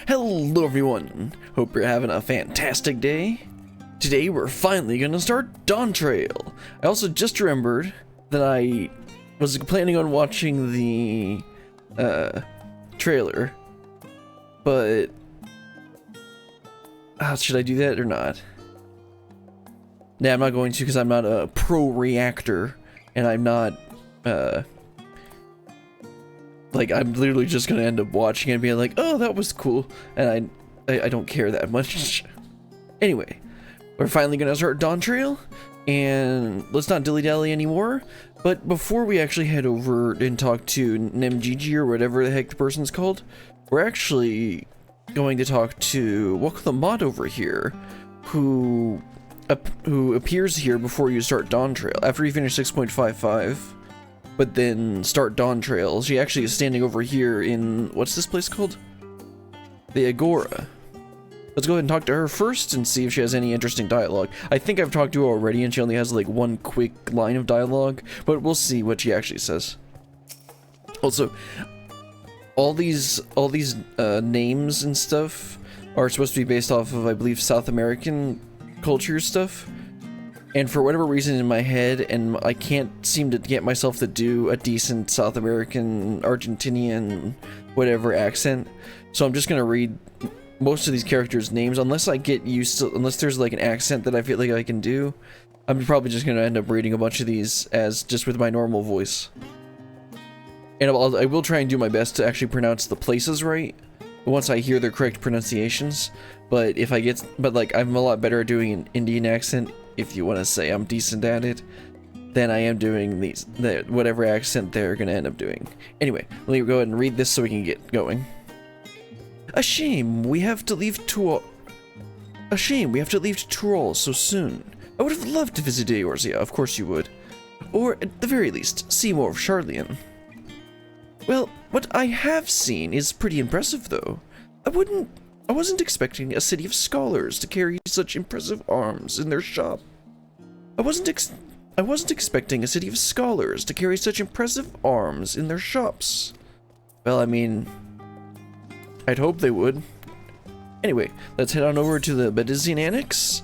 Hello everyone, hope you're having a fantastic day. Today we're finally gonna start Dawntrail. I also just remembered that I was planning on watching the trailer, but should I do that or not? Nah, I'm not going to because I'm not a pro reactor and I'm not like, I'm literally just gonna end up watching it and being like, oh, that was cool, and I don't care that much. Anyway, we're finally gonna start Dawntrail, and let's not dilly-dally anymore. But before we actually head over and talk to Nemgigi or whatever the heck the person's called, we're actually going to talk to Walk the Mod over here, who appears here before you start Dawntrail, after you finish 6.55. But then start Dawntrail. She actually is standing over here in, what's this place called? The Agora. Let's go ahead and talk to her first and see if she has any interesting dialogue. I think I've talked to her already and she only has like one quick line of dialogue, but we'll see what she actually says. Also, all these names and stuff are supposed to be based off of, I believe, South American culture stuff. And for whatever reason in my head, and I can't seem to get myself to do a decent South American, Argentinian, whatever accent. So I'm just gonna read most of these characters' names, unless I get used to, unless there's like an accent that I feel like I can do. I'm probably just gonna end up reading a bunch of these as just with my normal voice. And I will try and do my best to actually pronounce the places right once I hear their correct pronunciations. But if I get, like, I'm a lot better at doing an Indian accent, if you want to say I'm decent at it, than I am doing whatever accent they're gonna end up doing. Anyway, let me go ahead and read this so we can get going. A shame we have to leave Tyrol so soon. I would have loved to visit Eorzea, of course you would. Or, at the very least, see more of Charlian. Well, what I have seen is pretty impressive, though. I wasn't expecting a city of scholars to carry such impressive arms in their shop. I wasn't expecting a city of scholars to carry such impressive arms in their shops. Well, I mean, I'd hope they would. Anyway, let's head on over to the Bedizian Annex.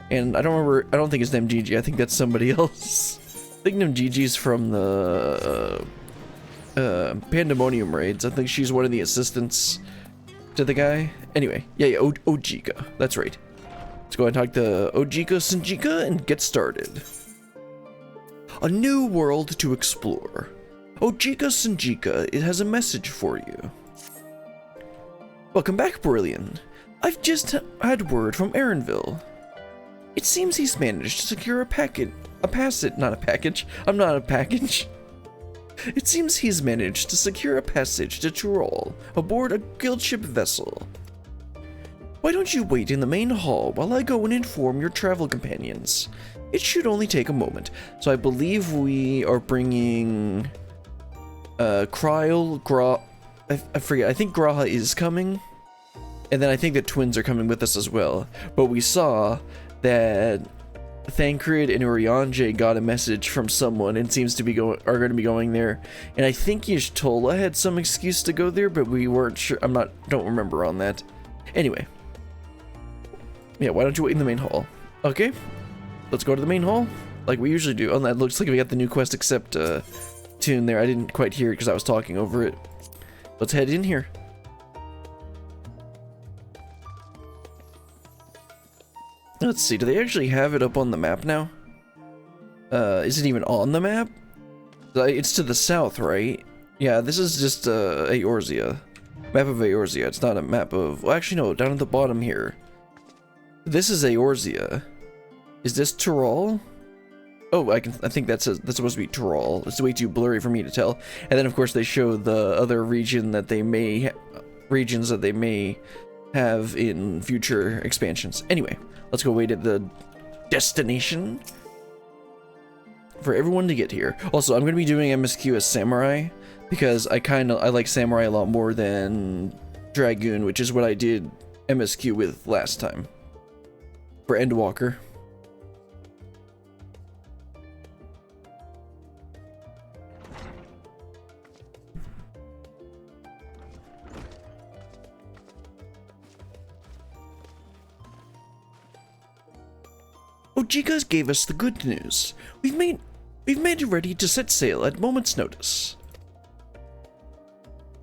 And I don't think it's Nemgigi, I think that's somebody else. I think Nemgigi's from the Pandemonium raids. I think she's one of the assistants to the guy. Anyway, yeah, Ojika, that's right. Let's go ahead and talk to Ojika Sinjika and get started. A new world to explore. Ojika Sinjika, it has a message for you. Welcome back, Brilliant. I've just had word from Aaronville. It seems he's managed to secure It seems he's managed to secure a passage to Tyrol aboard a guild ship vessel. Why don't you wait in the main hall while I go and inform your travel companions? It should only take a moment. So I believe we are bringing Kryl, I forget, I think Graha is coming. And then I think the twins are coming with us as well. But we saw that Thancred and Urianger got a message from someone and seems to be are going to be going there. And I think Y'shtola had some excuse to go there, but we weren't sure. Don't remember on that. Anyway. Yeah, why don't you wait in the main hall? Okay. Let's go to the main hall like we usually do. Oh, that looks like we got the new quest accept tune there. I didn't quite hear it because I was talking over it. Let's head in here. Let's see, do they actually have it up on the map now? Is it even on the map? It's to the south, right? Yeah, this is just Eorzea. Map of Eorzea. It's not a map of... Well, actually, no, down at the bottom here. This is Eorzea. Is this Tyrol? Oh, I think that's supposed to be Tyrol. It's way too blurry for me to tell. And then, of course, they show the other regions that they may have in future expansions. Anyway, let's go wait at the destination for everyone to get here. Also, I'm going to be doing MSQ as Samurai because I like Samurai a lot more than Dragoon, which is what I did MSQ with last time for Endwalker. Ojiga gave us the good news. We've made it ready to set sail at moment's notice.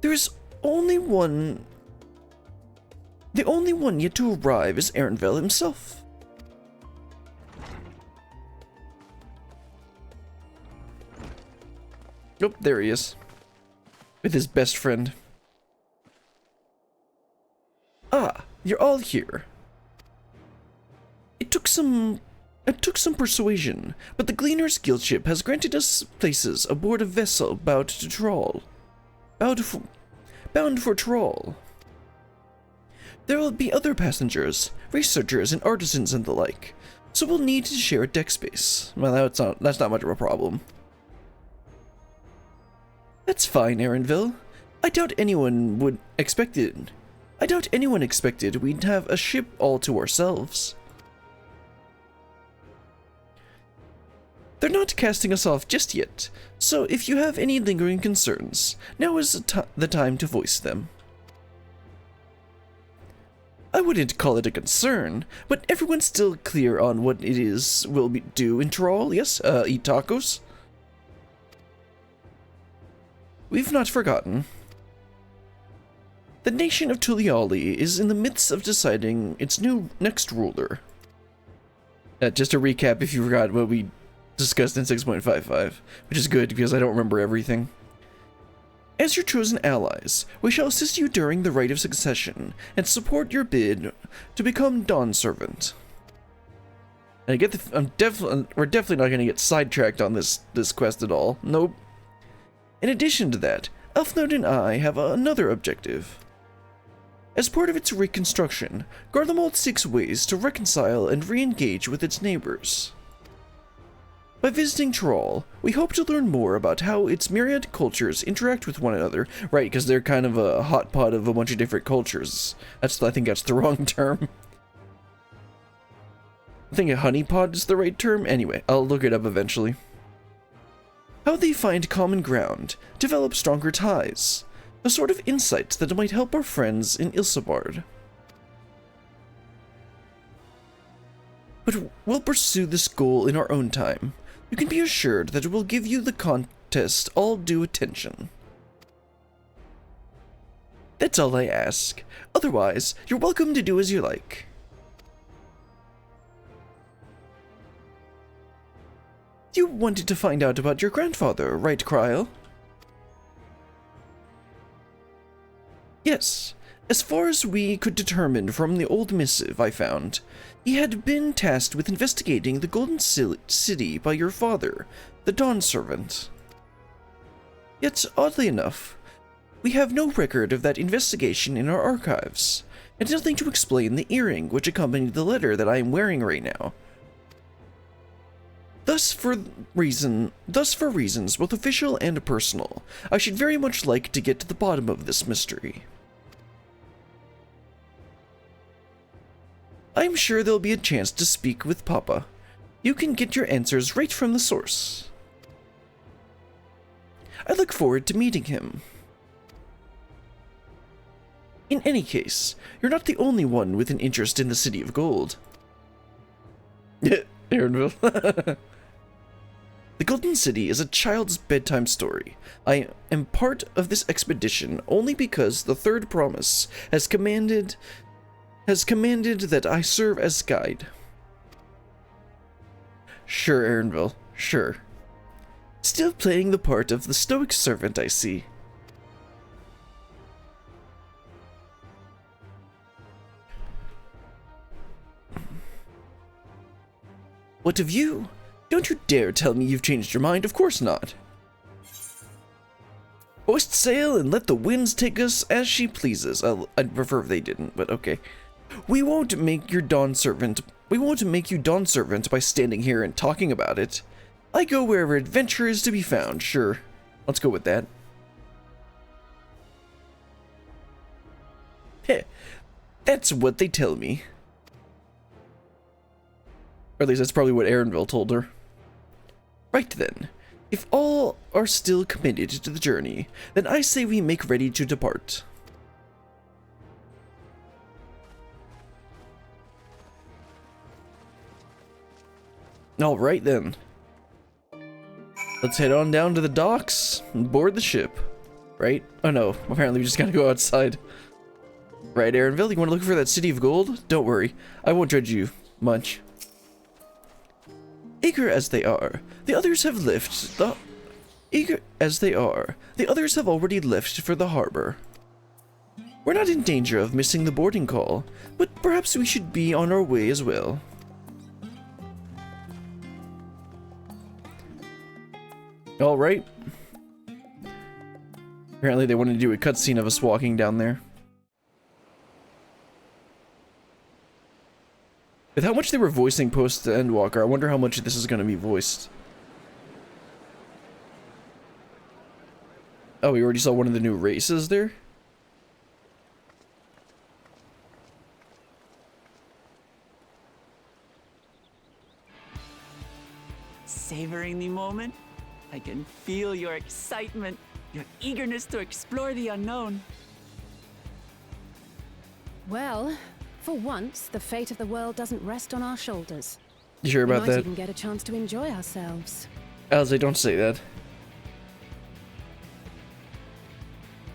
There is only one. The only one yet to arrive is Ehrenville himself. Oh, there he is. With his best friend. Ah, you're all here. It took some persuasion, but the Gleaner's Guild ship has granted us places aboard a vessel bound for Troll. There will be other passengers, researchers and artisans and the like, so we'll need to share deck space. Well, that's not much of a problem. That's fine, Ehrenville. I doubt anyone expected we'd have a ship all to ourselves. They're not casting us off just yet, so if you have any lingering concerns, now is the time to voice them. I wouldn't call it a concern, but everyone's still clear on what it is we'll do in Troll, yes? Eat tacos? We've not forgotten. The nation of Tuliali is in the midst of deciding its next ruler. Just to recap, if you forgot what we discussed in 6.55, which is good because I don't remember everything. As your chosen allies, we shall assist you during the rite of succession and support your bid to become Dawn Servant. And I get we're definitely not going to get sidetracked on this quest at all. Nope. In addition to that, Elfnode and I have another objective. As part of its reconstruction, Garlemald seeks ways to reconcile and re-engage with its neighbors. By visiting Troll, we hope to learn more about how its myriad cultures interact with one another. Right, because they're kind of a hot pot of a bunch of different cultures. I think that's the wrong term. I think a honeypot is the right term. Anyway, I'll look it up eventually. How they find common ground, develop stronger ties. The sort of insights that might help our friends in Ilsabard. But we'll pursue this goal in our own time. You can be assured that it will give you the contest all due attention. That's all I ask. Otherwise, you're welcome to do as you like. You wanted to find out about your grandfather, right, Kryl? Yes. As far as we could determine from the old missive I found, he had been tasked with investigating the Golden City by your father, the Dawn Servant. Yet, oddly enough, we have no record of that investigation in our archives, and nothing to explain the earring which accompanied the letter that I am wearing right now. Thus, for reasons both official and personal, I should very much like to get to the bottom of this mystery. I'm sure there'll be a chance to speak with Papa. You can get your answers right from the source. I look forward to meeting him. In any case, you're not the only one with an interest in the City of Gold. Ehrenville. The Golden City is a child's bedtime story. I am part of this expedition only because the Third Promise has commanded that I serve as guide. Sure, Ehrenville, sure. Still playing the part of the stoic servant, I see. What of you? Don't you dare tell me you've changed your mind, of course not. Hoist sail and let the winds take us as she pleases. I'd prefer if they didn't, but okay. We won't make you Dawn Servant by standing here and talking about it. I go wherever adventure is to be found, sure. Let's go with that. Heh, that's what they tell me. Or at least that's probably what Ehrenville told her. Right then, if all are still committed to the journey, then I say we make ready to depart. Alright then. Let's head on down to the docks and board the ship. Right? Oh no, apparently we just gotta go outside. Right, Aaronville, you wanna look for that city of gold? Don't worry, I won't judge you much. Eager as they are, the others have already left for the harbor. We're not in danger of missing the boarding call, but perhaps we should be on our way as well. Alright. Apparently they wanted to do a cutscene of us walking down there. With how much they were voicing post Endwalker, I wonder how much this is going to be voiced. Oh, we already saw one of the new races there? Savoring the moment? I can feel your excitement, your eagerness to explore the unknown. Well, for once, the fate of the world doesn't rest on our shoulders. You sure about that? We might even get a chance to enjoy ourselves. Alze, don't say that.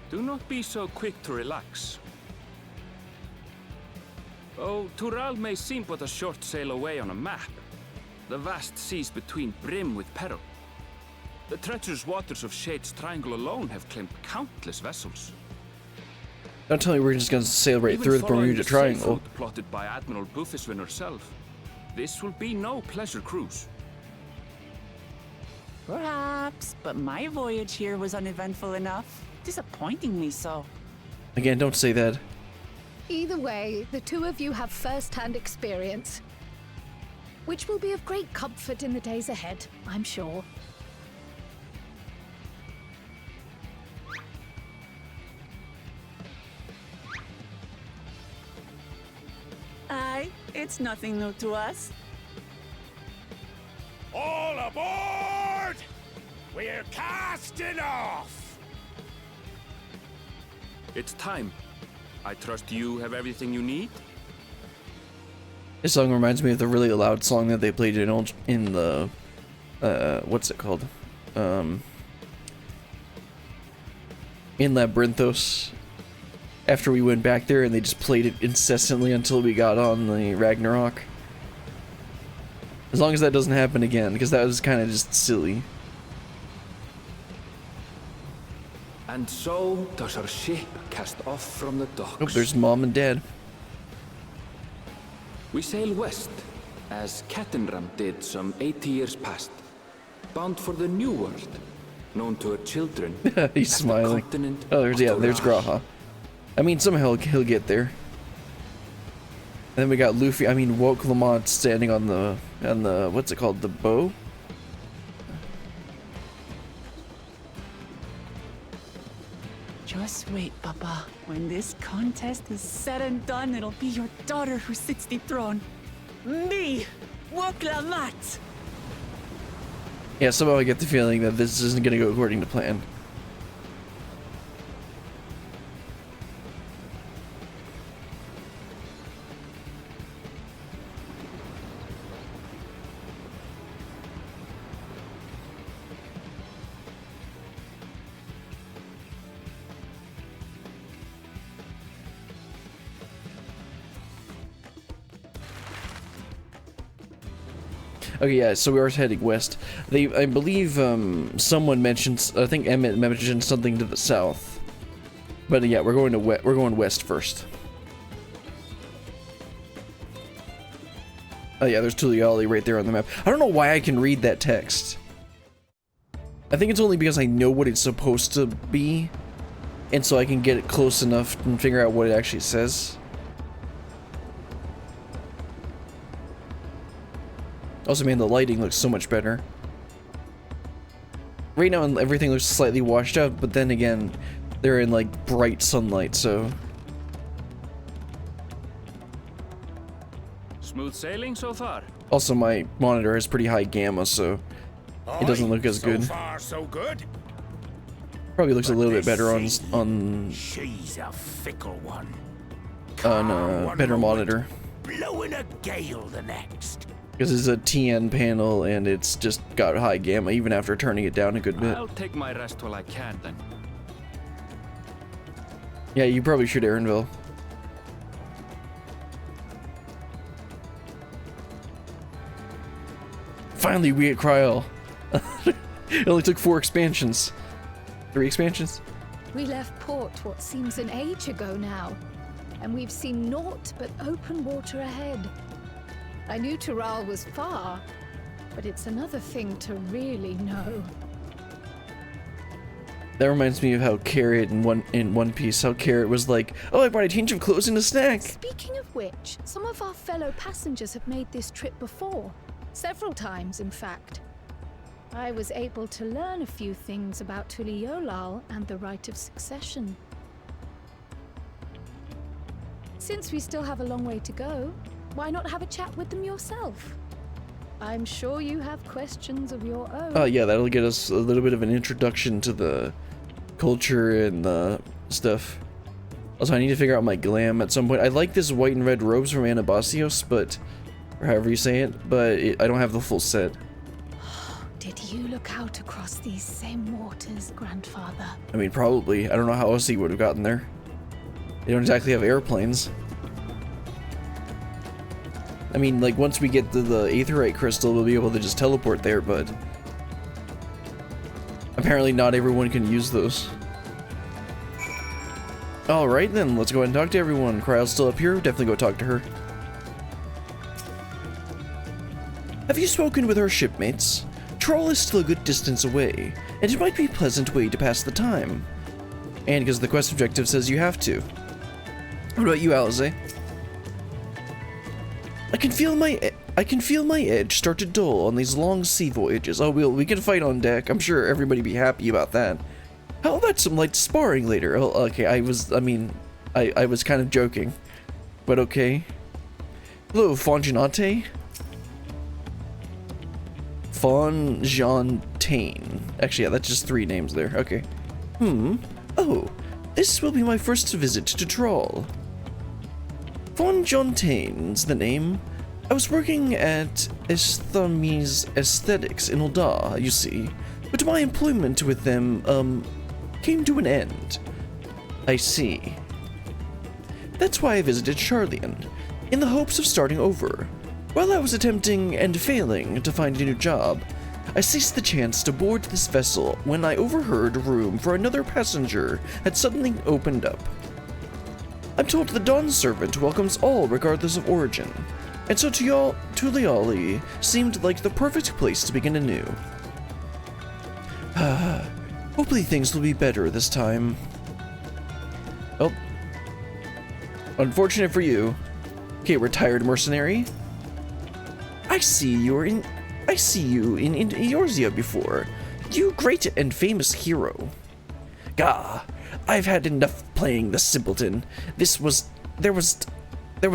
Do not be so quick to relax. Oh, Tural may seem but a short sail away on a map. The vast seas between brim with peril. The treacherous waters of Shade's Triangle alone have claimed countless vessels. Don't tell me we're just gonna sail right Even through the following Bermuda safe Triangle. route plotted by Admiral Bufiswin herself. This will be no pleasure cruise. Perhaps, but my voyage here was uneventful enough. Disappointingly so. Again, don't say that. Either way, the two of you have first-hand experience, which will be of great comfort in the days ahead, I'm sure. Aye, it's nothing new to us. All aboard! We're casting off! It's time. I trust you have everything you need? This song reminds me of the really loud song that they played in the what's it called? In Labyrinthos. After we went back there and they just played it incessantly until we got on the Ragnarok. As long as that doesn't happen again, because that was kind of just silly. And so does our ship cast off from the docks. Oh, there's Mom and Dad. We sail west, as Kattenram did some 80 years past, bound for the New World, known to her children. He's as smiling. The continent Oh, there's of there's Toral. Graha. I mean, somehow he'll get there. And then we got Luffy. I mean, Woke Lamont standing on the what's it called? The bow. Just wait, Papa. When this contest is said and done, it'll be your daughter who sits the throne. Me, Woklamat. Yeah, somehow I get the feeling that this isn't gonna go according to plan. Okay, yeah, so we are heading west. I believe, someone mentioned, I think Emmett mentioned something to the south. But yeah, we're going west first. Oh yeah, there's Tuliali right there on the map. I don't know why I can read that text. I think it's only because I know what it's supposed to be, and so I can get it close enough and figure out what it actually says. Also, man, the lighting looks so much better. Right now, everything looks slightly washed out, but then again, they're in, like, bright sunlight, so... Smooth sailing so far? Also, my monitor has pretty high gamma, so it doesn't look as good. So far, so good. Probably looks a little bit better on She's a fickle one. a better monitor. Blowing a gale the next. Because it's a TN panel and it's just got high gamma even after turning it down a good bit. I'll take my rest while I can then. Yeah, you probably should, Aaronville. Finally, we get Cryol. It only took 4 expansions. 3 expansions? We left port what seems an age ago now, and we've seen naught but open water ahead. I knew Tural was far, but it's another thing to really know. That reminds me of how Carrot in One Piece, how Carrot was like, "Oh, I brought a change of clothes and a snack." Speaking of which, some of our fellow passengers have made this trip before. Several times, in fact. I was able to learn a few things about Tuliolal and the right of succession. Since we still have a long way to go, why not have a chat with them yourself? I'm sure you have questions of your own. Oh yeah, that'll get us a little bit of an introduction to the culture and the stuff. Also, I need to figure out my glam at some point. I like this white and red robes from Anabasios, but, or however you say it, but I don't have the full set. Did you look out across these same waters, Grandfather? I mean, probably. I don't know how else he would have gotten there. They don't exactly have airplanes. I mean, like, once we get to the Aetherite Crystal, we'll be able to just teleport there, but apparently not everyone can use those. Alright then, let's go ahead and talk to everyone. Cryol's still up here, definitely go talk to her. Have you spoken with our shipmates? Troll is still a good distance away, and it might be a pleasant way to pass the time. And because the quest objective says you have to. What about you, Alize? I can feel my edge start to dull on these long sea voyages. Oh, we can fight on deck. I'm sure everybody be happy about that. How about some light sparring later? Oh, okay, I was kind of joking, but okay. Hello, Fongenate. Fongentain. Actually, yeah, that's just 3 names there. Okay. Oh, this will be my first visit to Troll. Fongentain's the name. I was working at Esthamis Aesthetics in Ulda, you see, but my employment with them, came to an end. I see. That's why I visited Charlian, in the hopes of starting over. While I was attempting and failing to find a new job, I seized the chance to board this vessel when I overheard a room for another passenger had suddenly opened up. I'm told the Dawn Servant welcomes all regardless of origin, and so Tuliali seemed like the perfect place to begin anew. Hopefully things will be better this time. Oh. Unfortunate for you. Okay, retired mercenary. I see you in Eorzea before. You great and famous hero. Gah, I've had enough playing the simpleton. There was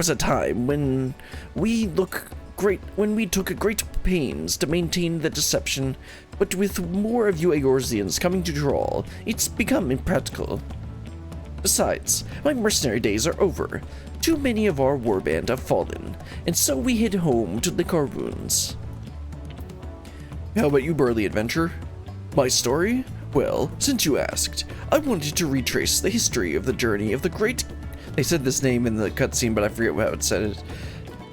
a time when we took great pains to maintain the deception, but with more of you Eorzeans coming to Troll, it's become impractical. Besides, my mercenary days are over. Too many of our warband have fallen, and so we head home to lick our wounds. How about you, burly adventurer? My story? Well, since you asked, I wanted to retrace the history of the journey of the great... They said this name in the cutscene, but I forget how it said it.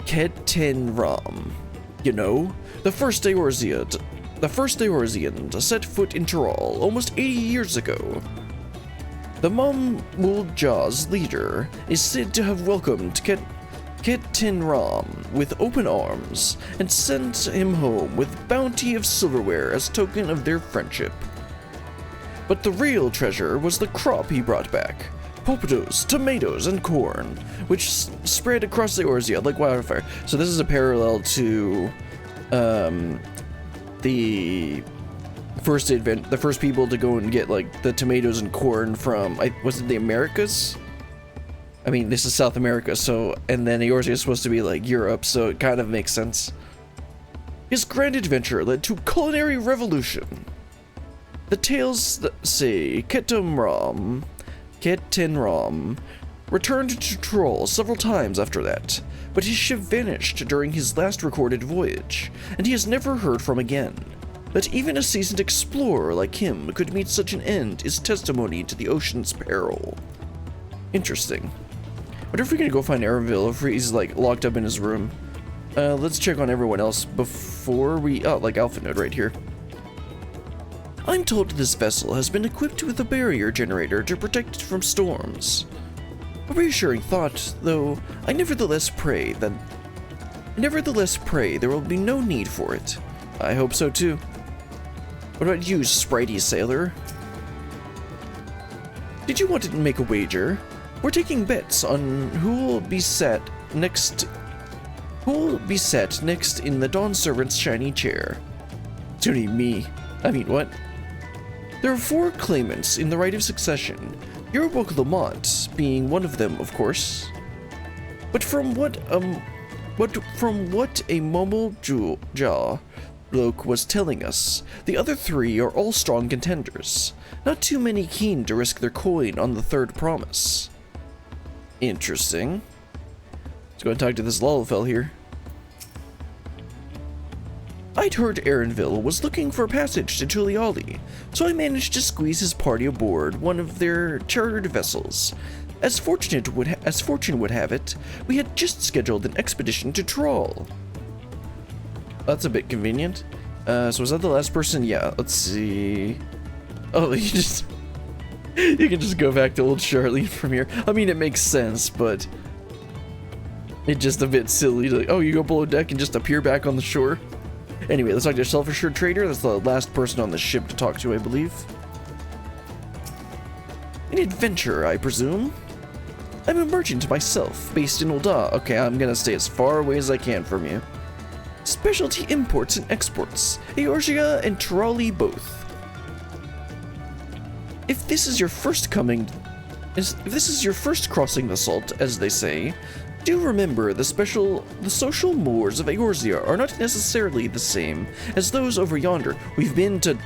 Ketenram. You know, the first Eorzean to set foot in Troll almost 80 years ago. The Mamuljaw's leader is said to have welcomed Ketenram with open arms and sent him home with bounty of silverware as token of their friendship. But the real treasure was the crop he brought back. Potatoes, tomatoes, and corn, which spread across the Eorzea like wildfire. So this is a parallel to the first people to go and get like the tomatoes and corn from, was it the Americas? I mean, this is South America, so, and then Eorzea is supposed to be like Europe, so it kind of makes sense. His grand adventure led to culinary revolution. The tales say Ketenram returned to Troll several times after that, but his ship vanished during his last recorded voyage, and he is never heard from again. That even a seasoned explorer like him could meet such an end is testimony to the ocean's peril. Interesting. Wonder if we're gonna go find Aaronville if he's like locked up in his room. Let's check on everyone else before we... Oh, like Alpha Node right here. I'm told this vessel has been equipped with a barrier generator to protect it from storms. A reassuring thought, though I nevertheless pray there will be no need for it. I hope so too. What about you, spritey sailor? Did you want to make a wager? We're taking bets on who will be set next in the Dawn Servant's shiny chair. It's only me. I mean, what? There are 4 claimants in the right of succession, your Wook Lamont being one of them, of course. But from what a Momo Jaw bloke was telling us, the other 3 are all strong contenders. Not too many keen to risk their coin on the 3rd promise. Interesting. Let's go and talk to this Lullafell here. I'd heard Aaronville was looking for a passage to Tuliali, so I managed to squeeze his party aboard one of their chartered vessels. As fortune would have it, we had just scheduled an expedition to Troll. That's a bit convenient. So was that the last person? Yeah, let's see. Oh, you can just go back to old Charlene from here. I mean, it makes sense, but it's just a bit silly to, oh, you go below deck and just appear back on the shore. Anyway, let's talk to Self-Assured Trader. That's the last person on the ship to talk to, I believe. An adventure, I presume? I'm a merchant myself, based in Ul'dah. Okay, I'm gonna stay as far away as I can from you. Specialty imports and exports, Eorzea and Trolley both. If this is your first crossing the salt, as they say, do remember the social mores of Eorzea are not necessarily the same as those over yonder. We've been to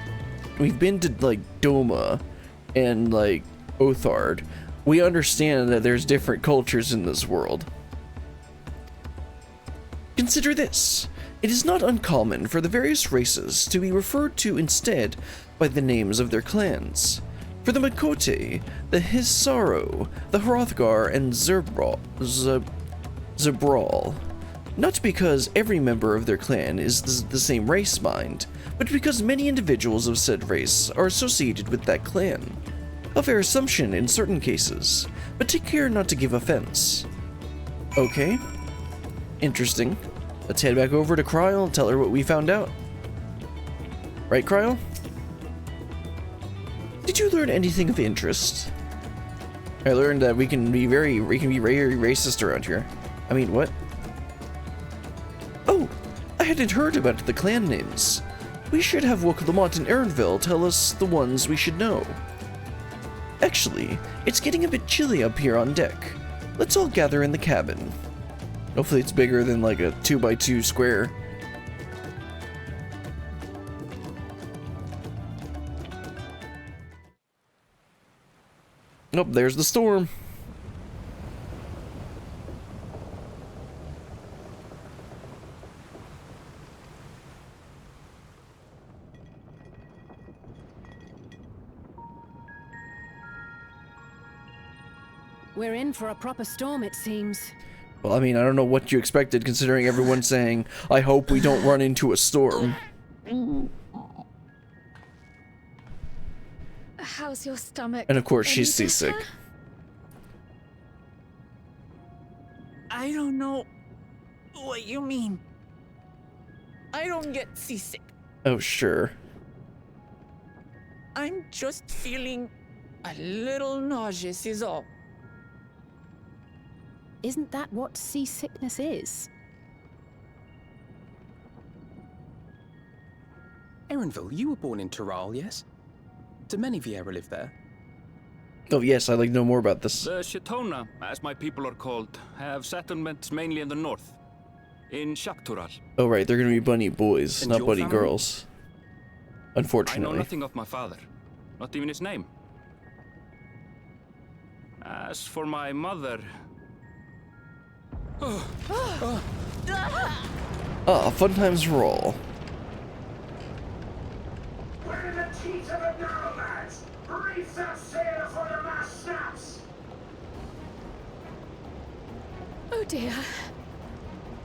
like Doma and like Othard. We understand that there's different cultures in this world. Consider this. It is not uncommon for the various races to be referred to instead by the names of their clans. For the Makote, the Hisaro, the Hrothgar, and Zabral. Not because every member of their clan is the same race mind, but because many individuals of said race are associated with that clan. A fair assumption in certain cases, but take care not to give offense. Okay. Interesting. Let's head back over to Kryl and tell her what we found out. Right, Kryl? Did you learn anything of interest? I learned that we can be very racist around here. I mean, what? Oh, I hadn't heard about the clan names. We should have Wook Lamont and Aaronville tell us the ones we should know. Actually, it's getting a bit chilly up here on deck. Let's all gather in the cabin. Hopefully it's bigger than like a 2x2 square. Nope, there's the storm. We're in for a proper storm, it seems. Well, I mean, I don't know what you expected, considering everyone saying, I hope we don't run into a storm. How's your stomach? And of course, she's Any seasick. better? I don't know what you mean. I don't get seasick. Oh, sure. I'm just feeling a little nauseous is all. Isn't that what seasickness is? Aaronville, you were born in Tural, yes? Do many Vieira live there? Oh, yes, I'd like to know more about this. The Shatona, as my people are called, have settlements mainly in the north, in Shaktural. Oh, right, they're gonna be bunny boys, And not your bunny family? girls. I know Unfortunately. nothing of my father, not even his name. As for my mother, Ah, fun times for all. We're in the teeth of a narrow, lads. Reef that sail before the mast snaps. Oh dear.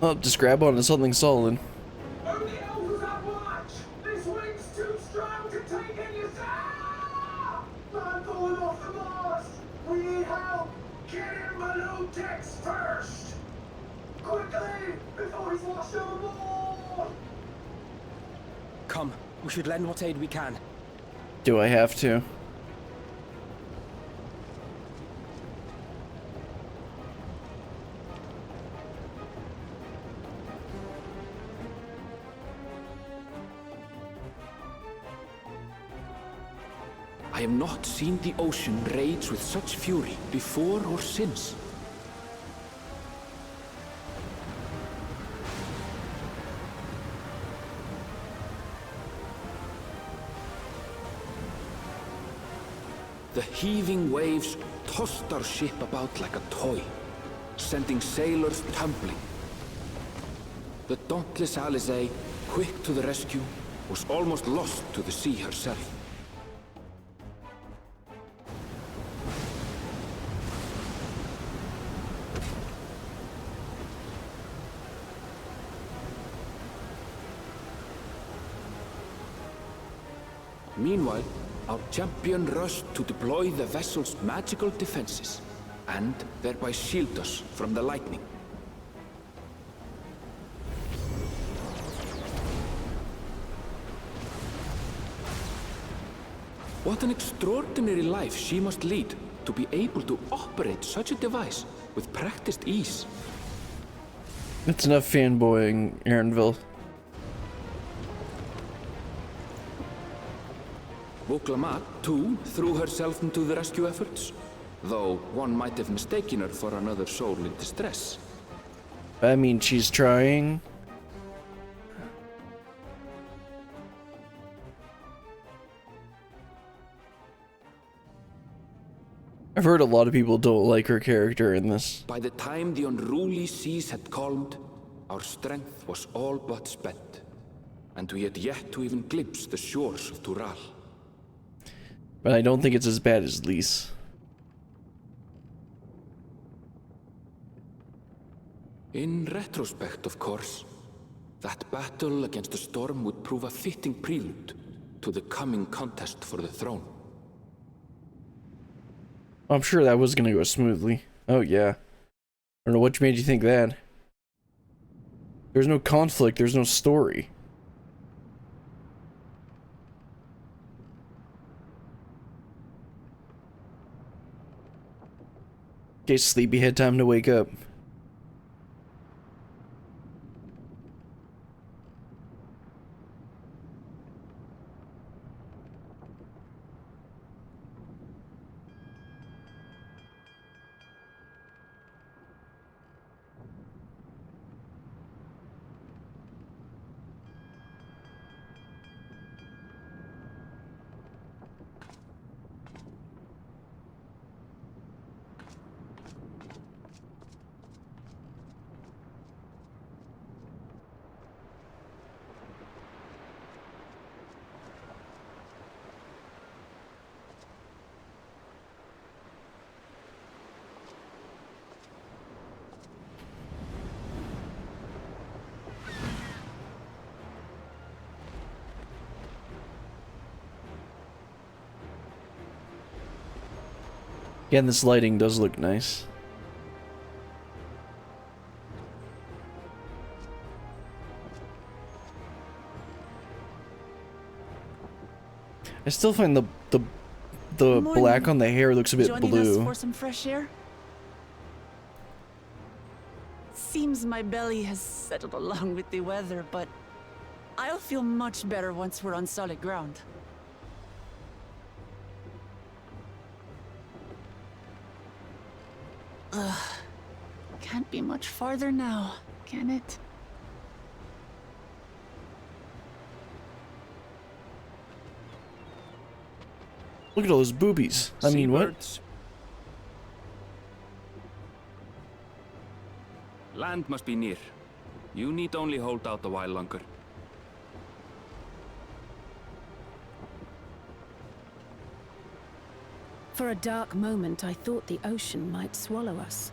Oh, just grab onto something solid. Only Elvis on watch. This wind's too strong to take any sound. I'm falling off the mast. We need help. Get in below decks first. Quickly, before he's washed overboard. Come, we should lend what aid we can. Do I have to? I have not seen the ocean rage with such fury before or since. The heaving waves tossed our ship about like a toy, sending sailors tumbling. The dauntless Alizé, quick to the rescue, was almost lost to the sea herself. Meanwhile, our champion rushed to deploy the vessel's magical defenses, and thereby shield us from the lightning. What an extraordinary life she must lead to be able to operate such a device with practiced ease. That's enough fanboying, Aaronville. Vuklamat, too, threw herself into the rescue efforts, though one might have mistaken her for another soul in distress. I mean, she's trying. I've heard a lot of people don't like her character in this. By the time the unruly seas had calmed, our strength was all but spent, and we had yet to even glimpse the shores of Tural. But I don't think it's as bad as Lys. In retrospect, of course, that battle against the storm would prove a fitting prelude to the coming contest for the throne. I'm sure that was gonna go smoothly. Oh yeah. I don't know what made you think that. There's no conflict, there's no story. Okay, sleepyhead, time to wake up. Again, this lighting does look nice. I still find the black on the hair looks a bit Joining blue. us for some fresh air? Seems my belly has settled along with the weather, but I'll feel much better once we're on solid ground. Ugh. Can't be much farther now, can it? Look at all those boobies. I mean, what? Seabirds, Land must be near. You need only hold out a while longer. For a dark moment, I thought the ocean might swallow us.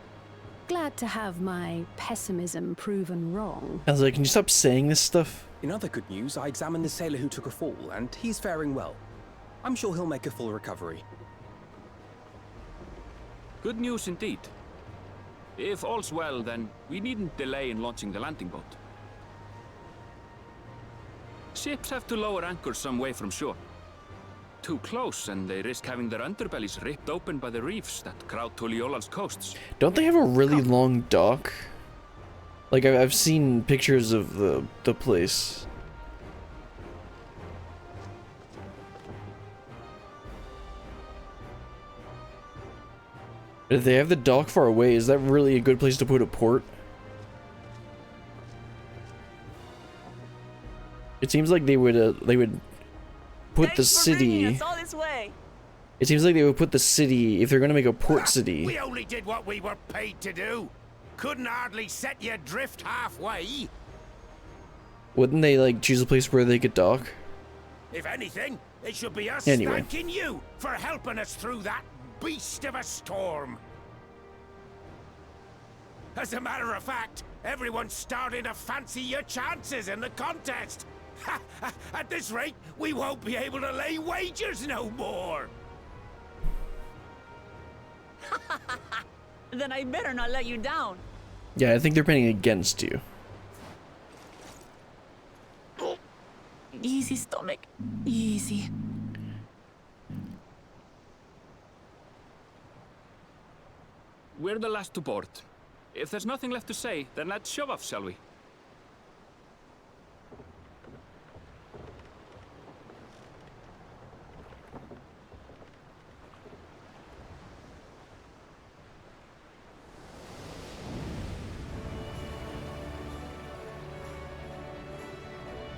Glad to have my pessimism proven wrong. I was like, can you stop saying this stuff? In other good news, I examined the sailor who took a fall, and he's faring well. I'm sure he'll make a full recovery. Good news indeed. If all's well, then we needn't delay in launching the landing boat. Ships have to lower anchors some way from shore. Too close, and they risk having their underbellies ripped open by the reefs that crowd Tuliola's coasts. Don't they have a really long dock? Like, I've seen pictures of the place. If they have the dock far away, is that really a good place to put a port? It seems like they would put the city. It seems like they would put the city if they're gonna make a port city. We only did what we were paid to do. Couldn't hardly set you adrift halfway. Wouldn't they like choose a place where they could dock? If anything, it should be us Anyway. thanking you for helping us through that beast of a storm. As a matter of fact, everyone's starting to fancy your chances in the contest. At this rate, we won't be able to lay wagers no more. Then I better not let you down. Yeah, I think they're betting against you. Easy, stomach. Easy. We're the last to board. If there's nothing left to say, then let's shove off, shall we?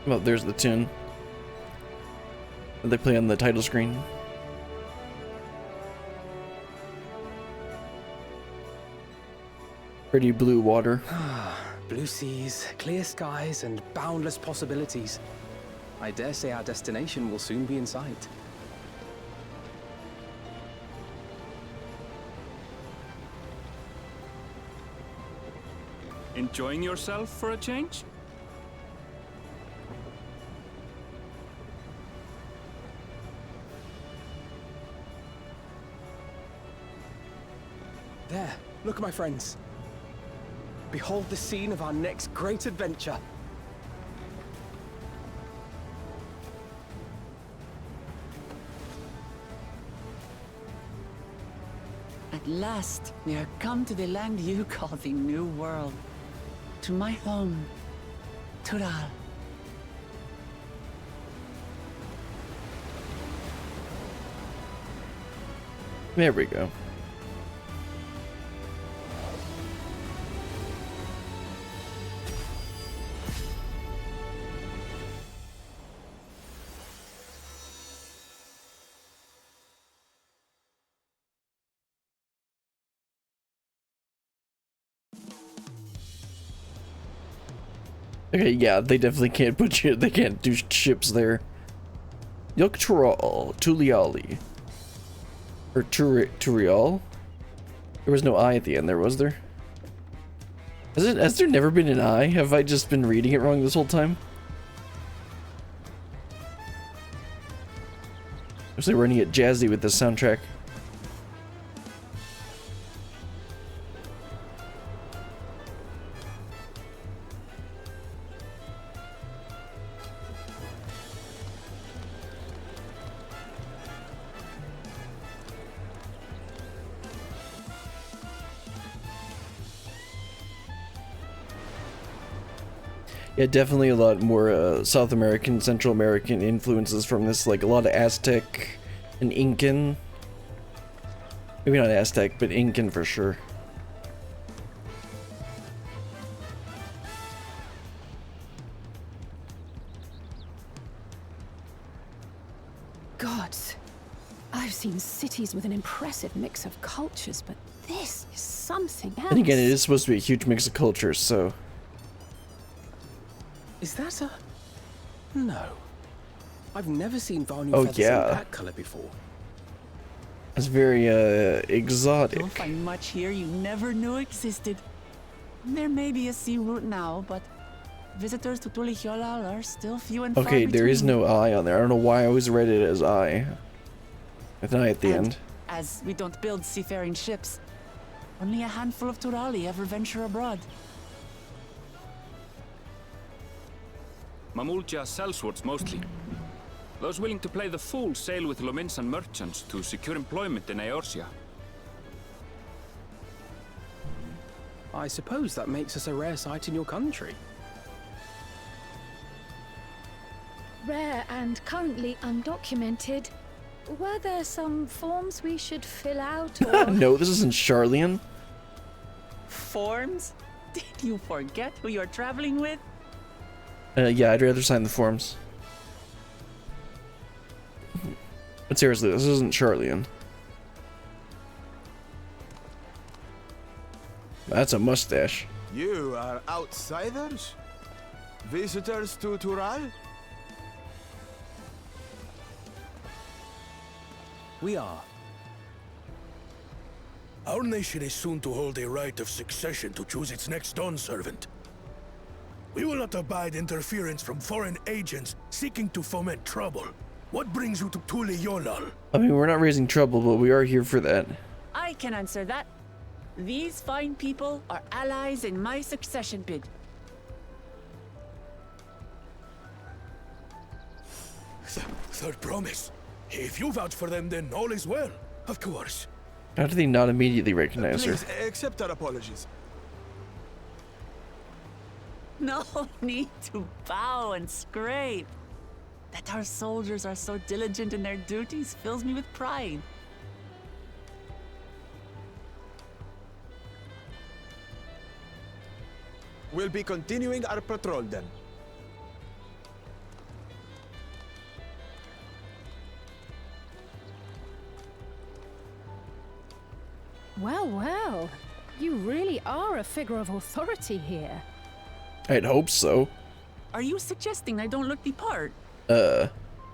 Well, there's the tune that they play on the title screen. Pretty blue water. Blue seas, clear skies, and boundless possibilities. I dare say our destination will soon be in sight. Enjoying yourself for a change? There, look, my friends. Behold the scene of our next great adventure. At last, we are come to the land you call the New World. To my home, Tural. There we go. Okay, yeah, they definitely can't put you. They can't do ships there. Yuktural, Tuliali, or Turial. There was no I at the end there, was there? Has there never been an I? Have I just been reading it wrong this whole time? Actually, we're gonna get jazzy with this soundtrack. Yeah, definitely a lot more South American, Central American influences from this, like a lot of Aztec and Incan. Maybe not Aztec, but Incan for sure. Gods, I've seen cities with an impressive mix of cultures, but This is something else. And again, it is supposed to be a huge mix of cultures, so... Is that a... No. I've never seen Vanu Oh, feathers yeah. in that color before. It's very, exotic. You'll find much here you never knew existed. There may be a sea route now, but visitors to Tulihyolal are still few and far Okay, between. there is no I on there. I don't know why I always read it as I. With an I at the And end. as we don't build seafaring ships, only a handful of Turali ever venture abroad. Mamulja sellswords mostly. Those willing to play the fool sail with Lominsan merchants to secure employment in Eorzea. I suppose that makes us a rare sight in your country. Rare and currently undocumented. Were there some forms we should fill out or... No, this isn't Charlian. Forms? Did you forget who you're traveling with? Yeah, I'd rather sign the forms. But seriously, this isn't Charlian. That's a mustache. You are outsiders? Visitors to Tural? We are. Our nation is soon to hold a right of succession to choose its next Dawn servant. We will not abide interference from foreign agents seeking to foment trouble. What brings you to Tulihyolal? I mean, we're not raising trouble, but we are here for that. I can answer that. These fine people are allies in my succession bid. Third promise. If you vouch for them, then all is well. Of course. How do they not immediately recognize her? Please, accept our apologies. No need to bow and scrape. That our soldiers are so diligent in their duties fills me with pride. We'll be continuing our patrol then. Well, well. You really are a figure of authority here. I'd hope so. Are you suggesting I don't look the part?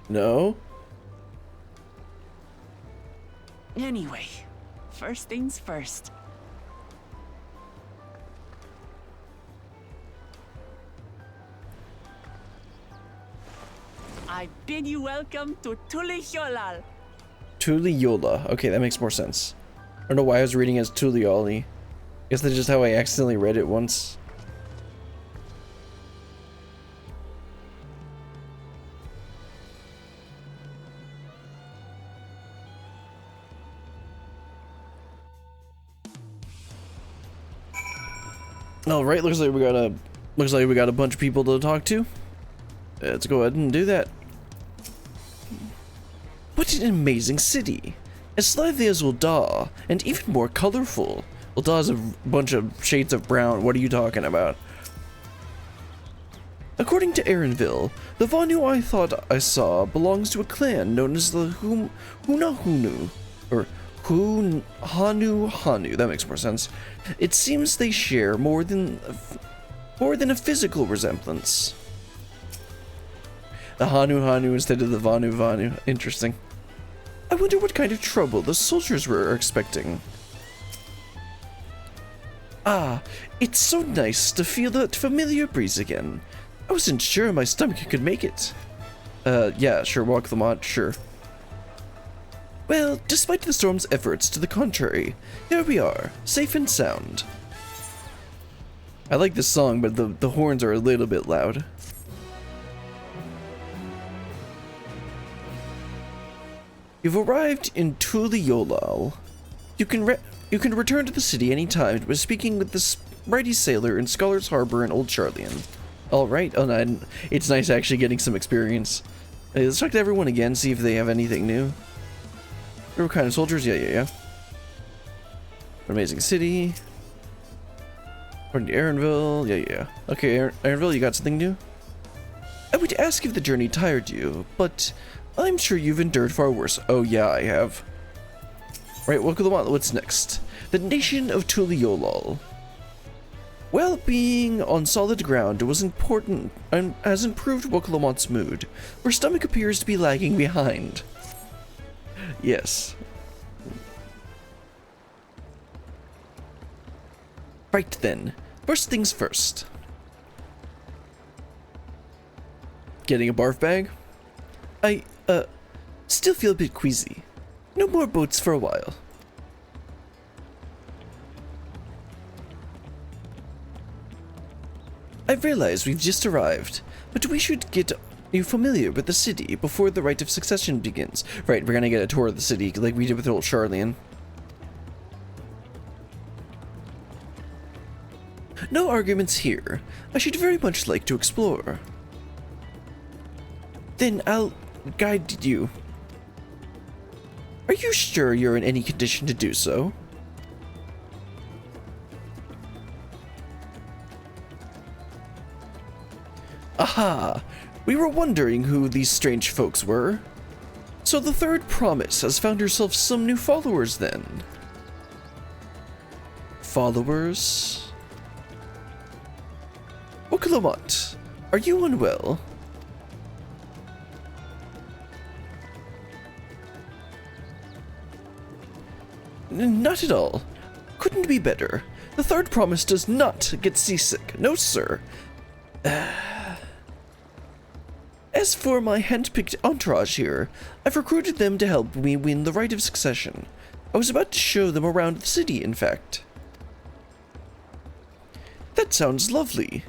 No? Anyway, first things first. I bid you welcome to Tulihyolal. Tuliyola. Okay, that makes more sense. I don't know why I was reading as Tulioli. Guess that's just how I accidentally read it once. All right, looks like we got a bunch of people to talk to. Let's go ahead and do that. What an amazing city! As lively as Ul'dah, and even more colorful. Ul'dah is a bunch of shades of brown. What are you talking about? According to Erinville, the Vanu I thought I saw belongs to a clan known as the Hunahunu, or Hanu. That makes more sense. It seems they share more than a physical resemblance. The Hanu instead of the Vanu. Interesting. I wonder what kind of trouble the soldiers were expecting. Ah, it's so nice to feel that familiar breeze again. I wasn't sure my stomach could make it. Yeah, sure, walk Lamont, sure. Well, despite the storm's efforts to the contrary, here we are, safe and sound. I like this song, but the horns are a little bit loud. You've arrived in Tulihyolal. You can return to the city anytime by speaking with the mighty sailor in Scholar's Harbor in Old Charlian. Alright, oh no, it's nice actually getting some experience. Hey, let's talk to everyone again, see if they have anything new. What kind of soldiers? Yeah. Amazing city. According to Erinville, yeah. Okay, Erinville, you got something new? I would ask if the journey tired you, but I'm sure you've endured far worse. Oh yeah, I have. Right, welcome to what's next? the nation of Tuliolol. Well, being on solid ground was important and has improved Woklamont's mood. Her stomach appears to be lagging behind. Yes. Right then, first things first. Getting a barf bag? I, still feel a bit queasy. No more boats for a while. I realize we've just arrived, but we should get you familiar with the city before the rite of succession begins. Right, we're gonna get a tour of the city like we did with old Charlian. No arguments here. I should very much like to explore. Then I'll guide you. Are you sure you're in any condition to do so? Aha! We were wondering who these strange folks were. So the Third Promise has found herself some new followers then. Followers? Wokalamont, are you unwell? Not at all. Couldn't be better. The Third Promise does not get seasick. No, sir. As for my hand-picked entourage here, I've recruited them to help me win the rite of succession. I was about to show them around the city, in fact. That sounds lovely.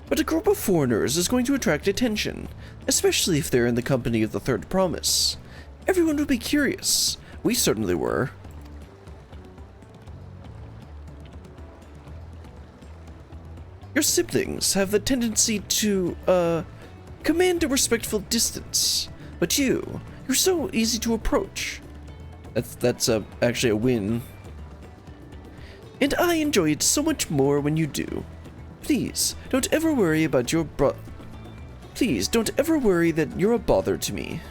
But a group of foreigners is going to attract attention, especially if they're in the company of the Third Promise. Everyone will be curious. We certainly were. Your siblings have the tendency to, command a respectful distance. But you're so easy to approach. That's actually a win. And I enjoy it so much more when you do. Please, don't ever worry about your Please, don't ever worry that you're a bother to me.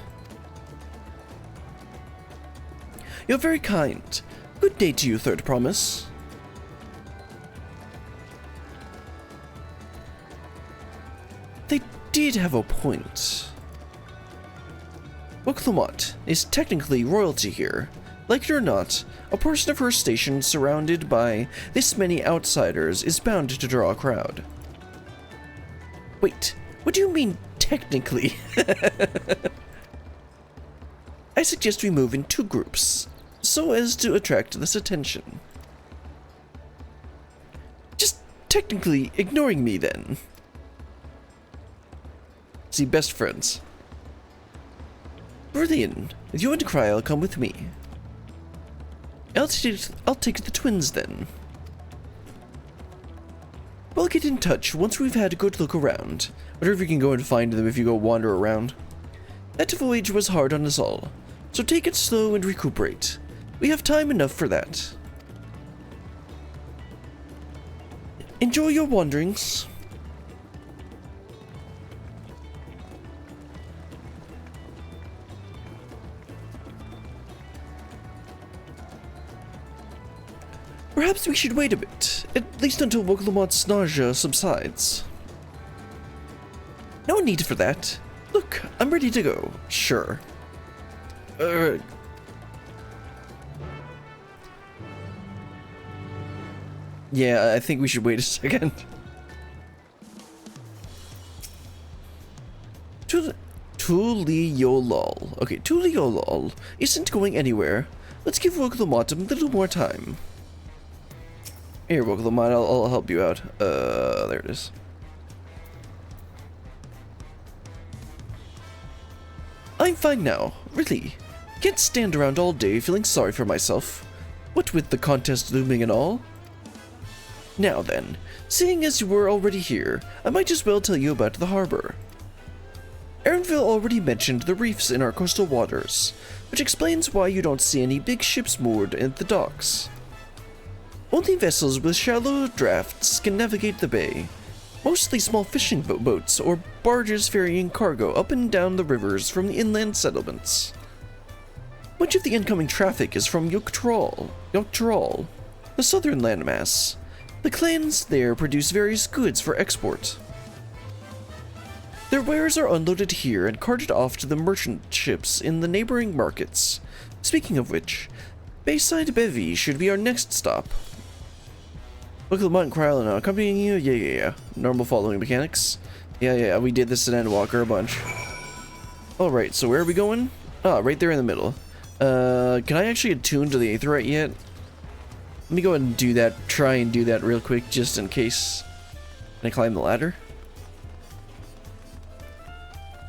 You're very kind. Good day to you, Third Promise. They did have a point. Wokalamont is technically royalty here. Like it or not, a person of her station surrounded by this many outsiders is bound to draw a crowd. Wait, what do you mean, technically? I suggest we move in 2 groups, so as to attract this attention. Just technically ignoring me, then. See, best friends. Brilliant. You and Kryl come with me. I'll take the twins, then. We'll get in touch once we've had a good look around. Whatever you can go and find them if you go wander around. That voyage was hard on us all, so take it slow and recuperate. We have time enough for that. Enjoy your wanderings. Perhaps we should wait a bit, at least until Wokalamont's nausea subsides. No need for that. Look, I'm ready to go. Sure. Yeah, I think we should wait a second. Tuliolol. Okay, Tuliolol isn't going anywhere. Let's give Wokalamont a little more time. Here, Wokalamont, I'll help you out. There it is. I'm fine now, really. Can't stand around all day feeling sorry for myself. What with the contest looming and all. Now then, seeing as you were already here, I might as well tell you about the harbor. Erinville already mentioned the reefs in our coastal waters, which explains why you don't see any big ships moored at the docks. Only vessels with shallow drafts can navigate the bay, mostly small fishing boats or barges ferrying cargo up and down the rivers from the inland settlements. Much of the incoming traffic is from Yogg-Trol, the southern landmass. The clans there produce various goods for export. Their wares are unloaded here and carted off to the merchant ships in the neighboring markets. Speaking of which, Bayside Bevy should be our next stop. Look at Lamont and Krylon accompanying you? Yeah. Normal following mechanics. Yeah, we did this in Endwalker a bunch. Alright, so where are we going? Ah, right there in the middle. Can I actually attune to the Aetheryte yet? Let me go ahead and do that, try and do that real quick, just in case. Can I climb the ladder?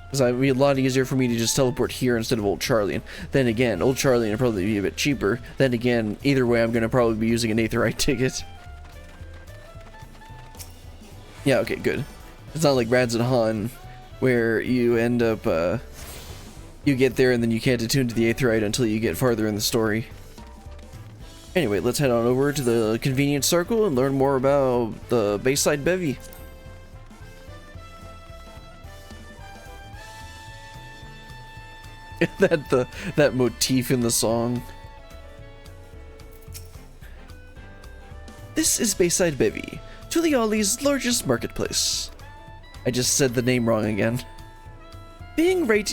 Because it would be a lot easier for me to just teleport here instead of Old Charlie. And then again, Old Charlie would probably be a bit cheaper. Then again, either way, I'm going to probably be using an Aetheryte ticket. Yeah, okay, good. It's not like Rads and Han, where you end up, you get there and then you can't attune to the Aetheryte until you get farther in the story. Anyway, let's head on over to the Convenience Circle and learn more about the Bayside Bevy. that motif in the song. This is Bayside Bevy, Tuliali's largest marketplace. I just said the name wrong again. Being right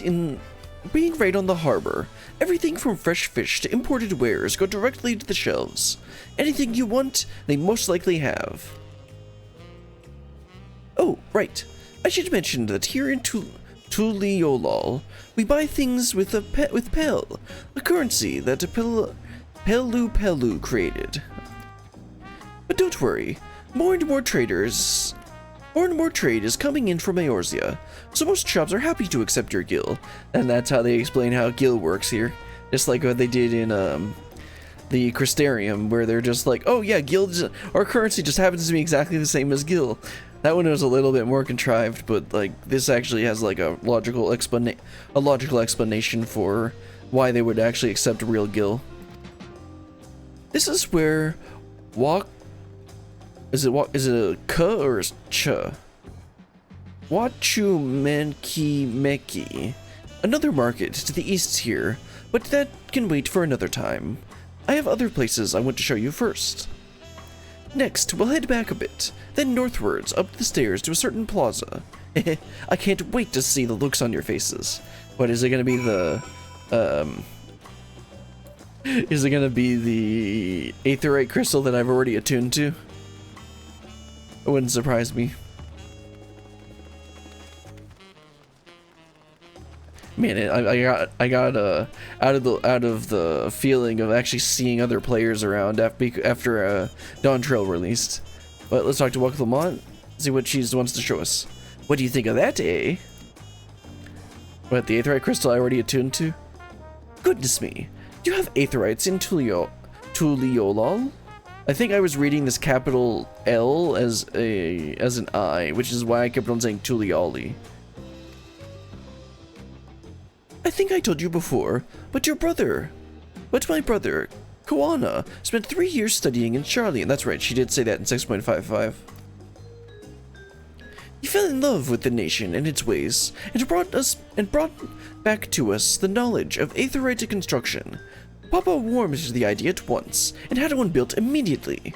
on the harbor, everything from fresh fish to imported wares go directly to the shelves. Anything you want, they most likely have. Oh, right. I should mention that here in Tuliolol, we buy things with Pel, a currency that Pelu created. But don't worry, more and more trade is coming in from Eorzea, so most shops are happy to accept your gil, and that's how they explain how gil works here. Just like what they did in the Crystarium, where they're just like, oh yeah, gil, our currency just happens to be exactly the same as gil. That one was a little bit more contrived, but like this actually has like a logical explanation for why they would actually accept real gil. This is where is it a K or is Ch? Wachumenki. Another market to the east here, but that can wait for another time. I have other places I want to show you first. Next, we'll head back a bit, then northwards up the stairs to a certain plaza. I can't wait to see the looks on your faces. What is it gonna be is it gonna be the Aetheryte crystal that I've already attuned to? It wouldn't surprise me. Man, I got out of the feeling of actually seeing other players around after Dawntrail released. But let's talk to Wuk Lamont, see what she wants to show us. What do you think of that, eh? What, the Aetheryte crystal I already attuned to? Goodness me, you have Aetherites in Tuliolol? I think I was reading this capital L as an I, which is why I kept on saying Tuliali. I think I told you before, but my brother, Koana, spent 3 years studying in Charlie, and that's right, she did say that in 6.55. He fell in love with the nation and its ways, and brought back to us the knowledge of Aetherite construction. Papa warmed to the idea at once, and had one built immediately.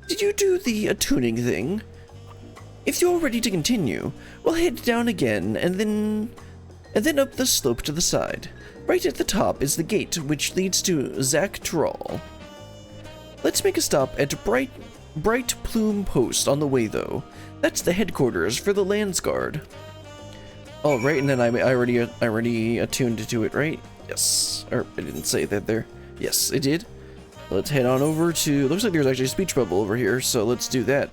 Did you do the attuning thing? If you're ready to continue, we'll head down again, and then up the slope to the side. Right at the top is the gate, which leads to Yogg-Trol. Let's make a stop at Bright Plume Post on the way, though. That's the headquarters for the Landsguard. Oh, right, and then I already attuned to it, right? Yes. Or I didn't say that there. Yes, it did. Let's head on over to. Looks like there's actually a speech bubble over here, so let's do that.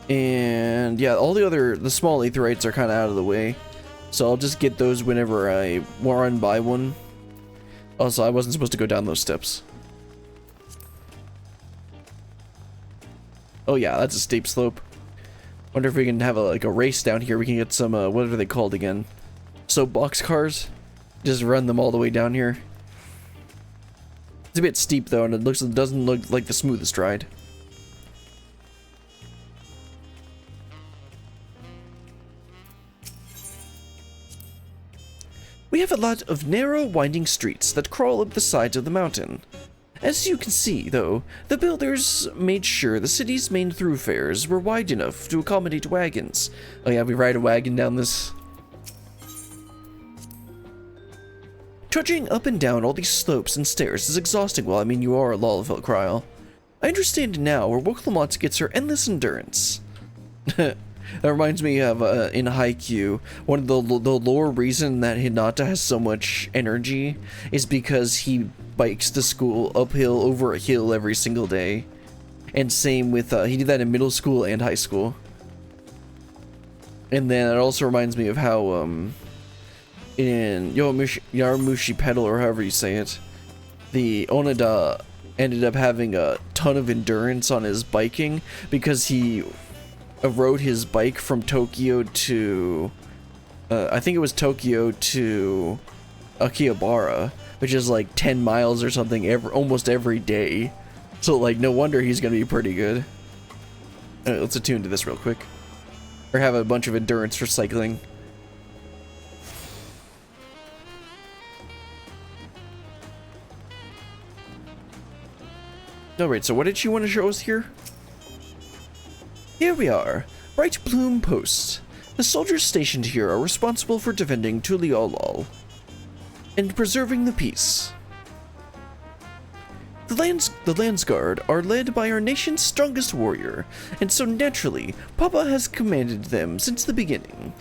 And yeah, all the small Aetherites are kind of out of the way, so I'll just get those whenever I run by one. Also, I wasn't supposed to go down those steps. Oh yeah, that's a steep slope. Wonder if we can have a race down here. We can get some what are they called again? Soapbox cars. Just run them all the way down here. It's a bit steep though, and it doesn't look like the smoothest ride. We have a lot of narrow, winding streets that crawl up the sides of the mountain. As you can see, though, the builders made sure the city's main thoroughfares were wide enough to accommodate wagons. Oh yeah, we ride a wagon down this. Trudging up and down all these slopes and stairs is exhausting. Well, I mean, you are a Lalafell Cryle. I understand now where Woklamots gets her endless endurance. That reminds me of, in Haikyuu, one of the lore reason that Hinata has so much energy is because he bikes to school uphill over a hill every single day. And same with, he did that in middle school and high school. And then it also reminds me of how, in Yoramushi Pedal, or however you say it, the Onada ended up having a ton of endurance on his biking because he rode his bike from Tokyo to, I think it was Tokyo to Akihabara, which is like 10 miles or something almost every day. So like, no wonder he's gonna be pretty good. Let's attune to this real quick. Or have a bunch of endurance for cycling. Alright, so what did she want to show us here? Here we are, Bright Bloom Post. The soldiers stationed here are responsible for defending Tuliolol and preserving the peace. The Landsguard are led by our nation's strongest warrior, and so naturally, Papa has commanded them since the beginning.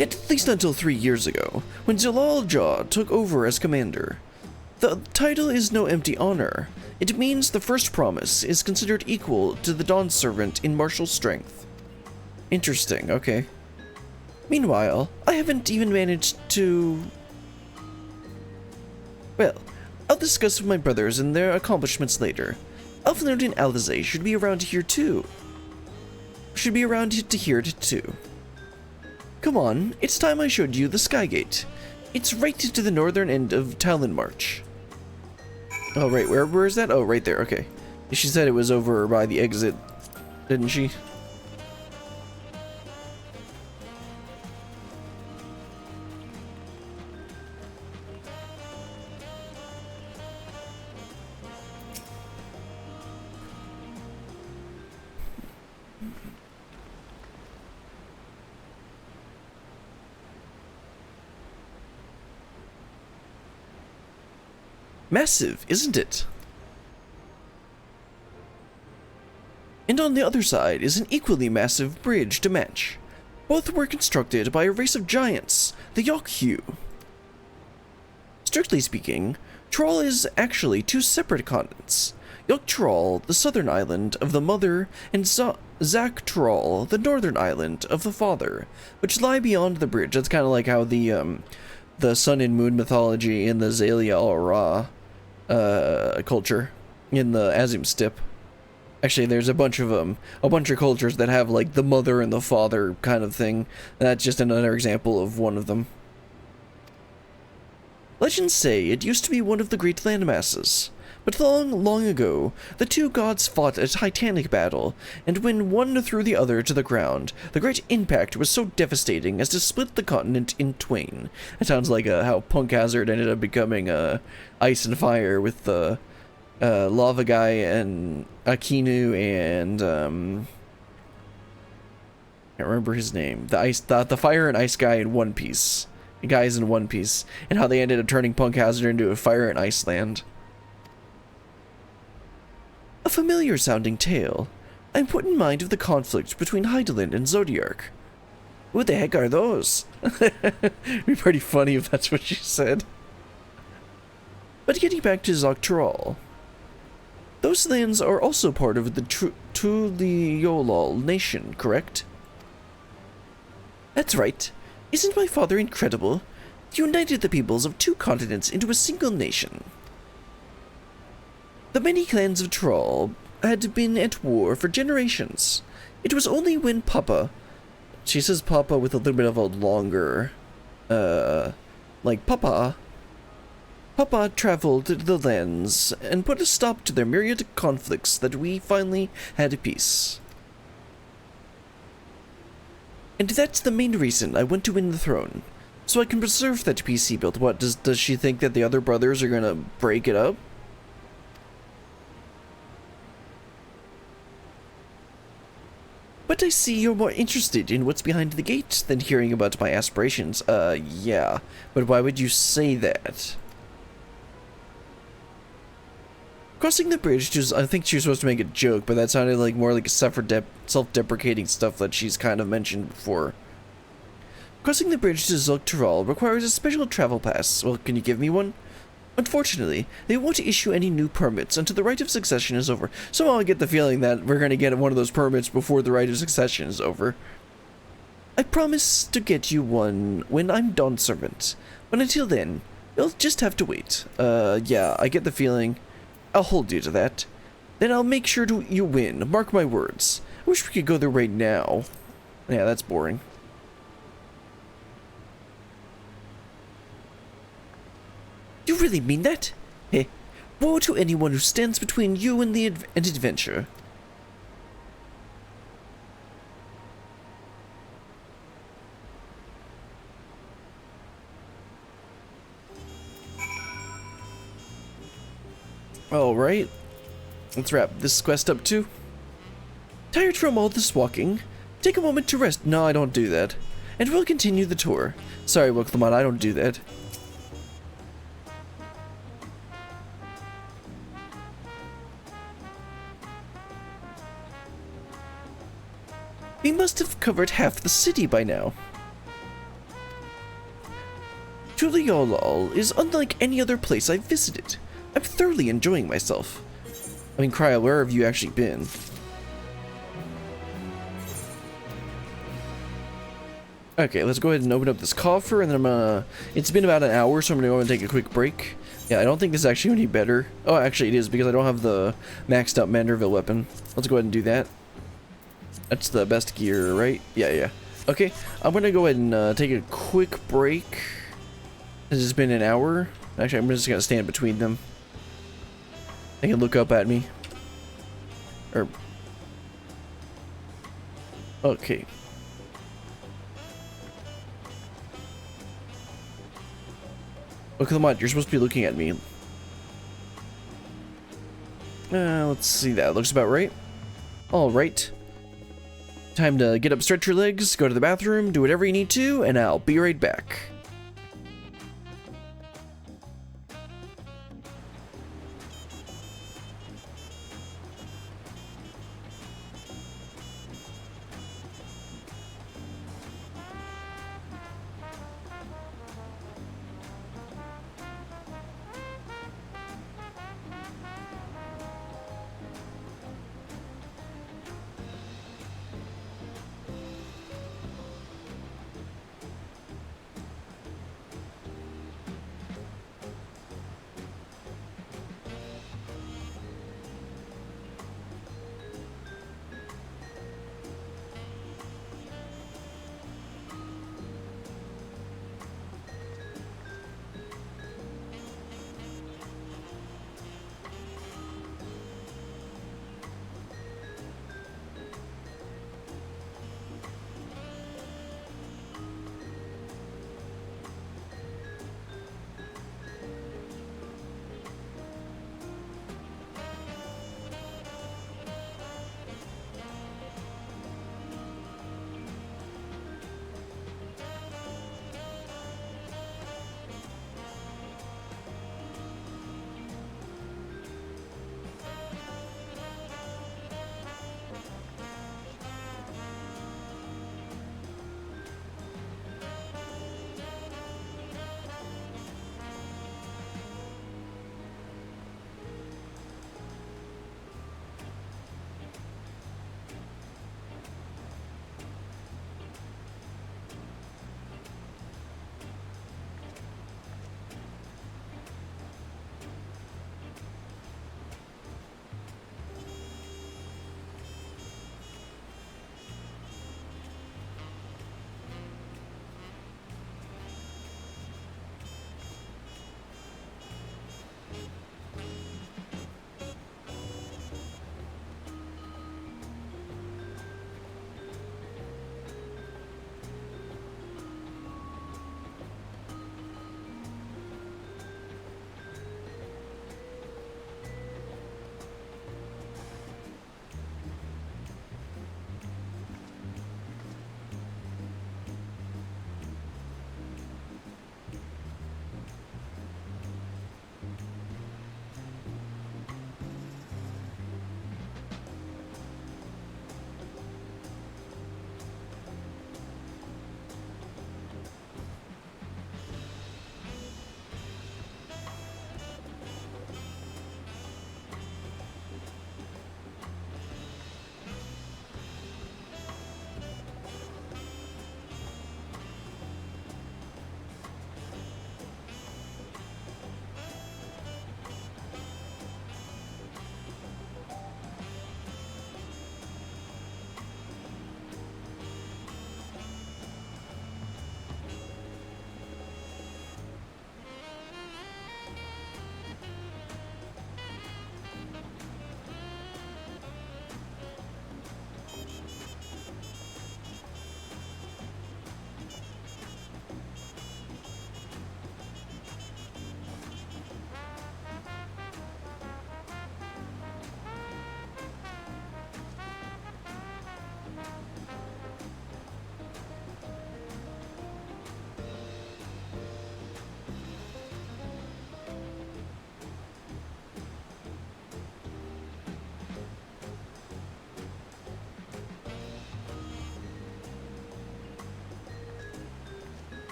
At least until 3 years ago, when Zalal Jaw took over as commander. The title is no empty honor. It means the first promise is considered equal to the Dawn Servant in martial strength. Interesting, okay. Meanwhile, I haven't even managed to... Well, I'll discuss with my brothers and their accomplishments later. Elfnode and Alizé should be around here too. To hear it too. Come on, it's time I showed you the Skygate. It's right to the northern end of Talon March. Oh, right, where is that? Oh, right there, okay. She said it was over by the exit, didn't she? Massive, isn't it? And on the other side is an equally massive bridge to match. Both were constructed by a race of giants, the Yokhu. Strictly speaking, Troll is actually two separate continents. Yok-Troll, the southern island of the mother, and Zak-Troll, the northern island of the father, which lie beyond the bridge. That's kind of like how the sun and moon mythology in the Zalia al-Ra culture in the Azim Steppe. Actually, there's a bunch of cultures that have like the mother and the father kind of thing. And that's just another example of one of them. Legends say it used to be one of the great landmasses, but long, long ago, the two gods fought a titanic battle, and when one threw the other to the ground, the great impact was so devastating as to split the continent in twain. It sounds like how Punk Hazard ended up becoming Ice and Fire with the Lava Guy and Akinu and I can't remember his name. The Fire and Ice guy in One Piece. The guys in One Piece, and how they ended up turning Punk Hazard into a Fire and Ice land. A familiar sounding tale. I'm put in mind of the conflict between Hydaelyn and Zodiark. Who the heck are those? It'd be pretty funny if that's what she said. But getting back to Zok-Troll. Those lands are also part of the Tuliolol nation, correct? That's right. Isn't my father incredible? He united the peoples of 2 continents into a single nation. The many clans of Troll had been at war for generations. It was only when Papa... She says Papa with a little bit of a longer... like Papa... Papa traveled to the lands and put a stop to their myriad conflicts that we finally had peace. And that's the main reason I want to win the throne. so I can preserve that PC build. What, does she think that the other brothers are gonna break it up? But I see you're more interested in what's behind the gate than hearing about my aspirations. Yeah. But why would you say that? Crossing the bridge, I think she was supposed to make a joke, but that sounded like more like self-deprecating stuff that she's kind of mentioned before. Crossing the bridge to Zultural requires a special travel pass. Well, can you give me one? Unfortunately, they won't issue any new permits until the Rite of Succession is over. Somehow I get the feeling that we're going to get one of those permits before the Rite of Succession is over. I promise to get you one when I'm Dawn Servant, but until then, you'll just have to wait. Yeah, I get the feeling. I'll hold you to that. Then I'll make sure you win, mark my words. I wish we could go there right now. Yeah, that's boring. You really mean that? Heh. Woe to anyone who stands between you and and adventure. Alright. Let's wrap this quest up too. Tired from all this walking? Take a moment to rest. No, I don't do that. And we'll continue the tour. Sorry, Woklamon, I don't do that. We must have covered half the city by now. Juliolol is unlike any other place I've visited. I'm thoroughly enjoying myself. I mean, Cryo, where have you actually been? Okay, let's go ahead and open up this coffer, and then I'm gonna... It's been about an hour, so I'm gonna go and take a quick break. Yeah, I don't think this is actually any better. Oh, actually it is, because I don't have the maxed out Manderville weapon. Let's go ahead and do that. That's the best gear, right? Yeah. Okay, I'm gonna go ahead and take a quick break. This has been an hour. Actually, I'm just gonna stand between them. They can look up at me. Or... Okay. Oh, come on, you're supposed to be looking at me. Let's see, that looks about right. Alright. Time to get up, stretch your legs, go to the bathroom, do whatever you need to, and I'll be right back.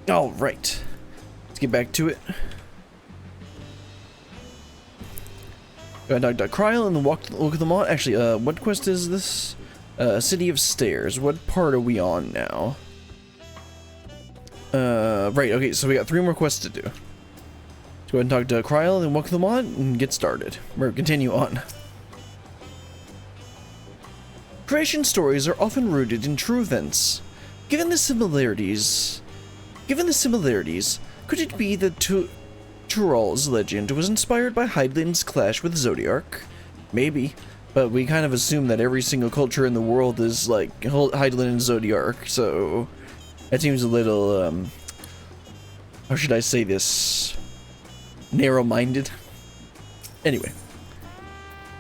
All right, let's get back to it. Go ahead and talk to Kryl and then look them on. Actually, what quest is this? City of Stairs. What part are we on now? Right, okay, so we got 3 more quests to do. Let's go ahead and talk to Kryl and walk them on and get started. Or continue on. Creation stories are often rooted in true events. Given the similarities, could it be that Tural's legend was inspired by Hydaelyn's clash with Zodiark? Maybe, but we kind of assume that every single culture in the world is like Hydaelyn and Zodiark, so that seems a little, how should I say this? Narrow-minded. Anyway.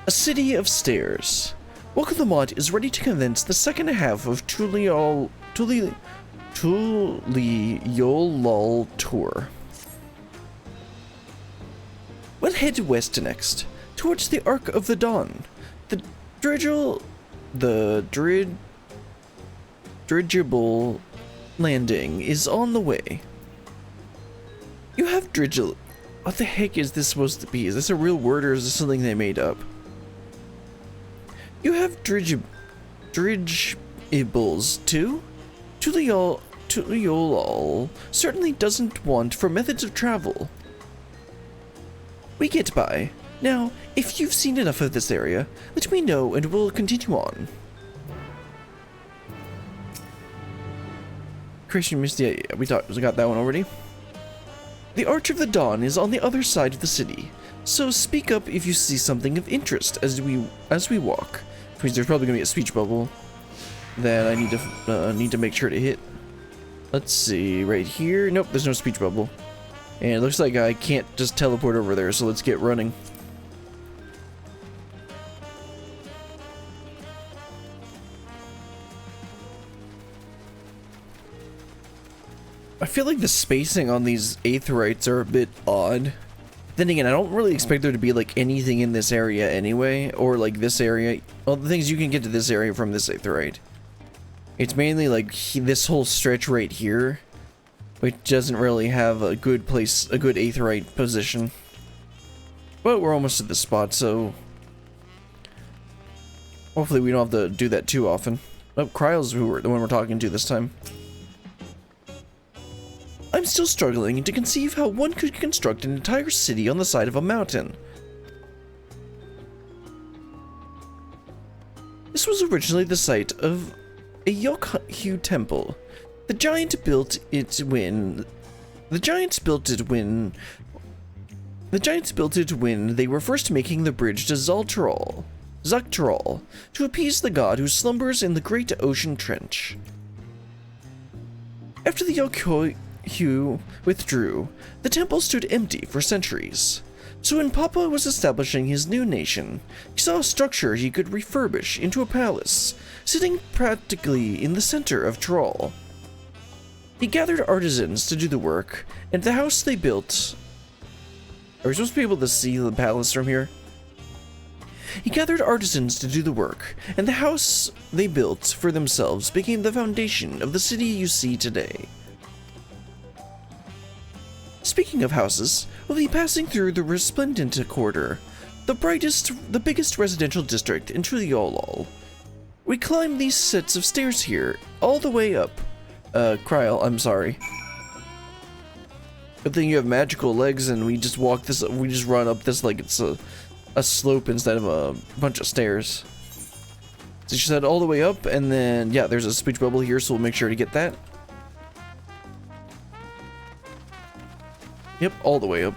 A City of Stairs. Welcome the Mod is ready to commence the second half of Tuliolal tour. We'll head west next, towards the Arc of the Dawn. The dirigible landing is on the way. You have Dridgel. What the heck is this supposed to be? Is this a real word or is this something they made up? You have dirigibles too? Tuliolal certainly doesn't want for methods of travel. We get by. Now, if you've seen enough of this area, let me know and we'll continue on. Creation Mist, yeah, we got that one already. The Arch of the Dawn is on the other side of the city, so speak up if you see something of interest as we walk. Which means there's probably gonna be a speech bubble that I need to make sure to hit. Let's see, right here. Nope, there's no speech bubble. And it looks like I can't just teleport over there, so let's get running. I feel like the spacing on these Aetherites are a bit odd. Then again, I don't really expect there to be like anything in this area anyway, or like this area. Well, the things you can get to this area from this Aetherite. It's mainly like this whole stretch right here, which doesn't really have a good place, a good Aetherite position. But we're almost at the spot, so hopefully we don't have to do that too often. Oh, Kryl's the one we're talking to this time. I'm still struggling to conceive how one could construct an entire city on the side of a mountain. This was originally the site of a Yokhu temple. The giants built it when they were first making the bridge to Zultural to appease the god who slumbers in the great ocean trench. After the Yokhu withdrew, the temple stood empty for centuries. So when Papa was establishing his new nation, he saw a structure he could refurbish into a palace, sitting practically in the center of Troll. He gathered artisans to do the work, and the house they built... Are we supposed to be able to see the palace from here? He gathered artisans to do the work, and the house they built for themselves became the foundation of the city you see today. Speaking of houses, we'll be passing through the Resplendent Quarter, the biggest residential district in Tuliolal. We climb these sets of stairs here, all the way up. Kryl, I'm sorry. Good thing you have magical legs and we just run up this like it's a slope instead of a bunch of stairs. So she said all the way up, and then, yeah, there's a speech bubble here, so we'll make sure to get that. Yep, all the way up.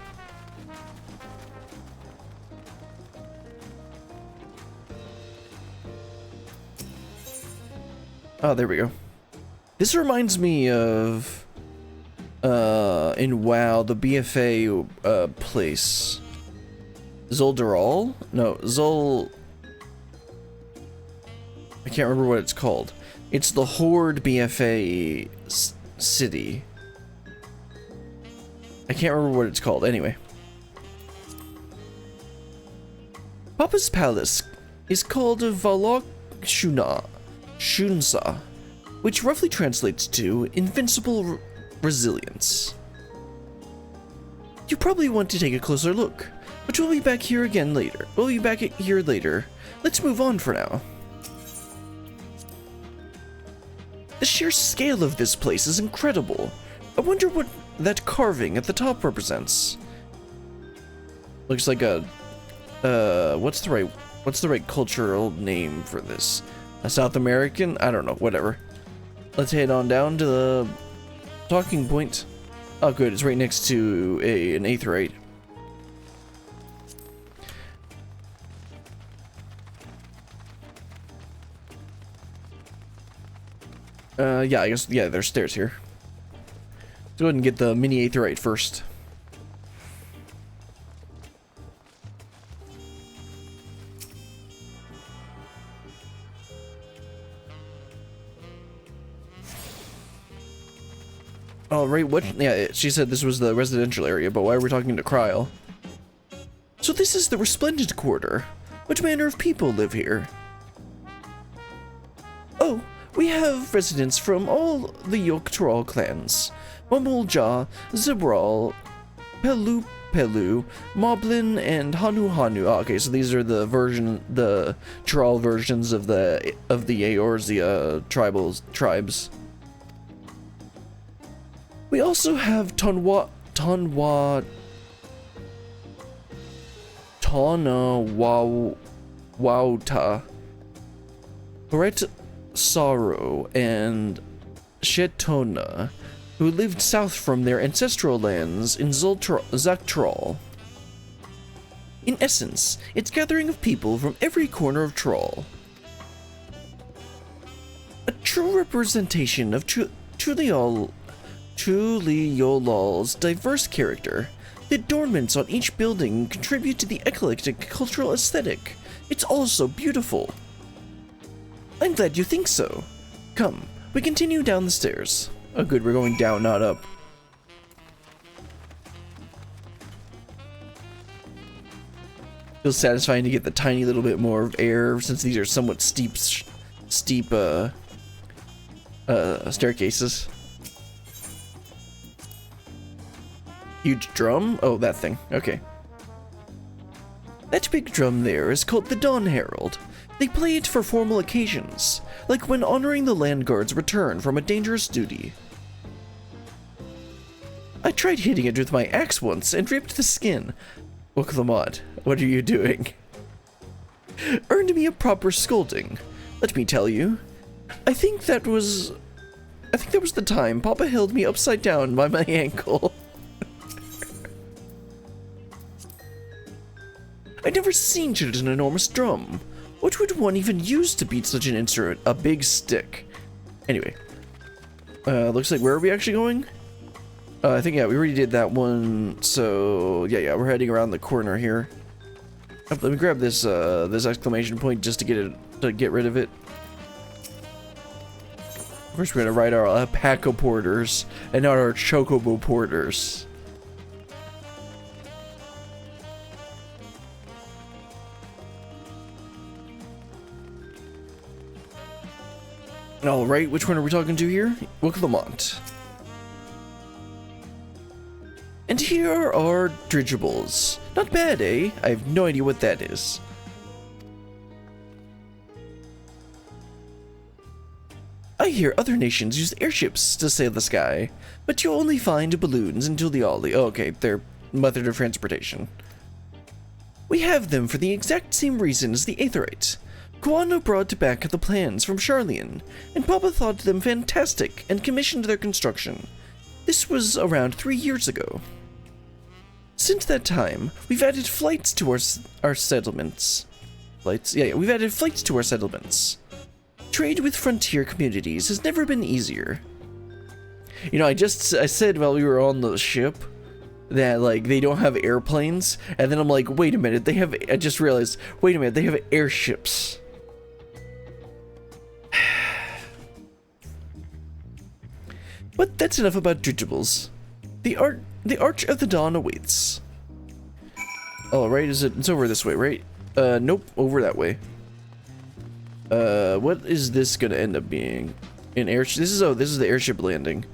Oh, there we go. This reminds me of, in WoW, the BFA, place. Zuldural? No, I can't remember what it's called. It's the Horde BFA city. I can't remember what it's called. Anyway. Papa's palace is called Valok Shunsa, which roughly translates to Invincible resilience. You probably want to take a closer look, but we'll be back here again later. Let's move on for now. The sheer scale of this place is incredible. I wonder what that carving at the top represents. Looks like a what's the right cultural name for this? A South American? I don't know, whatever. Let's head on down to the talking point. Oh good, it's right next to an aetheryte. Yeah, I guess, yeah, there's stairs here. Let's go ahead and get the mini aetheryte first. Oh, right, what? Yeah, she said this was the residential area, but why are we talking to Kryl? So this is the Resplendent Quarter. What manner of people live here? Oh, we have residents from all the Yogg-Tral clans. Momolja, Zibral, Pelu, Moblin, and Hanu. Oh, okay, so these are the Tral versions of the Eorzea tribes. We also have Tonawauta, Ret Sorrow, and Shetona, who lived south from their ancestral lands in Zaktral. In essence, it's a gathering of people from every corner of Tral. A true representation of Tuliolal's diverse character. The adornments on each building contribute to the eclectic cultural aesthetic. It's all so beautiful. I'm glad you think so. Come, we continue down the stairs. Oh good, we're going down, not up. Feels satisfying to get the tiny little bit more of air since these are somewhat steep staircases. Huge drum? Oh, that thing. Okay. That big drum there is called the Dawn Herald. They play it for formal occasions, like when honoring the land guard's return from a dangerous duty. I tried hitting it with my axe once and ripped the skin. Woklamot, what are you doing? Earned me a proper scolding. Let me tell you. I think that was the time Papa held me upside down by my ankle. I'd never seen such an enormous drum. What would one even use to beat such an instrument? A big stick. Anyway. Looks like, where are we actually going? I think, yeah, we already did that one. So, yeah, we're heading around the corner here. Let me grab this, this exclamation point just to get rid of it. First, we're gonna ride our alpaca porters and not our chocobo porters. Alright, which one are we talking to here? Woklamont. And here are dirigibles. Not bad, eh? I have no idea what that is. I hear other nations use airships to sail the sky, but you'll only find balloons until the Ollie. Oh, okay, their method of transportation. We have them for the exact same reason as the Aetherite. Guano brought back the plans from Charlian, and Papa thought them fantastic and commissioned their construction. This was around 3 years ago. Since that time, we've added flights to our settlements. We've added flights to our settlements. Trade with frontier communities has never been easier. You know, I said while we were on the ship that, like, they don't have airplanes, and then I'm like, wait a minute, I just realized, wait a minute, they have airships. But that's enough about dirigibles. The Arch of the Dawn awaits. Oh, right, it's over this way, right? Nope, over that way. What is this gonna end up being? An airship. This is the airship landing.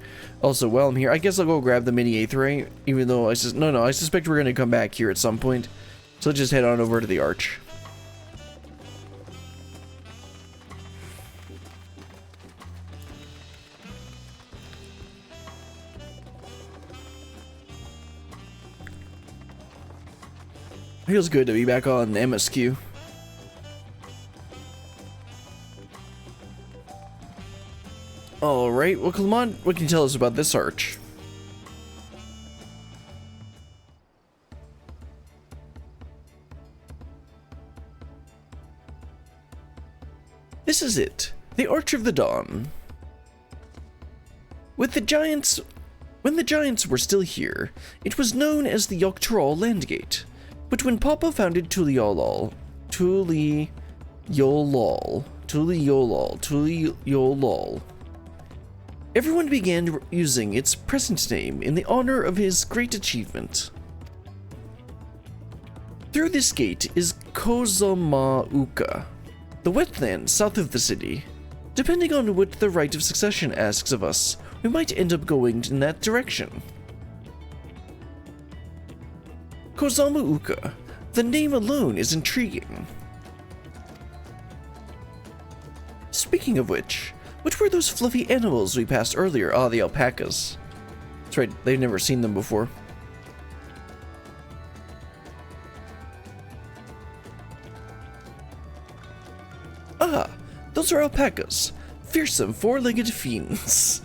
Also, while I'm here, I guess I'll go grab the mini Aetheray, even though I suspect we're gonna come back here at some point. So let's just head on over to the arch. Feels good to be back on MSQ. Alright, well, come on, what can you tell us about this arch? This is it, the Arch of the Dawn. When the giants were still here, it was known as the Yogg-Tral Landgate. But when Papa founded Tuliolol, everyone began using its present name in the honor of his great achievement. Through this gate is Kozomauka, the wetland south of the city. Depending on what the right of succession asks of us, we might end up going in that direction. Kozomauka, the name alone is intriguing. Speaking of which, what were those fluffy animals we passed earlier? Ah, the alpacas. That's right, they've never seen them before. Ah, those are alpacas. Fearsome four-legged fiends.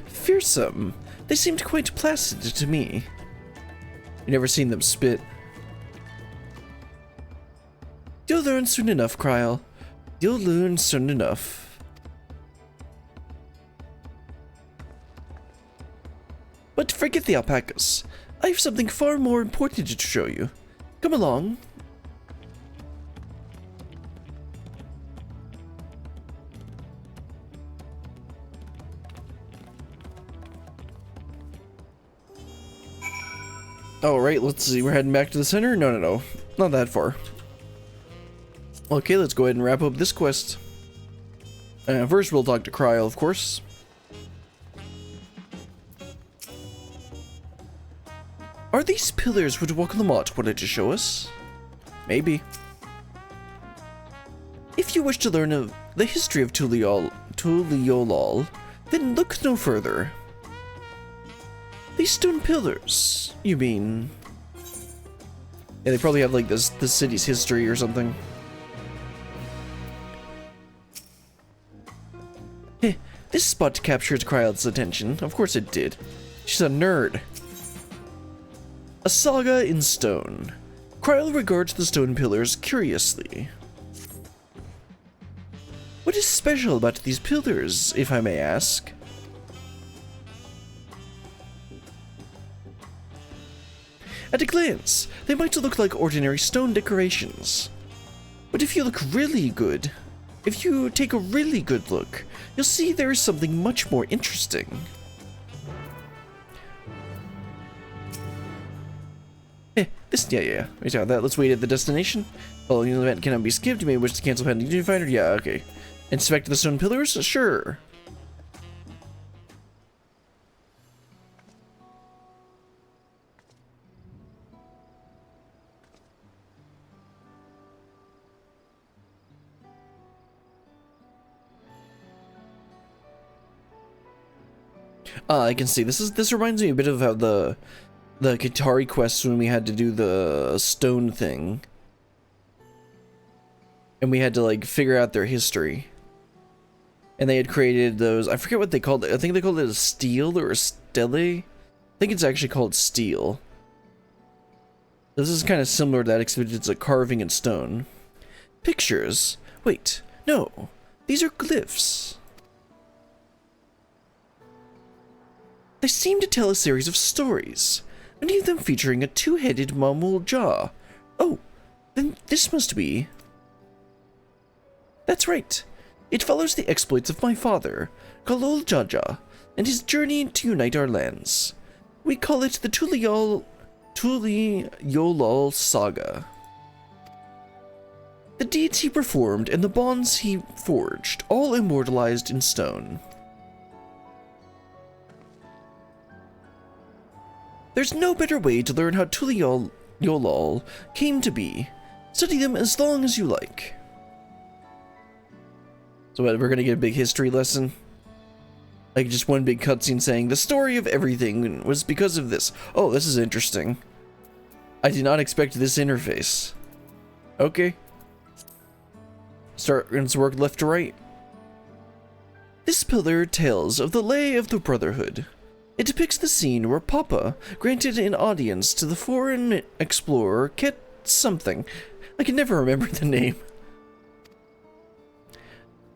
Fearsome. They seemed quite placid to me. You never seen them spit. You'll learn soon enough, Kryl. You'll learn soon enough. But forget the alpacas. I have something far more important to show you. Come along. Alright, let's see. We're heading back to the center? No. Not that far. Okay, let's go ahead and wrap up this quest. First, we'll talk to Kryl, of course. Are these pillars what Wok-Lamont wanted to show us? Maybe. If you wish to learn of the history of Tuliolol, then look no further. These stone pillars, you mean? Yeah, they probably have like the city's history or something. Heh, this spot captured Kryl's attention. Of course it did. She's a nerd. A saga in stone. Kryl regards the stone pillars curiously. What is special about these pillars, if I may ask? At a glance, they might look like ordinary stone decorations. But if you take a really good look, you'll see there is something much more interesting. Yeah. We saw that. Let's wait at the destination. Following the event cannot be skipped. You may wish to cancel pending duty finder. Yeah, okay. Inspect the stone pillars? Sure. I can see. This reminds me a bit of how the Qitari quests when we had to do the stone thing. And we had to like figure out their history. And they had created those, I forget what they called it. I think they called it a stele or a stele. I think it's actually called stele. This is kind of similar to that, except it's a carving in stone. Pictures. Wait, no. These are glyphs. They seem to tell a series of stories, many of them featuring a two-headed Mamul jaw. Oh, then this must be... That's right. It follows the exploits of my father, Kalol Jaja, and his journey to unite our lands. We call it the Tuliolol Saga. The deeds he performed and the bonds he forged, all immortalized in stone. There's no better way to learn how Tuliolol came to be. Study them as long as you like. So what, we're gonna get a big history lesson? Like just one big cutscene saying, the story of everything was because of this. Oh, this is interesting. I did not expect this interface. Okay. Let's work left to right. This pillar tells of the lay of the Brotherhood. It depicts the scene where Papa granted an audience to the foreign explorer Ket something. I can never remember the name.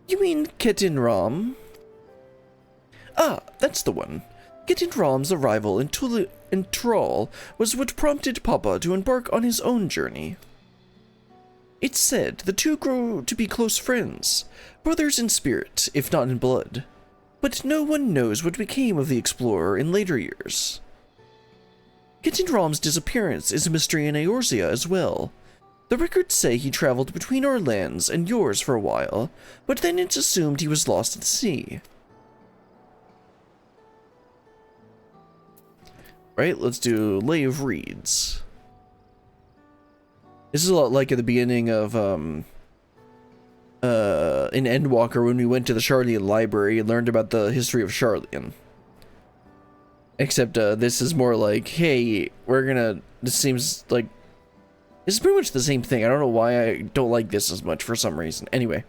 You mean Ketin Ram? Ah, that's the one. Ketin Ram's arrival in Thrall was what prompted Papa to embark on his own journey. It's said the two grew to be close friends, brothers in spirit, if not in blood. But no one knows what became of the explorer in later years. Ketin Ram's disappearance is a mystery in Eorzea as well. The records say he traveled between our lands and yours for a while, but then it's assumed he was lost at sea. Right, let's do Lay of Reeds. This is a lot like at the beginning of, in Endwalker when we went to the Sharlayan library and learned about the history of Sharlayan. Except, this is more like, hey, this seems like, this is pretty much the same thing. I don't know why I don't like this as much for some reason. Anyway.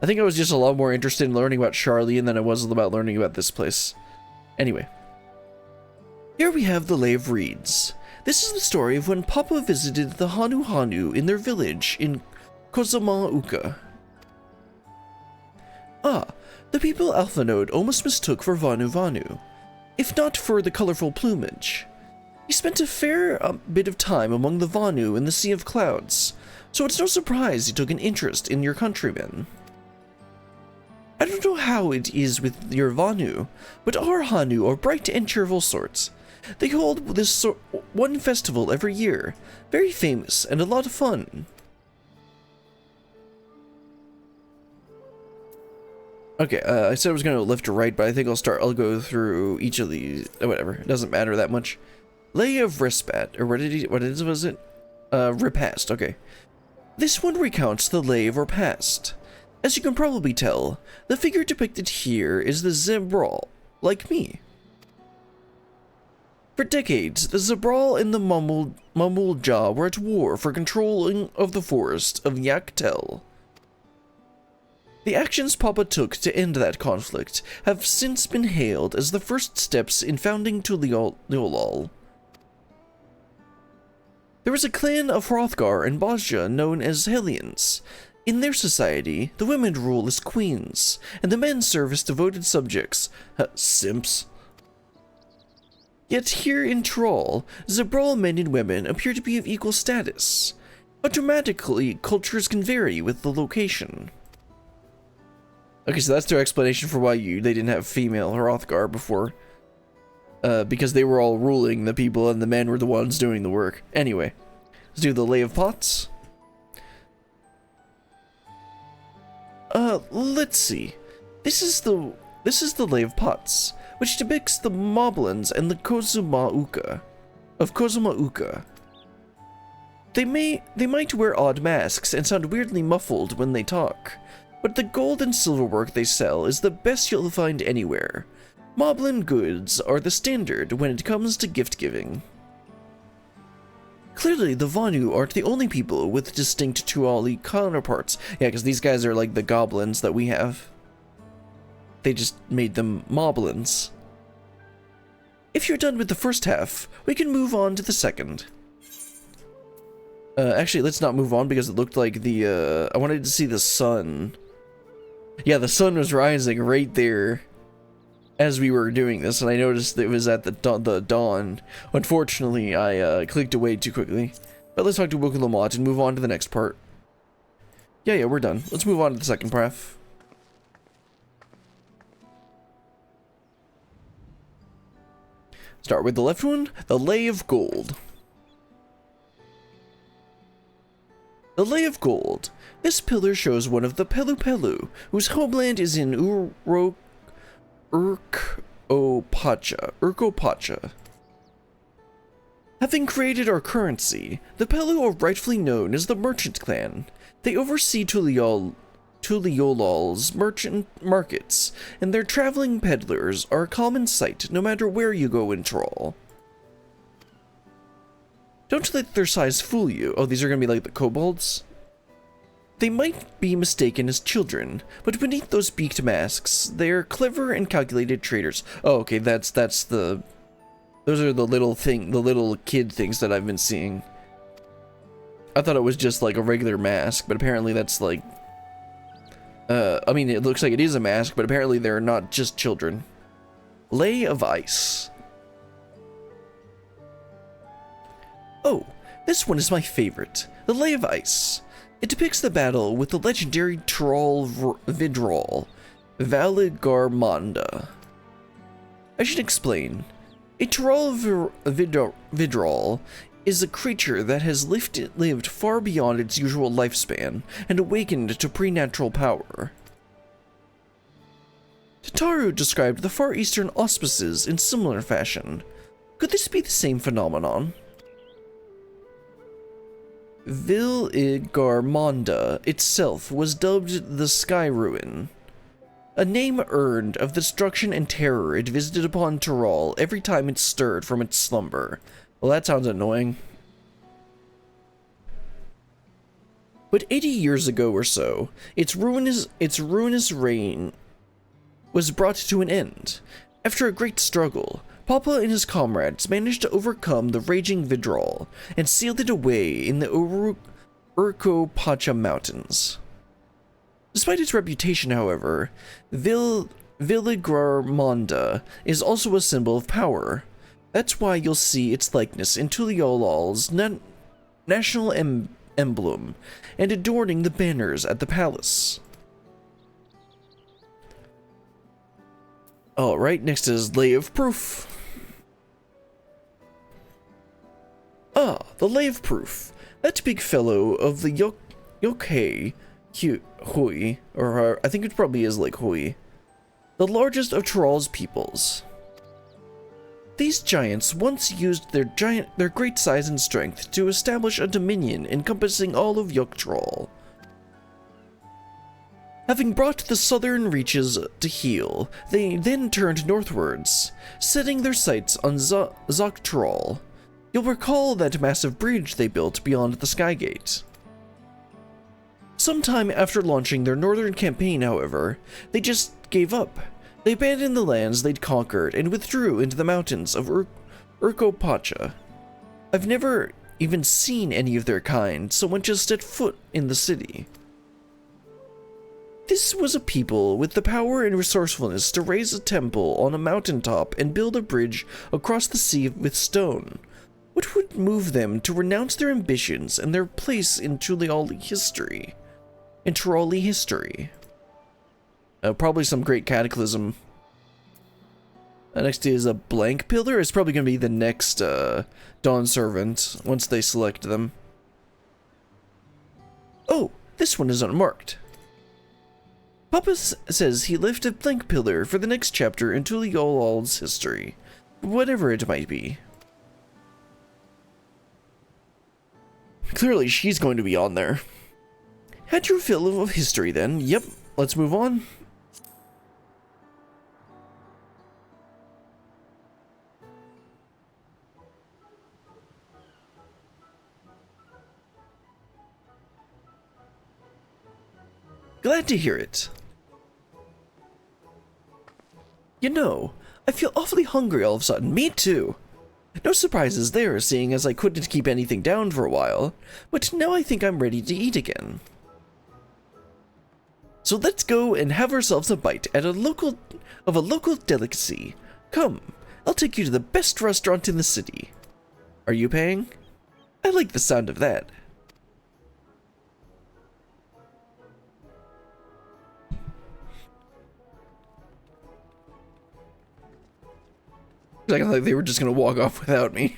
I think I was just a lot more interested in learning about Sharlayan than I was about learning about this place. Anyway. Here we have the Lay of Reeds. This is the story of when Papa visited the Hanu Hanu in their village in Kozama-uka. Ah, the people Alphanode almost mistook for Vanu Vanu, if not for the colorful plumage. He spent a fair bit of time among the Vanu in the Sea of Clouds, so it's no surprise he took an interest in your countrymen. I don't know how it is with your Vanu, but our Hanu are bright and cheerful sorts. They hold this one festival every year, very famous and a lot of fun. Okay, I said I was going to left to right, but I think I'll go through each of these. Whatever, it doesn't matter that much. Lay of Respat, or was it? Repast, okay. This one recounts the Lay of Repast. As you can probably tell, the figure depicted here is the Zebral, like me. For decades, the Zebral and the Mamulja were at war for controlling of the forest of Yaktel. The actions Papa took to end that conflict have since been hailed as the first steps in founding Tuliolol. There was a clan of Hrothgar and Bozja known as Hellions. In their society, the women rule as queens, and the men serve as devoted subjects. Simps. Yet here in Thrall, Zebral men and women appear to be of equal status. But dramatically, cultures can vary with the location. Okay, so that's their explanation for why they didn't have female Hrothgar before. Because they were all ruling the people and the men were the ones doing the work. Anyway, let's do the Lay of Pots. Let's see. This is the Lay of Pots, which depicts the Moblins and the Kozama-uka. They might wear odd masks and sound weirdly muffled when they talk, but the gold and silverwork they sell is the best you'll find anywhere. Moblin goods are the standard when it comes to gift giving. Clearly, the Vanu aren't the only people with distinct Tuali counterparts. Yeah, because these guys are like the goblins that we have. They just made them Moblins. If you're done with the first half, we can move on to the second. Actually, let's not move on because it looked like I wanted to see the sun. Yeah, the sun was rising right there as we were doing this, and I noticed it was at the dawn. Unfortunately, I clicked away too quickly. But let's talk to Wookiee Lamont and move on to the next part. Yeah, we're done. Let's move on to the second path. Start with the left one, the Lay of Gold. The Lay of Gold. This pillar shows one of the Pelu Pelu, whose homeland is in Urkopacha. Having created our currency, the Pelu are rightfully known as the Merchant Clan. They oversee Tuliyolal's merchant markets, and their traveling peddlers are a common sight no matter where you go in Troll. Don't let their size fool you. Oh, these are gonna be like the kobolds? They might be mistaken as children, but beneath those beaked masks, they're clever and calculated traders. Oh, okay, that's the... Those are the little kid things that I've been seeing. I thought it was just like a regular mask, but apparently that's like... I mean, it looks like it is a mask, but apparently they're not just children. Lay of Ice. Oh, this one is my favorite. The Lay of Ice. It depicts the battle with the legendary Troll Vidrol, Valigarmonda. I should explain. A Troll Vidrol is a creature that has lived far beyond its usual lifespan and awakened to preternatural power. Tataru described the Far Eastern auspices in similar fashion. Could this be the same phenomenon? Valigarmonda itself was dubbed the Sky Ruin, a name earned of the destruction and terror it visited upon Tyrol every time it stirred from its slumber. Well, that sounds annoying. But 80 years ago or so, its ruinous reign was brought to an end. After a great struggle, Papa and his comrades managed to overcome the raging Vidrol and sealed it away in the Urkopacha Mountains. Despite its reputation, however, Valigarmonda is also a symbol of power. That's why you'll see its likeness in Tuliyolal's national emblem and adorning the banners at the palace. Alright, next is Lay of Proof. Ah, the Lay of Proof. That big fellow of the Yokhei Hui, or I think it probably is like Hui, the largest of Tyrol's peoples. These giants once used their great size and strength to establish a dominion encompassing all of Yogg-Troll. Having brought the southern reaches to heel, they then turned northwards, setting their sights on Zog-Troll. You'll recall that massive bridge they built beyond the Skygate. Sometime after launching their northern campaign, however, they just gave up. They abandoned the lands they'd conquered and withdrew into the mountains of Urkopacha. I've never even seen any of their kind so much as set foot in the city. This was a people with the power and resourcefulness to raise a temple on a mountaintop and build a bridge across the sea with stone. What would move them to renounce their ambitions and their place in Tulioli history? In Tyroli history? Probably some great cataclysm. Next is a blank pillar. It's probably going to be the next Dawn Servant once they select them. Oh, this one is unmarked. Papa says he left a blank pillar for the next chapter in Tuliyolal's history, whatever it might be. Clearly, she's going to be on there. Had your fill of history then. Yep, let's move on. Glad to hear it. You know, I feel awfully hungry all of a sudden. Me too. No surprises there, seeing as I couldn't keep anything down for a while, but now I think I'm ready to eat again. So let's go and have ourselves a bite at a local delicacy. Come, I'll take you to the best restaurant in the city. Are you paying? I like the sound of that. I thought they were just gonna walk off without me.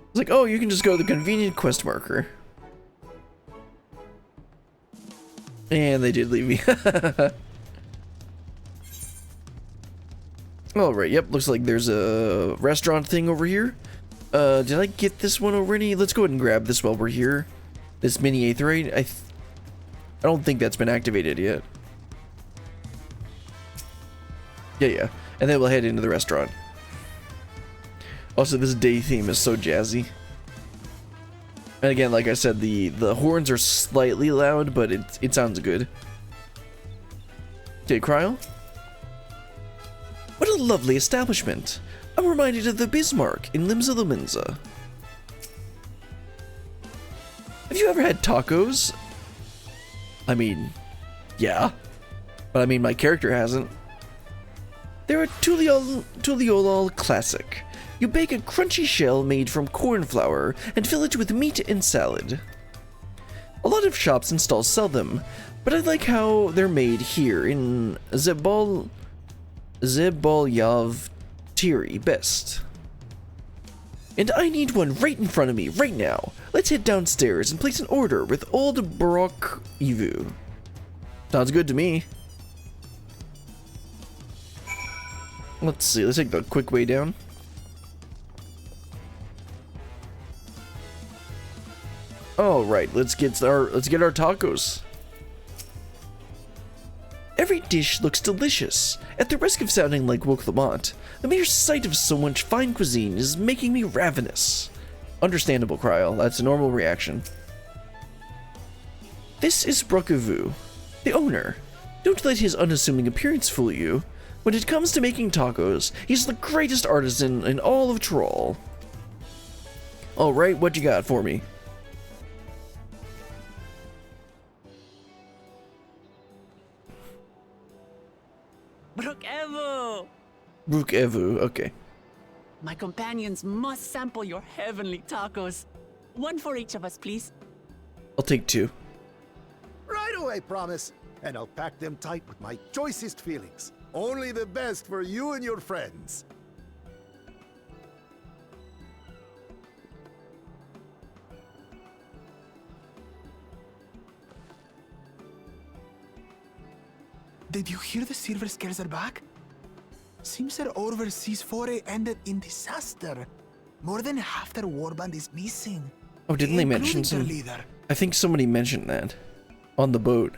It's like, oh, you can just go to the convenient quest marker. And they did leave me. Alright, yep, looks like there's a restaurant thing over here. Did I get this one already? Let's go ahead and grab this while we're here. This mini aetheryte. I don't think that's been activated yet. Yeah. And then we'll head into the restaurant. Also, this day theme is so jazzy. And again, like I said, the horns are slightly loud, but it sounds good. Okay, Cryle? What a lovely establishment. I'm reminded of the Bismarck in Limsa Lumenza. Have you ever had tacos? I mean, yeah. But I mean, my character hasn't. They're a Tuliolol classic. You bake a crunchy shell made from corn flour and fill it with meat and salad. A lot of shops and stalls sell them, but I like how they're made here in Zebolyav Tiri best. And I need one right in front of me right now. Let's head downstairs and place an order with Old Brock Evu. Sounds good to me. Let's see, let's take the quick way down. All right, let's get our tacos. Every dish looks delicious. At the risk of sounding like Woke Lamont, the mere sight of so much fine cuisine is making me ravenous. Understandable, Cryle. That's a normal reaction. This is Brokovu, the owner. Don't let his unassuming appearance fool you. When it comes to making tacos, he's the greatest artisan in all of Troll. Alright, what you got for me? Brook Evu, okay. My companions must sample your heavenly tacos. One for each of us, please. I'll take 2. Right away, promise. And I'll pack them tight with my choicest feelings. Only the best for you and your friends. Did you hear the Silver Scales are back? Seems their overseas foray ended in disaster. More than half their warband is missing. Oh, didn't they mention some? Leader. I think somebody mentioned that on the boat.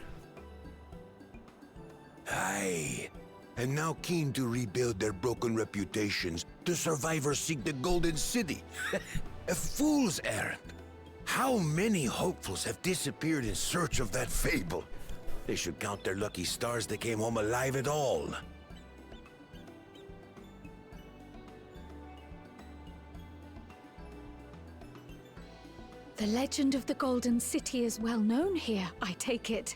Aye. And now keen to rebuild their broken reputations, the survivors seek the Golden City. A fool's errand. How many hopefuls have disappeared in search of that fable? They should count their lucky stars they came home alive at all. The legend of the Golden City is well known here, I take it.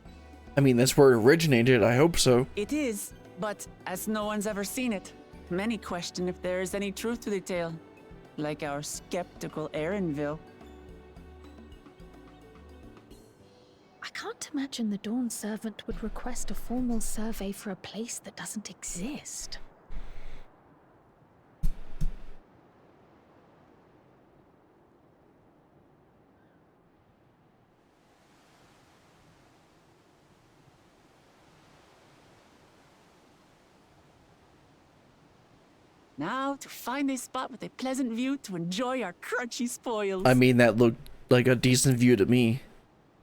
I mean, that's where it originated. I hope so. It is, but as no one's ever seen it, many question if there is any truth to the tale. Like our skeptical Erinville. I can't imagine the Dawn Servant would request a formal survey for a place that doesn't exist. Now, to find a spot with a pleasant view to enjoy our crunchy spoils. I mean, that looked like a decent view to me.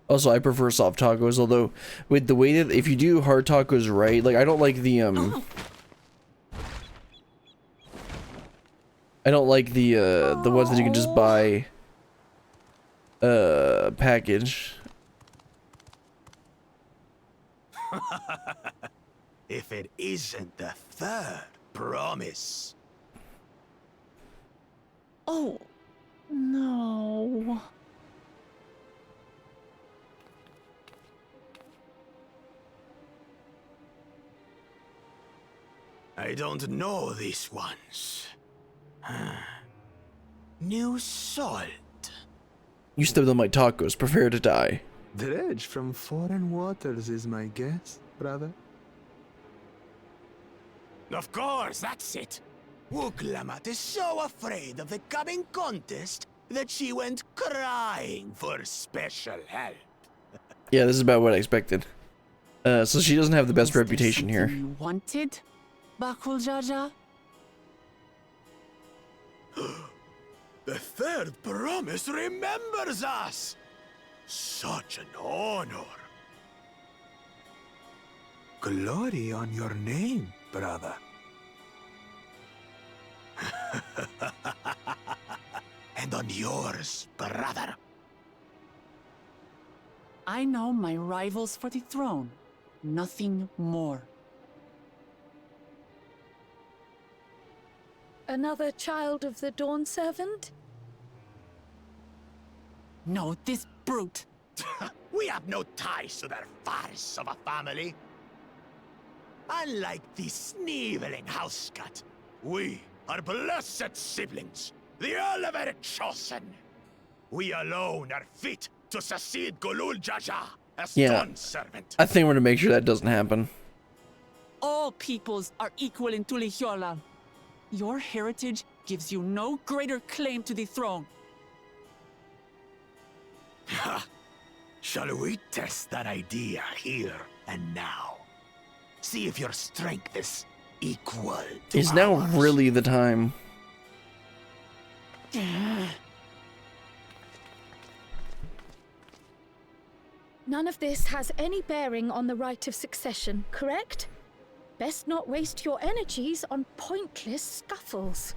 Also, I prefer soft tacos, although with the way that if you do hard tacos right, like I don't like the I don't like the ones that you can just buy package. If it isn't the third promise. Oh, no. I don't know these ones. New salt. You stepped on my tacos. Prepare to die. Dredge from foreign waters is my guess, brother. Of course, that's it. Woklamat is so afraid of the coming contest that she went crying for special help. Yeah, this is about what I expected. So she doesn't have the best Was there reputation here. something You wanted, Bakul Jaja? The third promise remembers us! Such an honor! Glory on your name, brother. And on yours, brother. I know my rivals for the throne. Nothing more. Another child of the Dawn Servant? No, this brute. We have no ties to their farce of a family. Unlike the sneevling housecut, we are blessed siblings, the Oliver chosen. We alone are fit to succeed Golul Jaja as Dawn Servant. I think we're gonna make sure that doesn't happen. All peoples are equal in Tulihyola. Your heritage gives you no greater claim to the throne. Ha! Shall we test that idea here and now? See if your strength is equal to Is now ours. really the time? None of this has any bearing on the right of succession, correct? Best not waste your energies on pointless scuffles.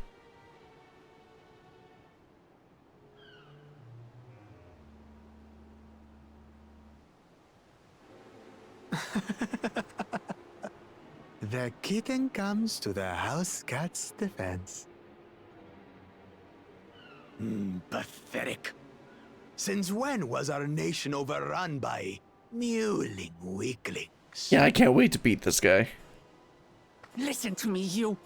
The kitten comes to the house cat's defense. Pathetic. Since when was our nation overrun by mewling weaklings? Yeah, I can't wait to beat this guy. Listen to me, you.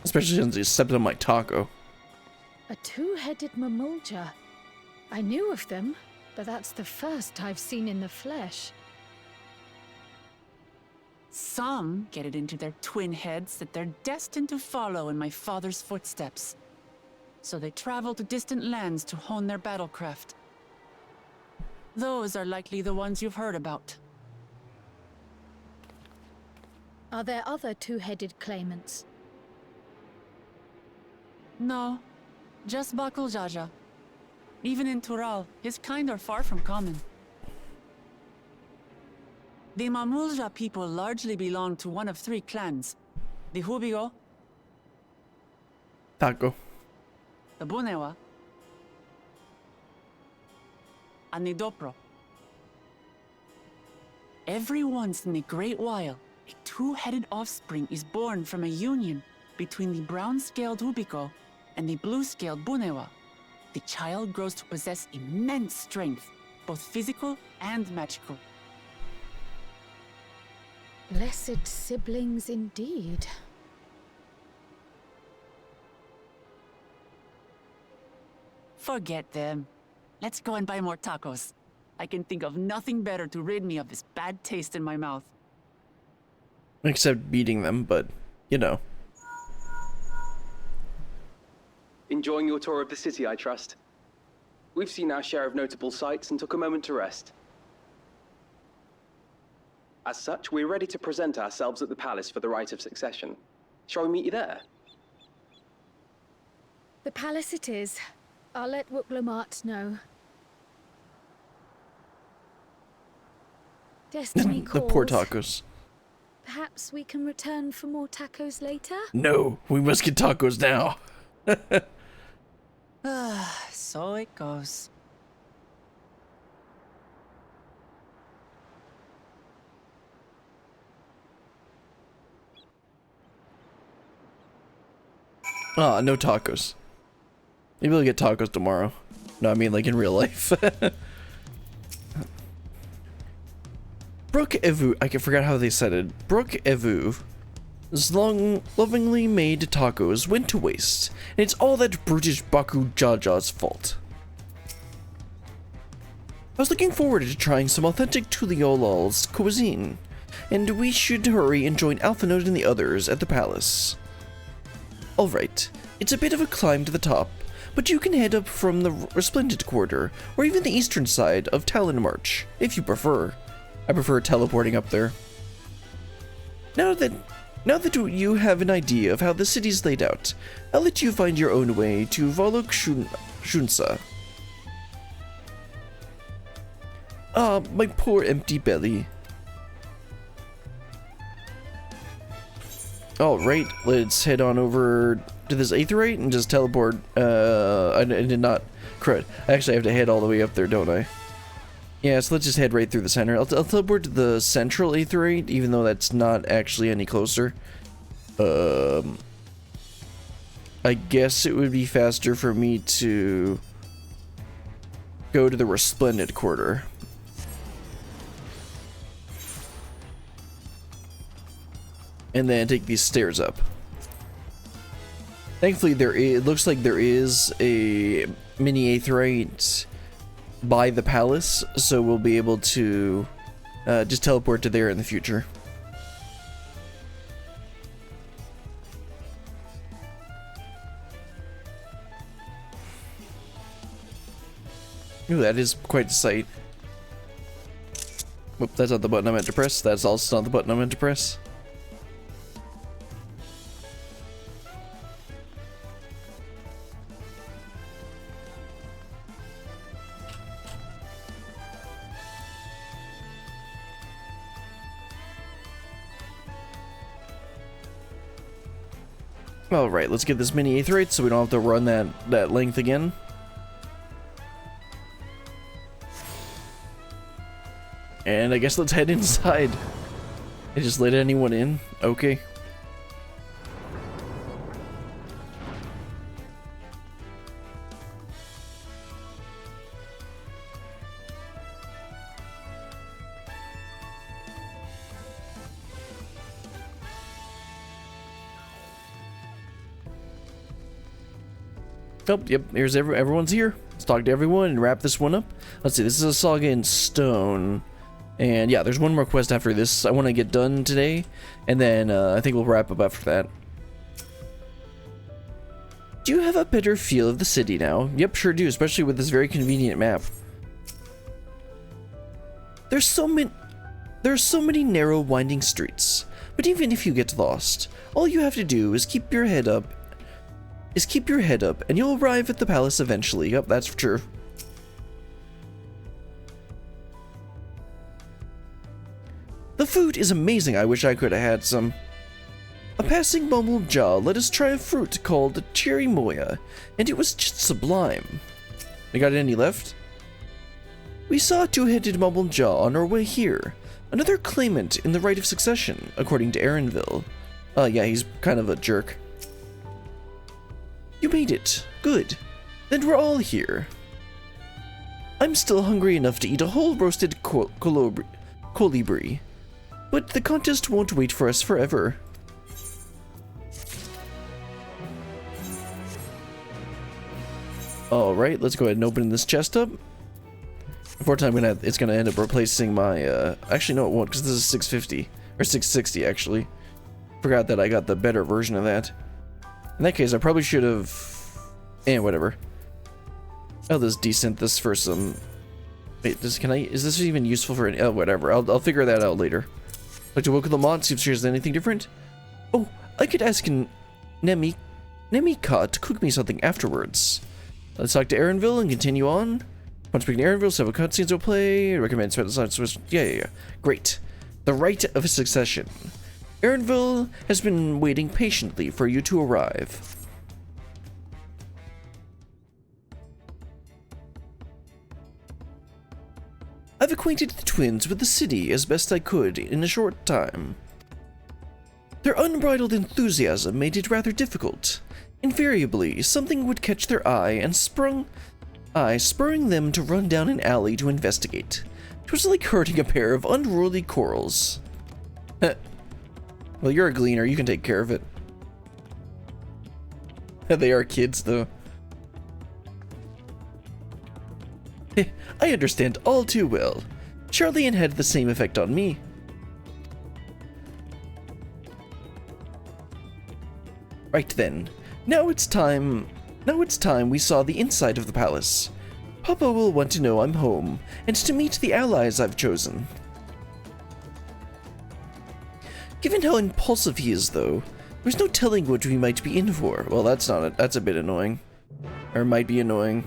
Especially since he stepped on my taco. A two-headed mamulja. I knew of them, but that's the first I've seen in the flesh. Some get it into their twin heads that they're destined to follow in my father's footsteps. So they travel to distant lands to hone their battlecraft. Those are likely the ones you've heard about. Are there other two-headed claimants? No, just Bakul Jaja. Even in Tural, his kind are far from common. The Mamulja people largely belong to one of three clans. The Hubigo, Taco. the Bunewa, and the Dopro. Every once in a great while, a two-headed offspring is born from a union between the brown-scaled Hubiko and the blue-scaled Bunewa. The child grows to possess immense strength, both physical and magical. Blessed siblings indeed. Forget them. Let's go and buy more tacos. I can think of nothing better to rid me of this bad taste in my mouth. Except beating them, but, you know. Enjoying your tour of the city, I trust. We've seen our share of notable sights and took a moment to rest. As such, we're ready to present ourselves at the palace for the rite of succession. Shall we meet you there? The palace it is. I'll let Wuklamart know. Destiny The calls. poor tacos. Perhaps we can return for more tacos later? No, we must get tacos now. So it goes. Ah, no tacos. Maybe we'll get tacos tomorrow. No, I mean like in real life. Brooke Evu, I forgot how they said it. Brooke Evu's lovingly made tacos went to waste, and it's all that brutish Baku Jaja's fault. I was looking forward to trying some authentic Tuliolol's cuisine, and we should hurry and join Alphinote and the others at the palace. Alright, it's a bit of a climb to the top, but you can head up from the Resplendent Quarter, or even the eastern side of Talon March, if you prefer. I prefer teleporting up there. Now that you have an idea of how the city's laid out, I'll let you find your own way to Volok Shunsa. Ah, my poor empty belly. Alright, let's head on over to this Aetheryte and just teleport. I did not. Crud. I actually have to head all the way up there, don't I? Yeah, so let's just head right through the center. I'll teleport to the central Aetheryte, even though that's not actually any closer. I guess it would be faster for me to go to the Resplendent Quarter. And then take these stairs up. Thankfully, it looks like there is a mini Aetheryte by the palace, so we'll be able to just teleport to there in the future. Ooh, that is quite a sight. Whoop, that's not the button I meant to press. That's also not the button I meant to press. Alright, let's get this mini Aetheryte so we don't have to run that length again. And I guess let's head inside. I just let anyone in? Okay. Oh, yep, here's everyone's here. Let's talk to everyone and wrap this one up. Let's see, this is a saga in stone. And yeah, there's one more quest after this I want to get done today. And then I think we'll wrap up after that. Do you have a better feel of the city now? Yep, sure do, especially with this very convenient map. There's so many narrow, winding streets. But even if you get lost, all you have to do is keep your head up and you'll arrive at the palace eventually. Yep, that's true. The food is amazing. I wish I could have had some. A passing mumbled jaw let us try a fruit called cherry moya, and it was just sublime. You got any left? We saw a two-headed mumbled jaw on our way here. Another claimant in the right of succession, according to Aaronville. Yeah, he's kind of a jerk. You made it. Good. Then we're all here. I'm still hungry enough to eat a whole roasted colibri. But the contest won't wait for us forever. Alright, let's go ahead and open this chest up. Unfortunately, it's gonna end up replacing my, actually no it won't, because this is 650. Or 660 actually. Forgot that I got the better version of that. In that case, I probably should have... whatever. I'll just desynth this for some... Wait, is this even useful for any... Oh, whatever. I'll figure that out later. Like to welcome the mod, see if she has anything different. Oh, I could ask Nemika to cook me something afterwards. Let's talk to Aaronville and continue on. Once speaking to Aaronville, several cutscenes will play. Recommend spend the switch. Yeah. Great. The right of succession. Aaronville has been waiting patiently for you to arrive. I've acquainted the twins with the city as best I could in a short time. Their unbridled enthusiasm made it rather difficult. Invariably, something would catch their eye and spurring them to run down an alley to investigate. It was like herding a pair of unruly corals. Well, you're a gleaner, you can take care of it. They are kids, though. I understand all too well. Charlian had the same effect on me. Right then. Now it's time we saw the inside of the palace. Papa will want to know I'm home, and to meet the allies I've chosen. Given how impulsive he is, though, there's no telling what we might be in for. Well, that's a bit annoying. Or might be annoying.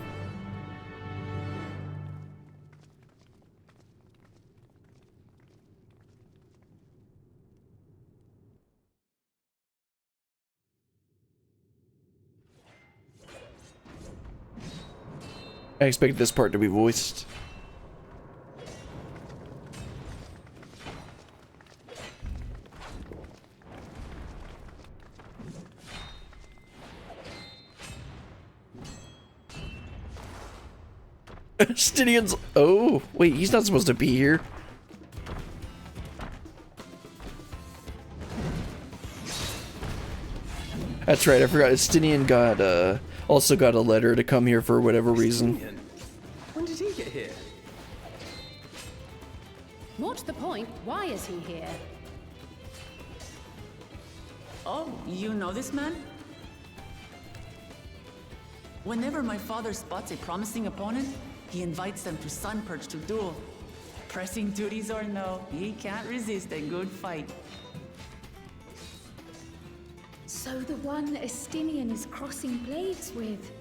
I expect this part to be voiced. Stinian's. Oh, wait, he's not supposed to be here. That's right, I forgot. Stinian got, also got a letter to come here for whatever reason. When did he get here? What's the point? Why is he here? Oh, you know this man? Whenever my father spots a promising opponent, he invites them to Sunperch to duel. Pressing duties or no, he can't resist a good fight. So the one Estinian is crossing blades with.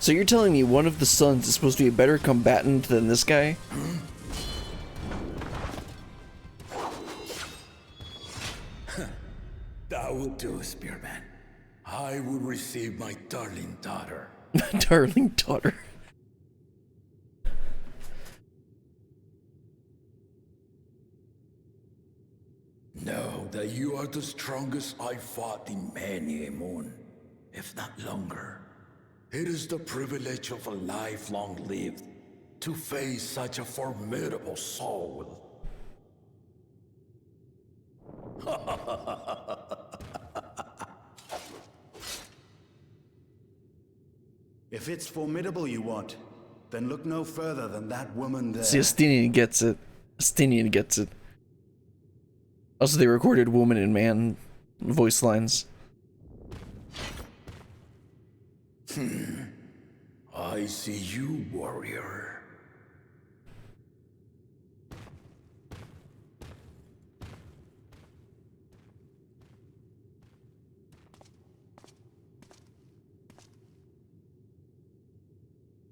So you're telling me one of the sons is supposed to be a better combatant than this guy? That will do, Spearman. I will receive my darling daughter. Darling daughter. Know that you are the strongest I've fought in many a moon, if not longer. It is the privilege of a life long lived to face such a formidable soul. If it's formidable you want, then look no further than that woman there. See, Estinian gets it. Estinian gets it. Also, they recorded woman and man voice lines. I see you, warrior.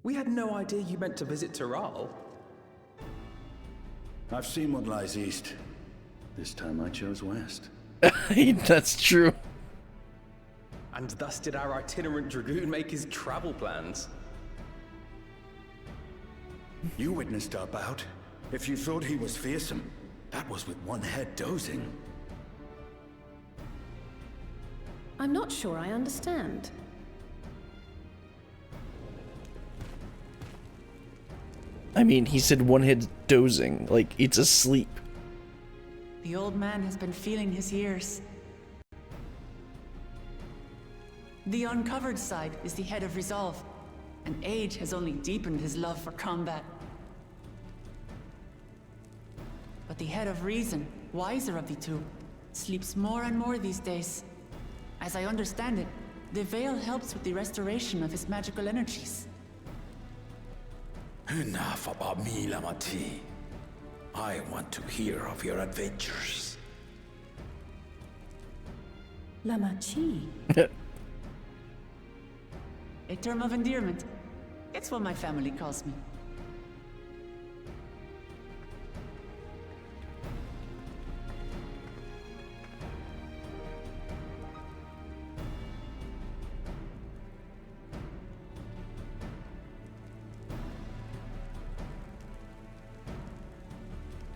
We had no idea you meant to visit Tyrrell. I've seen what lies east. This time I chose west. That's true. And thus did our itinerant dragoon make his travel plans. You witnessed our bout. If you thought he was fearsome, that was with one head dozing. I'm not sure I understand. I mean, he said one head dozing, like it's asleep. The old man has been feeling his years. The uncovered side is the head of resolve, and age has only deepened his love for combat. But the head of reason, wiser of the two, sleeps more and more these days. As I understand it, the veil helps with the restoration of his magical energies. Enough about me, Lamati. I want to hear of your adventures. Lamachi. A term of endearment. It's what my family calls me.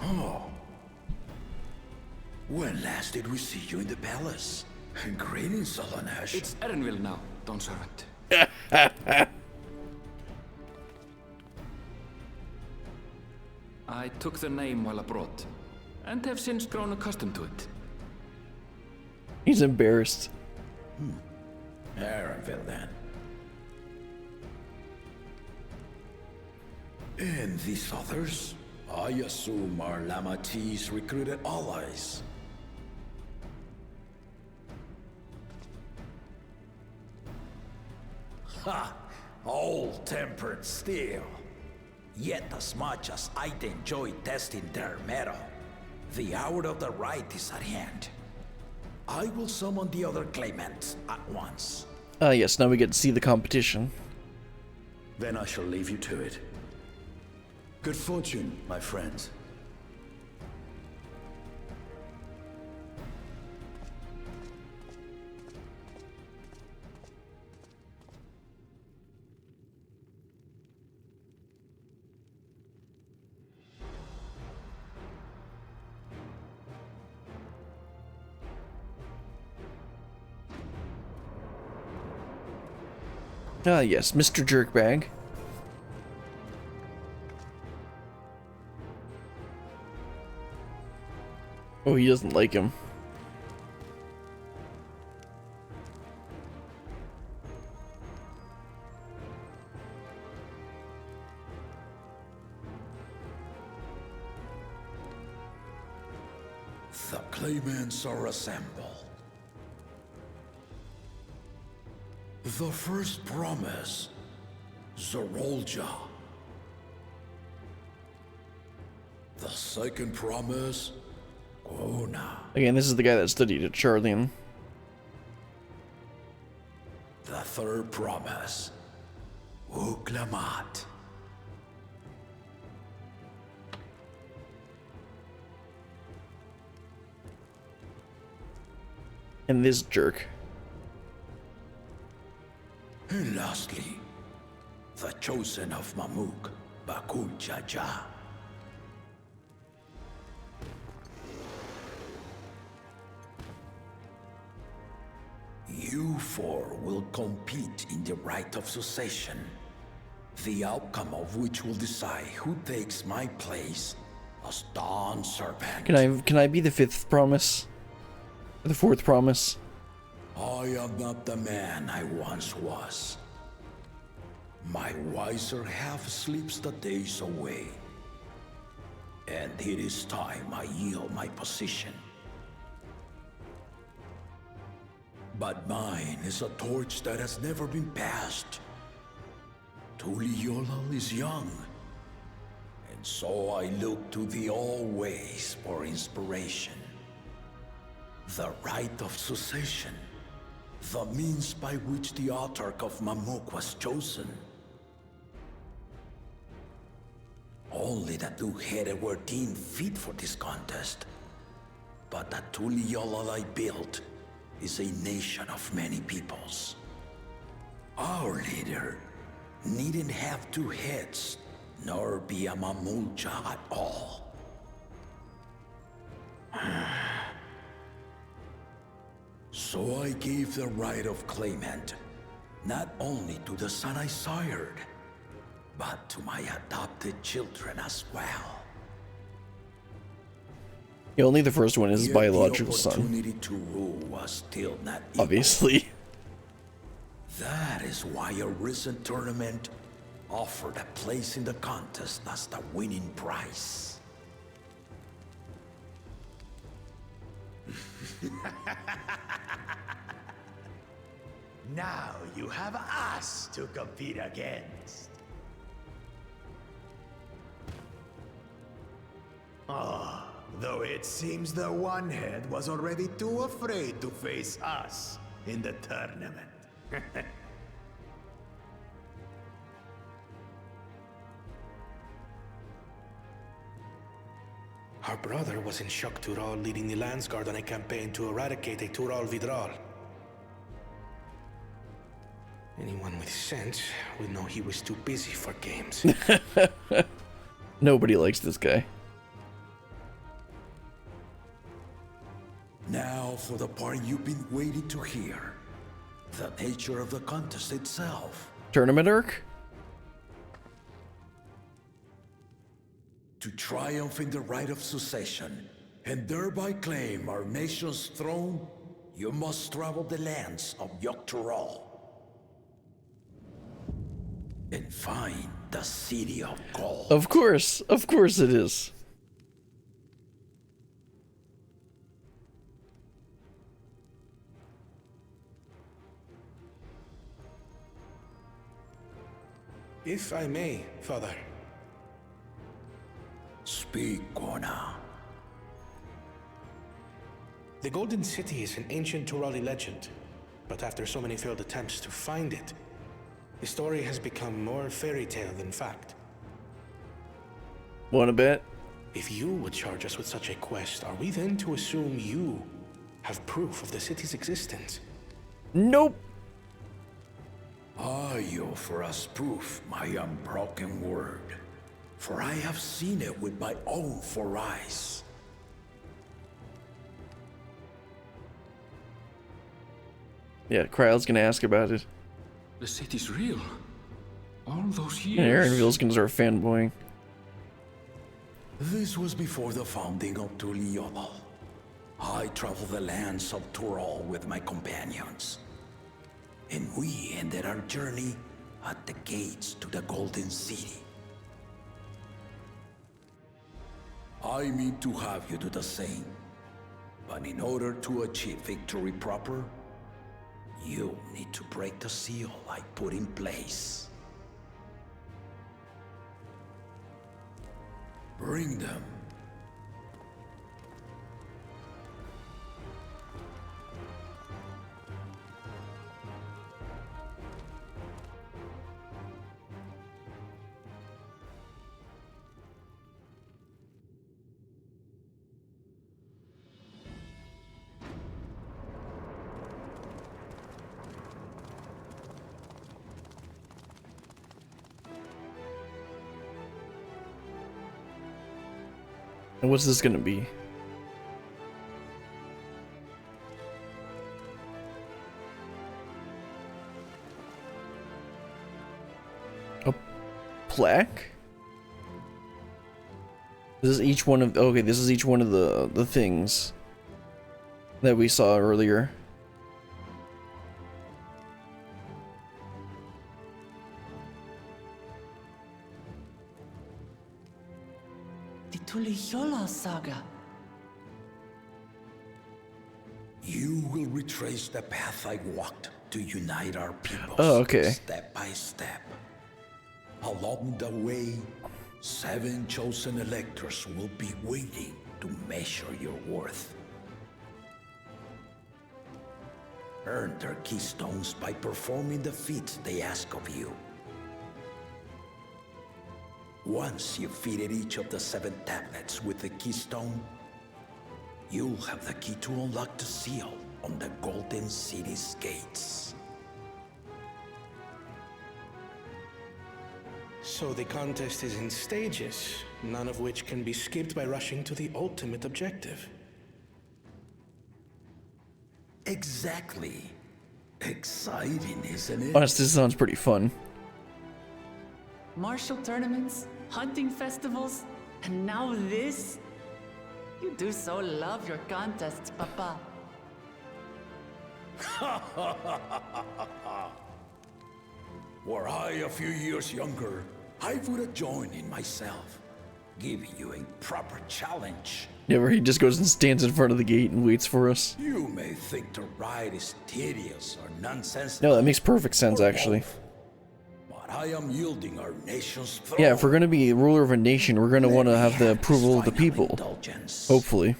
Oh. When last did we see you in the palace? Greetings, Solonesh. It's Erenville now, Dawn Servant. I took the name while abroad, and have since grown accustomed to it. He's embarrassed. Erenville, then. And these others? I assume are Lamati's recruited allies. Ha! All-tempered steel. Yet as much as I'd enjoy testing their metal, the hour of the right is at hand. I will summon the other claimants at once. Yes, now we get to see the competition. Then I shall leave you to it. Good fortune, my friends. Yes, Mr. Jerkbag. Oh, he doesn't like him. The claimants are assembled. The first promise, Zorolja. The second promise, Ona. Again, this is the guy that studied at Charlian. The third promise, Uklamat. And this jerk. And lastly, the chosen of Mamuk, Bakul Jaja. You four will compete in the right of succession, the outcome of which will decide who takes my place as Dawn Servant. Can I be the fifth promise? The fourth promise? I am not the man I once was. My wiser half sleeps the days away. And it is time I yield my position. But mine is a torch that has never been passed. Tuliyola is young. And so I look to the always for inspiration. The right of succession. The means by which the autarch of Mamuk was chosen. Only the two-headed were deemed fit for this contest. But the Tuliyola I built is a nation of many peoples. Our leader needn't have two heads, nor be a Mamulja at all. So I gave the right of claimant, not only to the son I sired, but to my adopted children as well. Yeah, only the first one is his Yet biological the son. opportunity to rule was still not equal. Obviously. That is why a recent tournament offered a place in the contest as the winning prize. Now you have us to compete against. Though it seems the one-head was already too afraid to face us in the tournament. Our brother was in Shock Tural leading the Landsguard on a campaign to eradicate a Tural Vidral. Anyone with sense would know he was too busy for games. Nobody likes this guy. Now for the part you've been waiting to hear. The nature of the contest itself. Tournament arc? To triumph in the right of succession, and thereby claim our nation's throne, you must travel the lands of Yogg-Tural and find the city of gold. Of course it is. If I may, Father. Speak, Gona. The Golden City is an ancient Turali legend, but after so many failed attempts to find it, the story has become more fairy tale than fact. Wanna bet? If you would charge us with such a quest, are we then to assume you have proof of the city's existence? Nope. I offer us proof, my unbroken word, for I have seen it with my own 4 eyes. Yeah, Kryle's gonna ask about it. The city's real. All those years. And Aaronville's gonna start fanboying. This was before the founding of Tuliyola. I traveled the lands of Tural with my companions, and we ended our journey at the gates to the Golden City. I mean to have you do the same, but in order to achieve victory proper, you need to break the seal I put in place. Bring them. And what's this gonna be? A plaque? This is each one of, okay, this is each one of the things that we saw earlier. The Tuliyola saga. You will retrace the path I walked to unite our peoples. Oh, okay. Step by step. Along the way, 7 chosen electors will be waiting to measure your worth. Earn their keystones by performing the feats they ask of you. Once you've fitted each of the 7 tablets with the keystone, you'll have the key to unlock the seal on the Golden City's gates. So the contest is in stages, none of which can be skipped by rushing to the ultimate objective. Exactly. Exciting, isn't it? Honestly, this sounds pretty fun. Martial tournaments, hunting festivals, and now this? You do so love your contests, Papa. Were I a few years younger, I would have joined in myself, giving you a proper challenge. Yeah, where he just goes and stands in front of the gate and waits for us. You may think the ride is tedious or nonsensical. No, that makes perfect sense, actually. But I am yielding our nation's throne. Yeah, if we're gonna be ruler of a nation, we're gonna want to have the approval of the people. Hopefully.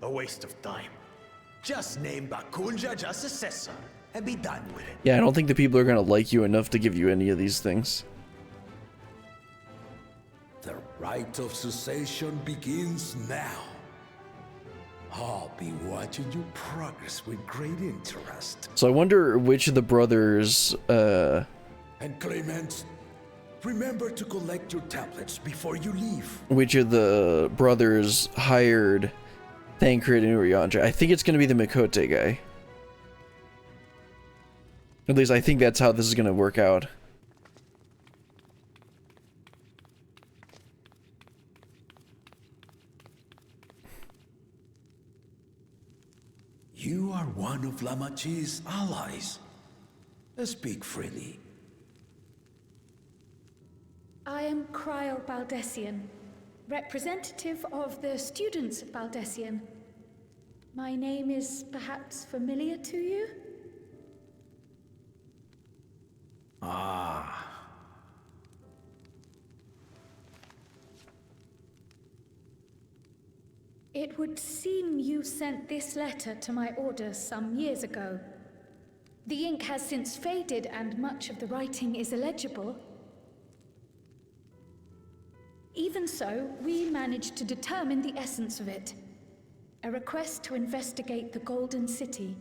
A waste of time. Just name Bakunja as successor and be done with it. Yeah, I don't think the people are gonna like you enough to give you any of these things. The rite of cessation begins now. I'll be watching your progress with great interest. So I wonder which of the brothers, And Clement, remember to collect your tablets before you leave. which of the brothers hired Thancred and Urianger. I think it's gonna be the Mikote guy. At least I think that's how this is gonna work out. You are one of Lamachi's allies. Speak freely. I am Kryl Baldessian, representative of the students of Baldessian. My name is perhaps familiar to you? Ah. It would seem you sent this letter to my order some years ago. The ink has since faded and much of the writing is illegible. Even so, we managed to determine the essence of it. A request to investigate the Golden City,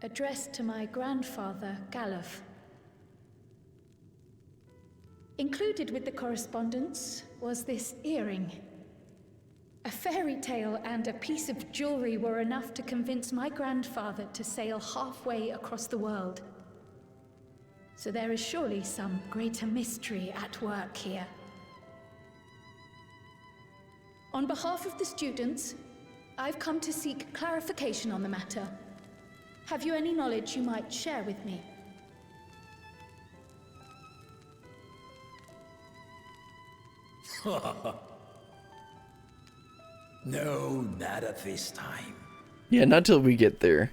addressed to my grandfather, Galuf. Included with the correspondence was this earring. A fairy tale and a piece of jewelry were enough to convince my grandfather to sail halfway across the world. So there is surely some greater mystery at work here. On behalf of the students, I've come to seek clarification on the matter. Have you any knowledge you might share with me? No, not at this time. Yeah, not till we get there.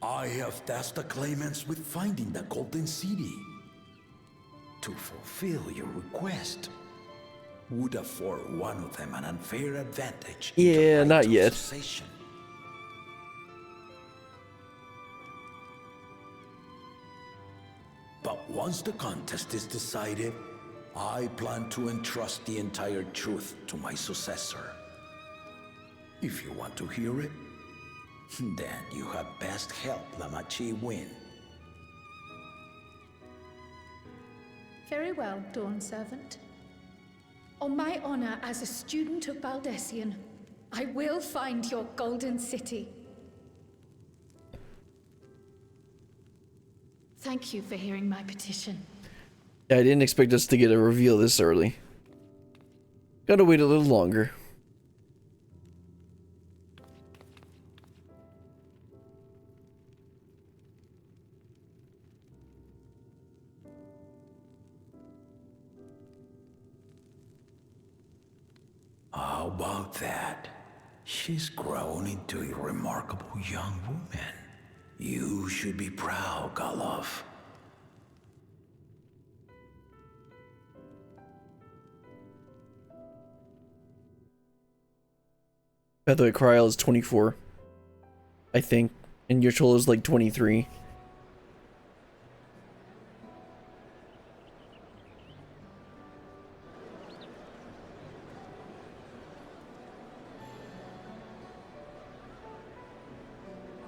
I have tasked the claimants with finding the Golden City. To fulfill your request would afford one of them an unfair advantage. Yeah, not yet. Succession. But once the contest is decided, I plan to entrust the entire truth to my successor. If you want to hear it, then you had best help Lamachi win. Very well, Dawn Servant. On my honor as a student of Baldessian, I will find your Golden City. Thank you for hearing my petition. Yeah, I didn't expect us to get a reveal this early. Gotta wait a little longer. How about that? She's grown into a remarkable young woman. You should be proud, Galuf. By the way, Kryl is 24, I think, and Yurchul is like 23.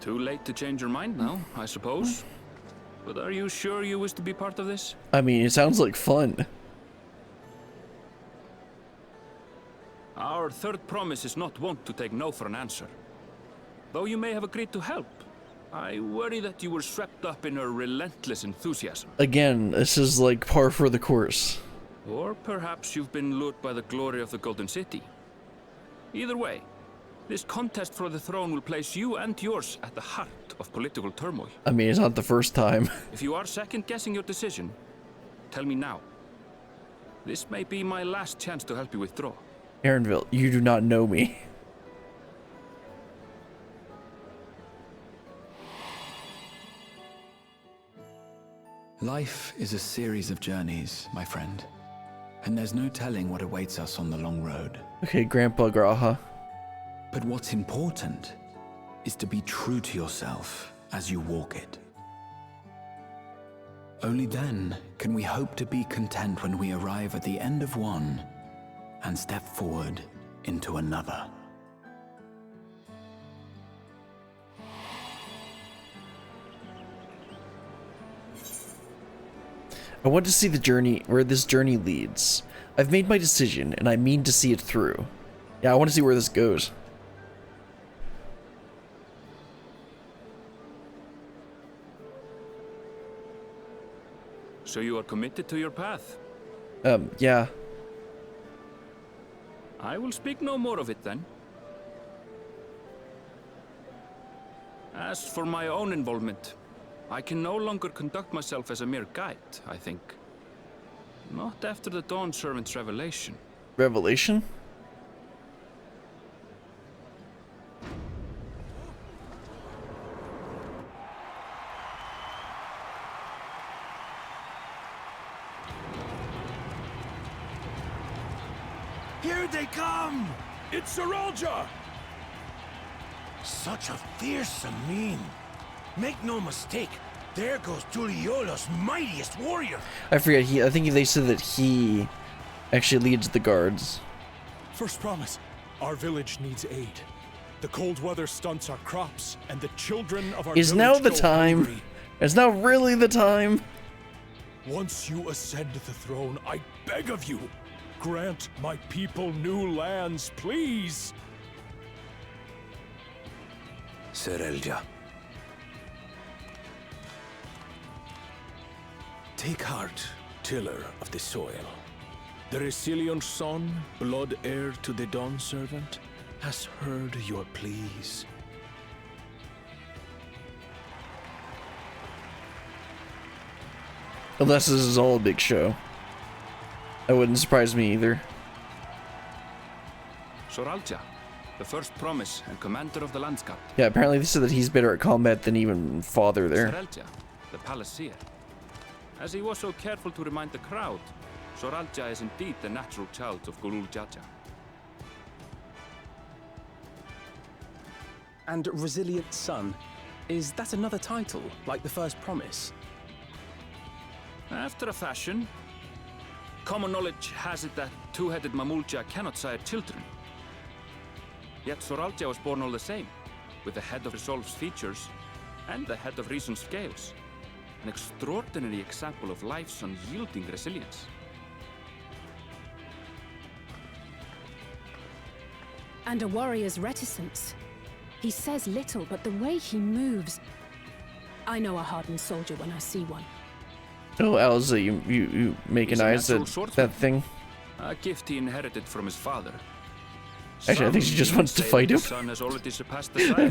Too late to change your mind now, I suppose. But are you sure you wish to be part of this? I mean, it sounds like fun. Our third promise is not wont to take no for an answer. Though you may have agreed to help, I worry that you were swept up in her relentless enthusiasm. Again, this is like par for the course. Or perhaps you've been lured by the glory of the Golden City. Either way, this contest for the throne will place you and yours at the heart of political turmoil. I mean, it's not the first time. If you are second-guessing your decision, tell me now. This may be my last chance to help you withdraw. Aaronville, you do not know me. Life is a series of journeys, my friend. And there's no telling what awaits us on the long road. Okay, Grandpa Graha. But what's important is to be true to yourself as you walk it. Only then can we hope to be content when we arrive at the end of one and step forward into another. I want to see the journey, where this journey leads. I've made my decision, and I mean to see it through. Yeah, I want to see where this goes. So you are committed to your path? Yeah. I will speak no more of it then. As for my own involvement, I can no longer conduct myself as a mere guide, I think. Not after the Dawn Servant's revelation. Revelation? Here they come! It's Saralja! Such a fearsome mien. Make no mistake, there goes Tuliola's mightiest warrior. I forget, I think they said that he actually leads the guards. First promise, our village needs aid. The cold weather stunts our crops, and the children of our Is now the time? Hungry. Is now really the time? Once you ascend the throne, I beg of you, grant my people new lands, please. Serelja. Take heart, tiller of the soil. The Resilion's son, blood heir to the Dawn Servant, has heard your pleas. Unless this is all a big show. That wouldn't surprise me either. Soralja, the first promise and commander of the Landscape. Yeah, apparently they said that he's better at combat than even father there. Soralja, the palaceer. As he was so careful to remind the crowd, Soralja is indeed the natural child of Gulul Jaja. And Resilient Son, is that another title, like the first promise? After a fashion. Common knowledge has it that two-headed Mamulja cannot sire children. Yet Soralja was born all the same, with the head of Resolve's features and the head of Reason's scales. An extraordinary example of life's unyielding resilience. And a warrior's reticence. He says little, but the way he moves... I know a hardened soldier when I see one. Oh, Alza, you making eyes at that thing? A gift he inherited from his father. Actually, I think she just wants to fight him. Son has already surpassed the That'd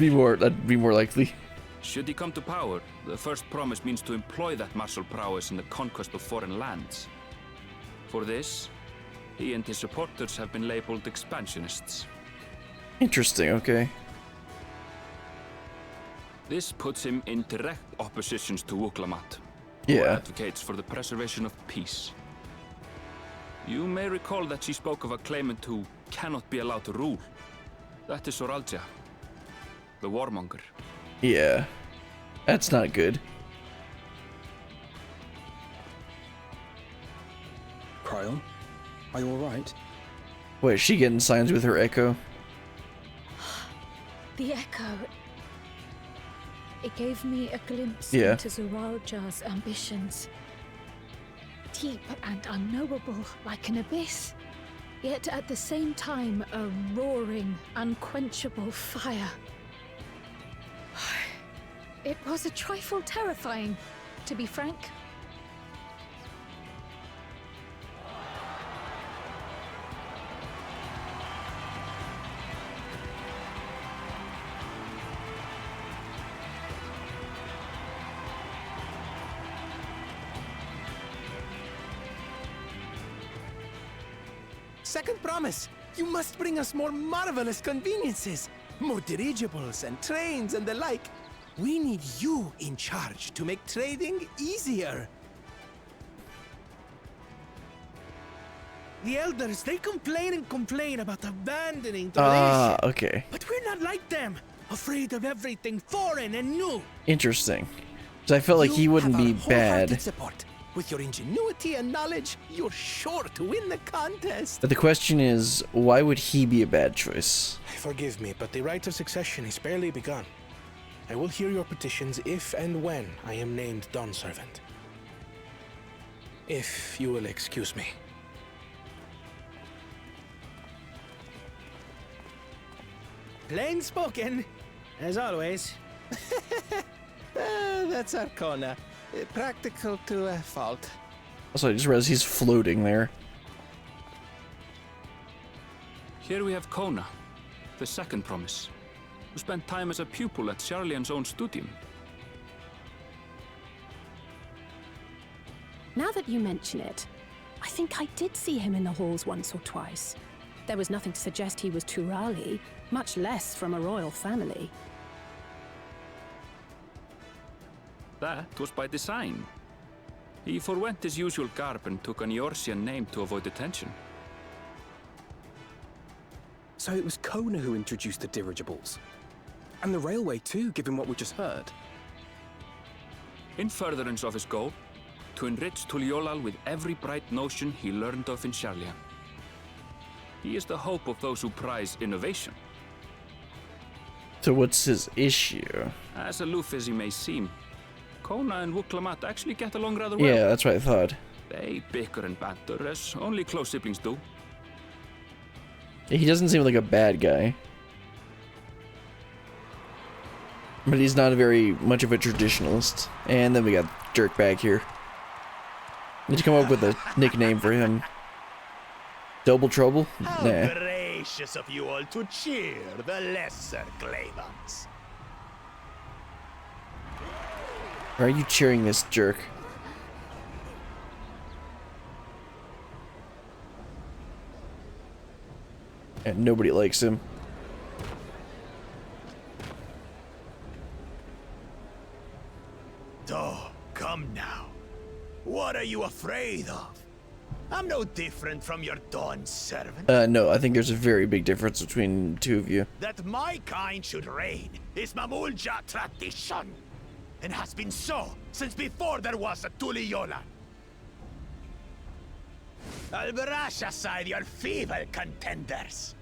be more likely. Should he come to power, the first promise means to employ that martial prowess in the conquest of foreign lands. For this, he and his supporters have been labeled expansionists. Interesting, okay. This puts him in direct opposition to Wuklamat, who Yeah. advocates for the preservation of peace. You may recall that she spoke of a claimant who cannot be allowed to rule. That is Soralja, the warmonger. Yeah. That's not good. Cryon, are you alright? Wait, is she getting signs with her echo? The echo. It gave me a glimpse Yeah. into Zoralja's ambitions. Deep and unknowable, like an abyss. Yet at the same time, a roaring, unquenchable fire. It was a trifle terrifying, to be frank. Second promise, you must bring us more marvelous conveniences. More dirigibles and trains and the like. We need you in charge to make trading easier. The elders, they complain and complain about abandoning the Ah, nation. okay. But we're not like them, afraid of everything foreign and new. Interesting. Because I felt like he wouldn't be bad. Support. With your ingenuity and knowledge, you're sure to win the contest. But the question is, why would he be a bad choice? Forgive me, but the right of succession is barely begun. I will hear your petitions if and when I am named Dawn Servant. If you will excuse me. Plain spoken, as always. That's Arcona. Practical to a fault. Also, I just realized he's floating there. Here we have Kona, the second promise, who spent time as a pupil at Charlian's own studium. Now that you mention it, I think I did see him in the halls once or twice. There was nothing to suggest he was Turali, much less from a royal family. That was by design. He forwent his usual garb and took an Eorzean name to avoid attention. So it was Kona who introduced the dirigibles. And the railway too, given what we just heard. In furtherance of his goal, to enrich Tuliolal with every bright notion he learned of in Sharlayan. He is the hope of those who prize innovation. So what's his issue? As aloof as he may seem, Kona and Wuklamat actually get along rather well. Yeah, that's what I thought. They bicker and banter as only close siblings do. He doesn't seem like a bad guy. But he's not very much of a traditionalist. And then we got Jerkbag here. Need to come up with a nickname for him. Double Trouble? How Nah. gracious of you all to cheer the lesser claimants. Why are you cheering this jerk? And nobody likes him. Oh, come now. What are you afraid of? I'm no different from your Dawn servant. No, I think there's a very big difference between the two of you. That my kind should reign is Mamulja tradition, and has been so since before there was a Tuliyolan. I'll brush aside your feeble contenders,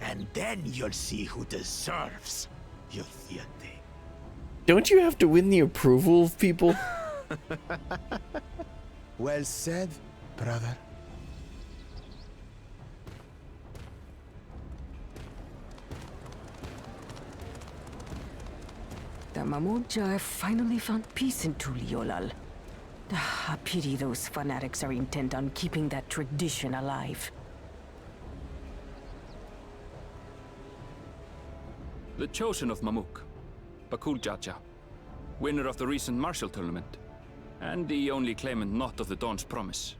and then you'll see who deserves your fealty. Don't you have to win the approval of people? Well said, brother. The Mamulja have finally found peace in Tuliolal. I pity those fanatics are intent on keeping that tradition alive. The chosen of Mamuk, Bakul Jaja, winner of the recent martial tournament, and the only claimant not of the Dawn's promise.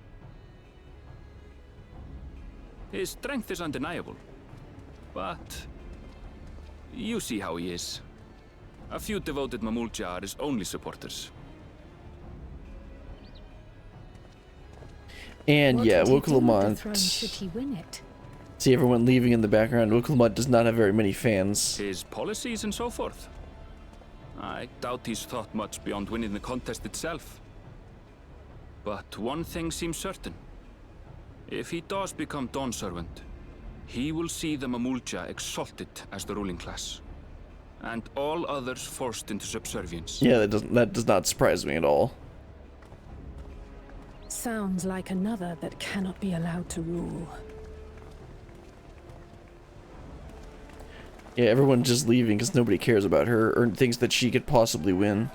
His strength is undeniable, but you see how he is. A few devoted Mamulja are his only supporters. And yeah, What would he do with the throne Wuklamont. should he win it? See everyone leaving in the background. Wuklamont does not have very many fans. His policies and so forth. I doubt he's thought much beyond winning the contest itself. But one thing seems certain. If he does become Dawn Servant, he will see the Mamulja exalted as the ruling class, and all others forced into subservience. Yeah, that does not surprise me at all. Sounds like another that cannot be allowed to rule. Yeah, everyone's just leaving because nobody cares about her or thinks that she could possibly win.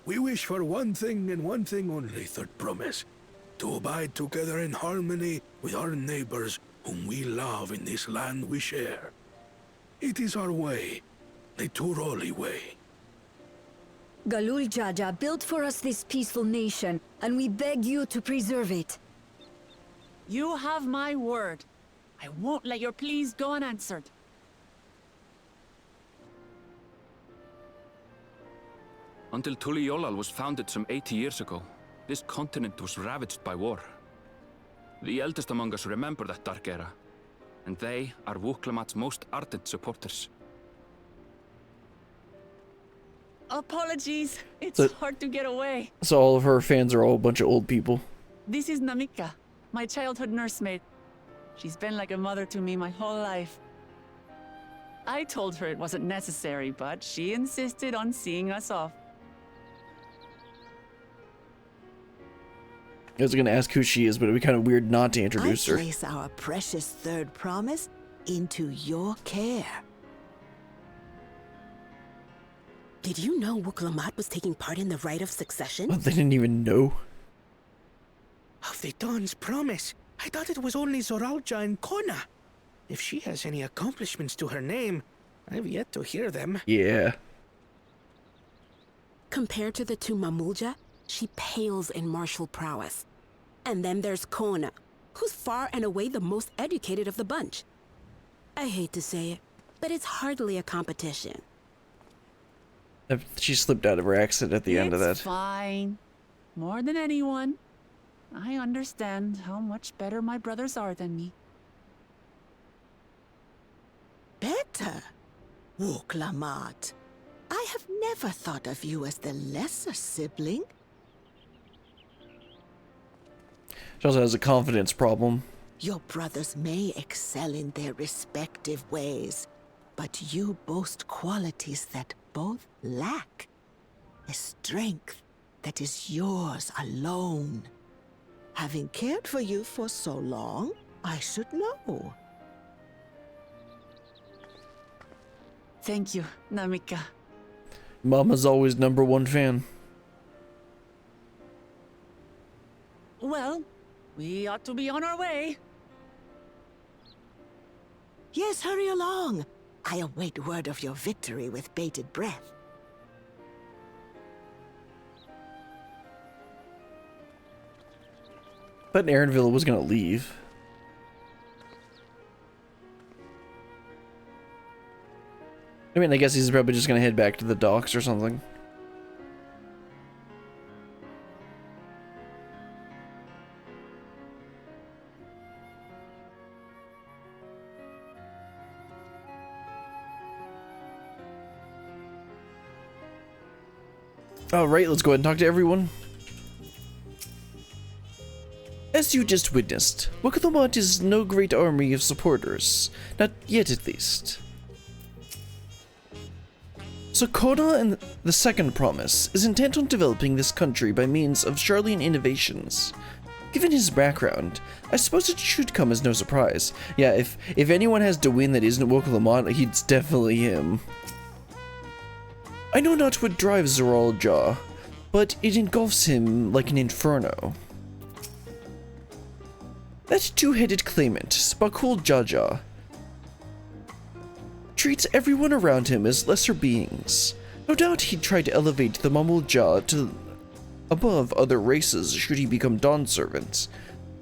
We wish for one thing and one thing only, Third Promise. To abide together in harmony with our neighbors whom we love in this land we share. It is our way, the Turoli way. Galul Jaja built for us this peaceful nation, and we beg you to preserve it. You have my word. I won't let your pleas go unanswered. Until Tuliolal was founded some 80 years ago, this continent was ravaged by war. The eldest among us remember that dark era, and they are Wuklamat's most ardent supporters. Apologies. It's So- hard to get away. So all of her fans are all a bunch of old people. This is Namika, my childhood nursemaid. She's been like a mother to me my whole life. I told her it wasn't necessary, but she insisted on seeing us off. I was gonna ask who she is, but it'd be kind of weird not to introduce her. Place our precious third promise into your care. Did you know Wuk-Lamat was taking part in the rite of succession? Oh, they didn't even know. Of the Dawn's promise, I thought it was only Zoralja and Kona. If she has any accomplishments to her name, I've yet to hear them. Yeah. Compared to the two Mamulja, she pales in martial prowess. And then there's Kona, who's far and away the most educated of the bunch. I hate to say it, but it's hardly a competition. She slipped out of her accent at the end of that. It's fine. More than anyone. I understand how much better my brothers are than me. Better? Wuk-Lamat, I have never thought of you as the lesser sibling. She also has a confidence problem. Your brothers may excel in their respective ways, but you boast qualities that both lack. A strength that is yours alone. Having cared for you for so long, I should know. Thank you, Namika. Mama's always #1 fan. Well, we ought to be on our way. Yes, hurry along. I await word of your victory with bated breath. But Aaronville was gonna leave. I mean, I guess he's probably just gonna head back to the docks or something. Alright, let's go ahead and talk to everyone. As you just witnessed, Wuk-Lamat is no great army of supporters. Not yet, at least. So Kona and the second promise is intent on developing this country by means of Charlian innovations. Given his background, I suppose it should come as no surprise. Yeah, if anyone has to win that isn't Wuk-Lamat, it's definitely him. I know not what drives Zoralja, but it engulfs him like an inferno. That two-headed claimant, Spakul Jaja, treats everyone around him as lesser beings. No doubt he'd try to elevate the Mamulja to above other races should he become Dawn servants,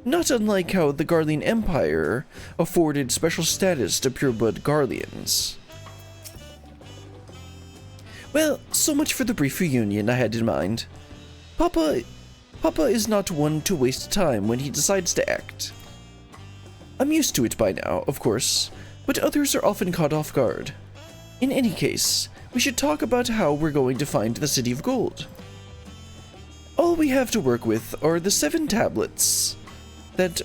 not unlike how the Garlean Empire afforded special status to pureblood Garleans. Well, so much for the brief reunion I had in mind. Papa is not one to waste time when he decides to act. I'm used to it by now, of course, but others are often caught off guard. In any case, we should talk about how we're going to find the City of Gold. All we have to work with are the 7 tablets and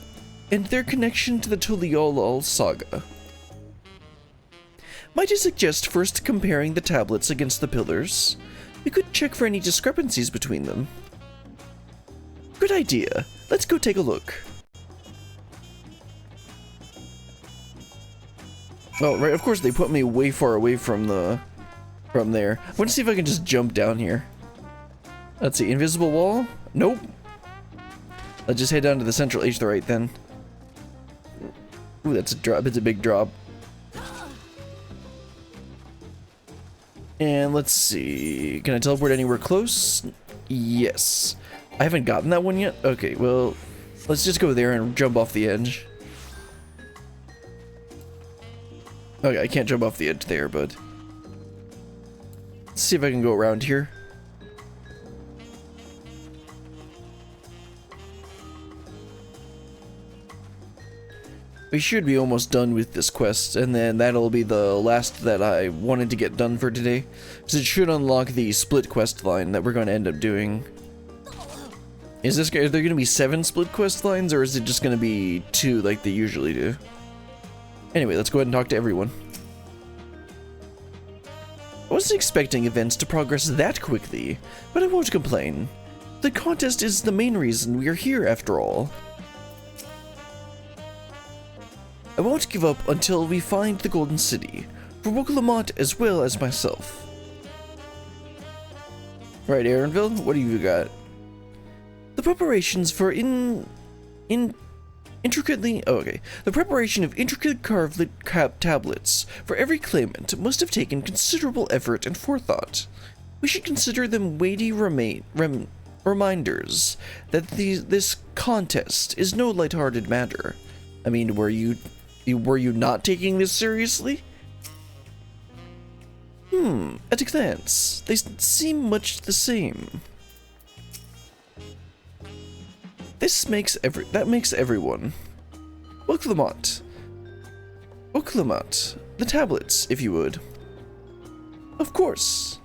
their connection to the Tuliolal saga. Might I suggest first comparing the tablets against the pillars? We could check for any discrepancies between them. Good idea. Let's go take a look. Oh, right, of course they put me way far away from there. I want to see if I can just jump down here. Let's see, invisible wall? Nope. Let's just head down to the central H-right then. Ooh, that's a drop. It's a big drop. And let's see. Can I teleport anywhere close? Yes. I haven't gotten that one yet? Okay, well, let's just go there and jump off the edge. Okay, I can't jump off the edge there, but let's see if I can go around here. We should be almost done with this quest, and then that'll be the last that I wanted to get done for today. Because it should unlock the split quest line that we're going to end up doing. Are there going to be 7 split quest lines, or is it just going to be 2 like they usually do? Anyway, let's go ahead and talk to everyone. I wasn't expecting events to progress that quickly, but I won't complain. The contest is the main reason we are here, after all. I won't give up until we find the Golden City, for Wuk-Lamat as well as myself. Right, Aaronville, what do you got? The preparations for intricately... Oh, okay. The preparation of intricate carved tablets for every claimant must have taken considerable effort and forethought. We should consider them weighty reminders that this contest is no lighthearted matter. I mean, were you not taking this seriously? At a glance, they seem much the same. That makes everyone. Oklamat, the tablets, if you would. Of course.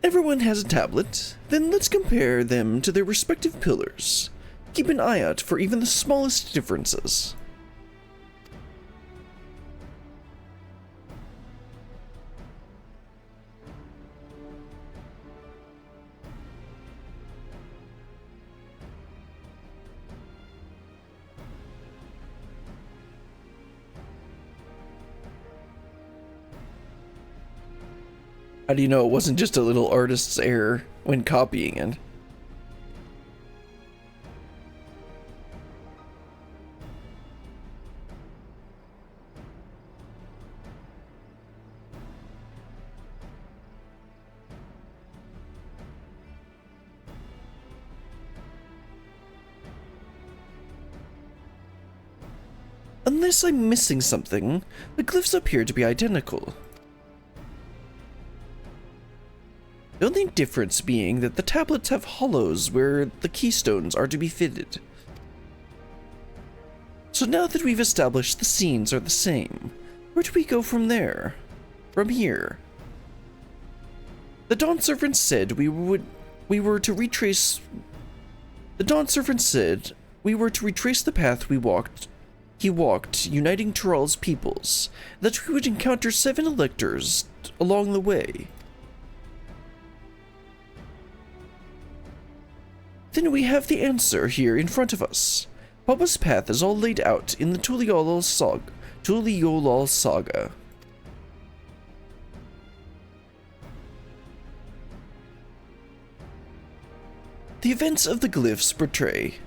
Everyone has a tablet, then let's compare them to their respective pillars. Keep an eye out for even the smallest differences. How do you know it wasn't just a little artist's error when copying it? Unless I'm missing something, the glyphs appear to be identical. The only difference being that the tablets have hollows where the keystones are to be fitted. So now that we've established the scenes are the same, where do we go from there? From here? The Dawn Servant said we were to retrace the path he walked, uniting Tural's peoples, that we would encounter 7 electors along the way. Then we have the answer here in front of us. Papa's path is all laid out in the Tuliolal saga. The events the glyphs portray.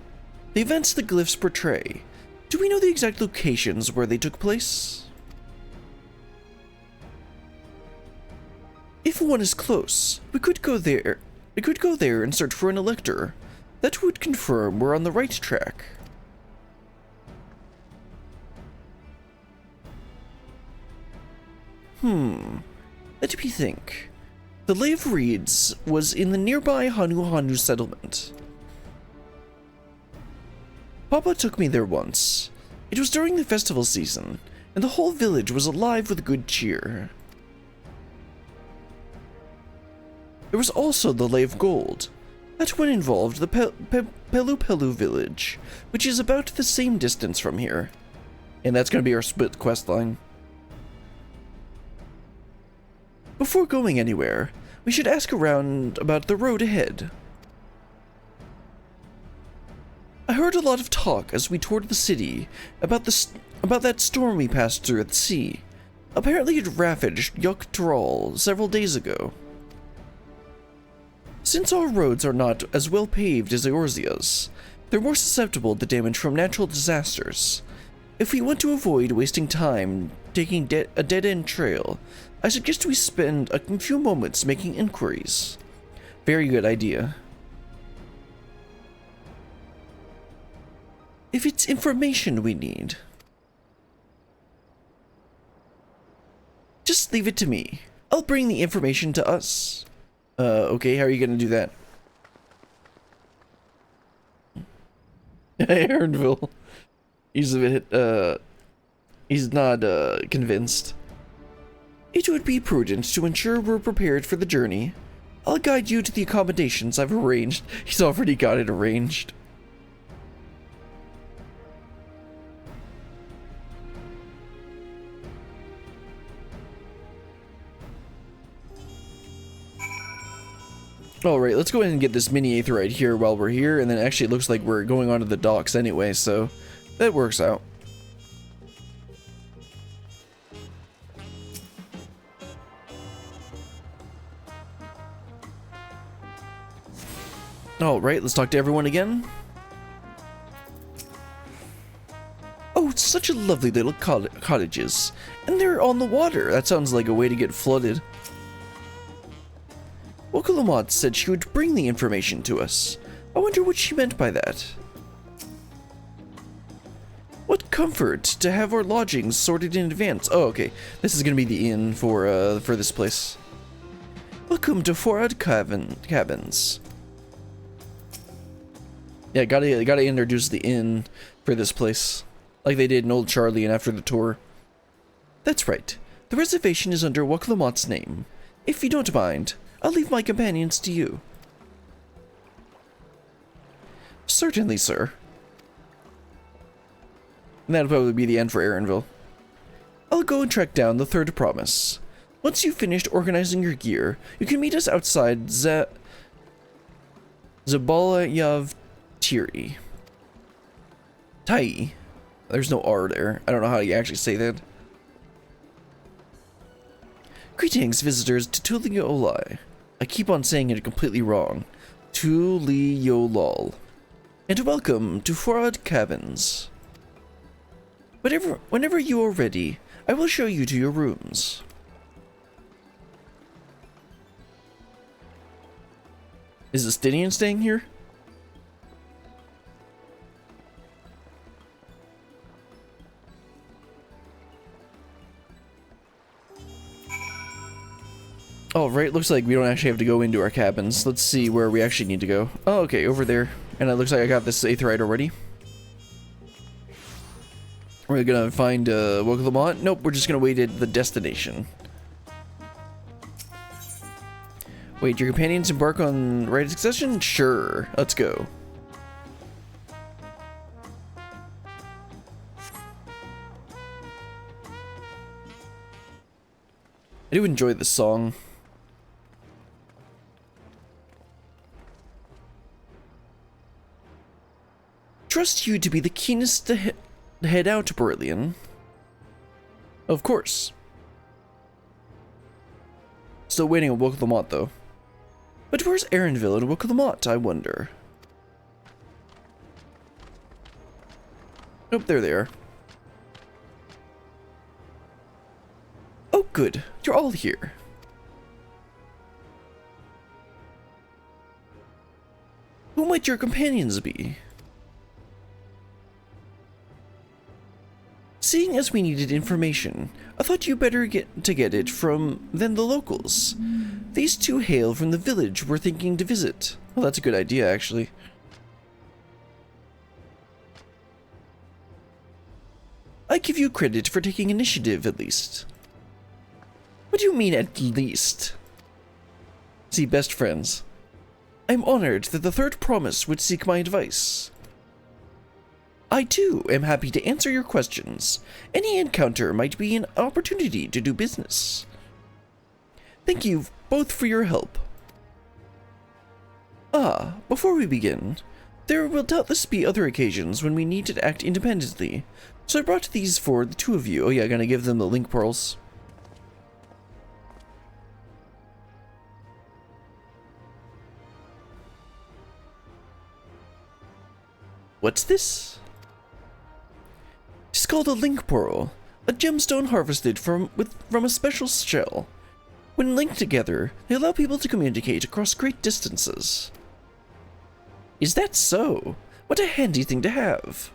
Do we know the exact locations where they took place? If one is close, we could go there and search for an elector. That would confirm we're on the right track. Let me think. The Lay of Reeds was in the nearby Hanu settlement. Papa took me there once. It was during the festival season, and the whole village was alive with good cheer. There was also the Lay of Gold. That one involved the Pelu village, which is about the same distance from here. And that's going to be our split quest line. Before going anywhere, we should ask around about the road ahead. I heard a lot of talk as we toured the city about that storm we passed through at the sea. Apparently it ravaged Yok Tural several days ago. Since our roads are not as well paved as Eorzea's, they're more susceptible to damage from natural disasters. If we want to avoid wasting time taking a dead-end trail, I suggest we spend a few moments making inquiries. Very good idea. If it's information we need, just leave it to me. I'll bring the information to us. Okay, how are you gonna do that? Aaronville. He's a bit, he's not, convinced. It would be prudent to ensure we're prepared for the journey. I'll guide you to the accommodations I've arranged. He's already got it arranged. Alright, let's go ahead and get this mini aetheryte here while we're here, and then actually it looks like we're going onto the docks anyway, so That works out. Alright, let's talk to everyone again. Oh, it's such a lovely little cottages. And they're on the water. That sounds like a way to get flooded. Wokalamot said she would bring the information to us. I wonder what she meant by that. What comfort to have our lodgings sorted in advance. Oh, okay. This is gonna be the inn for this place. Welcome to Forad Cabins. Yeah, gotta introduce the inn for this place, like they did in Old Charlie and after the tour. That's right. The reservation is under Wokalamot's name. If you don't mind, I'll leave my companions to you. Certainly, sir. And that'll probably be the end for Erenville. I'll go and track down the third promise. Once you've finished organizing your gear, you can meet us outside Zabalayav Tiri. Tai. There's no R there. I don't know how you actually say that. Greetings, visitors to Tuliolai. I keep on saying it completely wrong. Tuliolal. And welcome to Forad Cabins. Whenever you are ready, I will show you to your rooms. Is Estinian staying here? Oh, right, looks like we don't actually have to go into our cabins. Let's see where we actually need to go. Oh, okay, over there. And it looks like I got this Aetheryte already. We're gonna find Wokalamot. Nope, we're just gonna wait at the destination. Wait, your companions embark on right succession? Sure, let's go. I do enjoy this song. Trust you to be the keenest to head out, Berlian. Of course. Still waiting on Wokalamot, though. But where's Erenville and Wokalamot, I wonder? Nope, there they are. Oh, good. You're all here. Who might your companions be? Seeing as we needed information, I thought you better get it from the locals. These two hail from the village we're thinking to visit. Well, that's a good idea, actually. I give you credit for taking initiative, at least. What do you mean, at least? See, best friends. I'm honored that the third promise would seek my advice. I, too, am happy to answer your questions. Any encounter might be an opportunity to do business. Thank you both for your help. Ah, before we begin, there will doubtless be other occasions when we need to act independently, so I brought these for the two of you. Oh yeah, I'm gonna give them the link pearls. What's this? It's called a link pearl, a gemstone harvested from a special shell. When linked together, they allow people to communicate across great distances. Is that so? What a handy thing to have.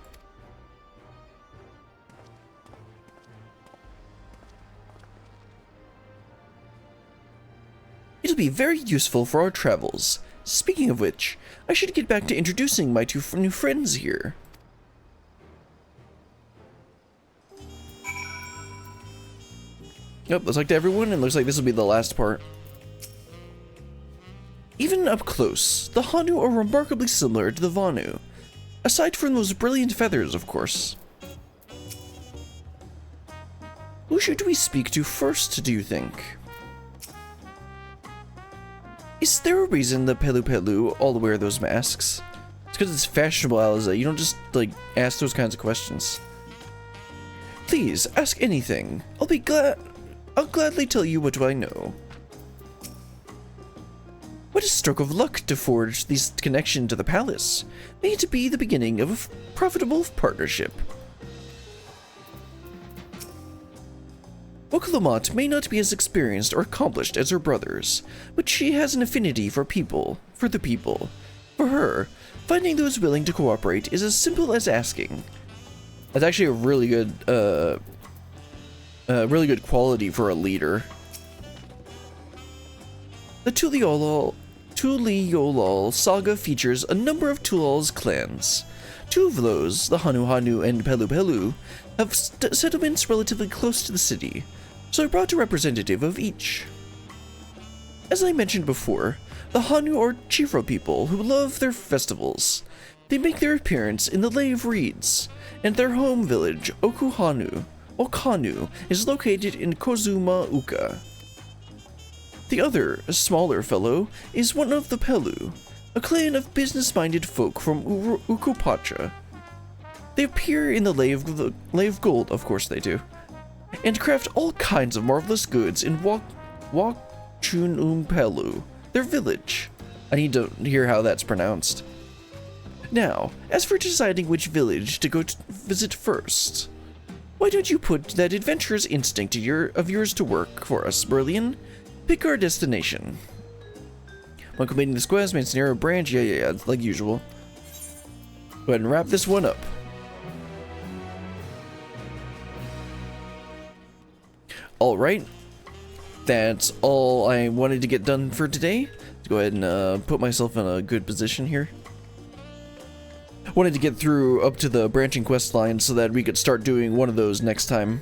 It'll be very useful for our travels. Speaking of which, I should get back to introducing my two new friends here. Yep, looks like to everyone, and looks like this will be the last part. Even up close, the Hanu are remarkably similar to the Vanu. Aside from those brilliant feathers, of course. Who should we speak to first, do you think? Is there a reason the Pelu Pelu all wear those masks? It's because it's fashionable, Aliza. You don't just, like, ask those kinds of questions. Please, ask anything. I'll gladly tell you what I know. What a stroke of luck to forge this connection to the palace. May it be the beginning of a profitable partnership. Oklamat may not be as experienced or accomplished as her brothers, but she has an affinity for the people. For her, finding those willing to cooperate is as simple as asking. That's actually a really good quality for a leader. The Tuliolal saga features a number of Tulal's clans. Two of those, the Hanu Hanu and Pelu Pelu, have settlements relatively close to the city, so I brought a representative of each. As I mentioned before, the Hanu are cheerful people who love their festivals. They make their appearance in the Lay of Reeds, and their home village, Okanu, is located in Kozuma Uka. The other, a smaller fellow, is one of the Pelu, a clan of business-minded folk from Ukupacha. They appear in the Lay of Gold, of course they do, and craft all kinds of marvelous goods in Wakchunum Pelu, their village. I need to hear how that's pronounced. Now, as for deciding which village to go to visit first, why don't you put that adventurous instinct of yours to work for us, Berlian? Pick our destination. When completing this quest, main scenario branch, yeah, like usual. Go ahead and wrap this one up. Alright, that's all I wanted to get done for today. Let's go ahead and put myself in a good position here. Wanted to get through up to the branching quest line so that we could start doing one of those next time.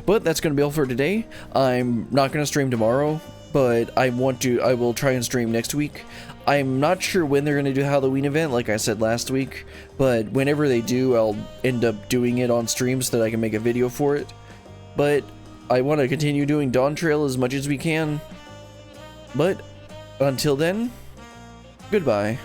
But that's going to be all for today. I'm not going to stream tomorrow, but I will try and stream next week. I'm not sure when they're going to do the Halloween event, like I said last week, but whenever they do, I'll end up doing it on stream so that I can make a video for it. But I want to continue doing Dawntrail as much as we can. But until then, goodbye.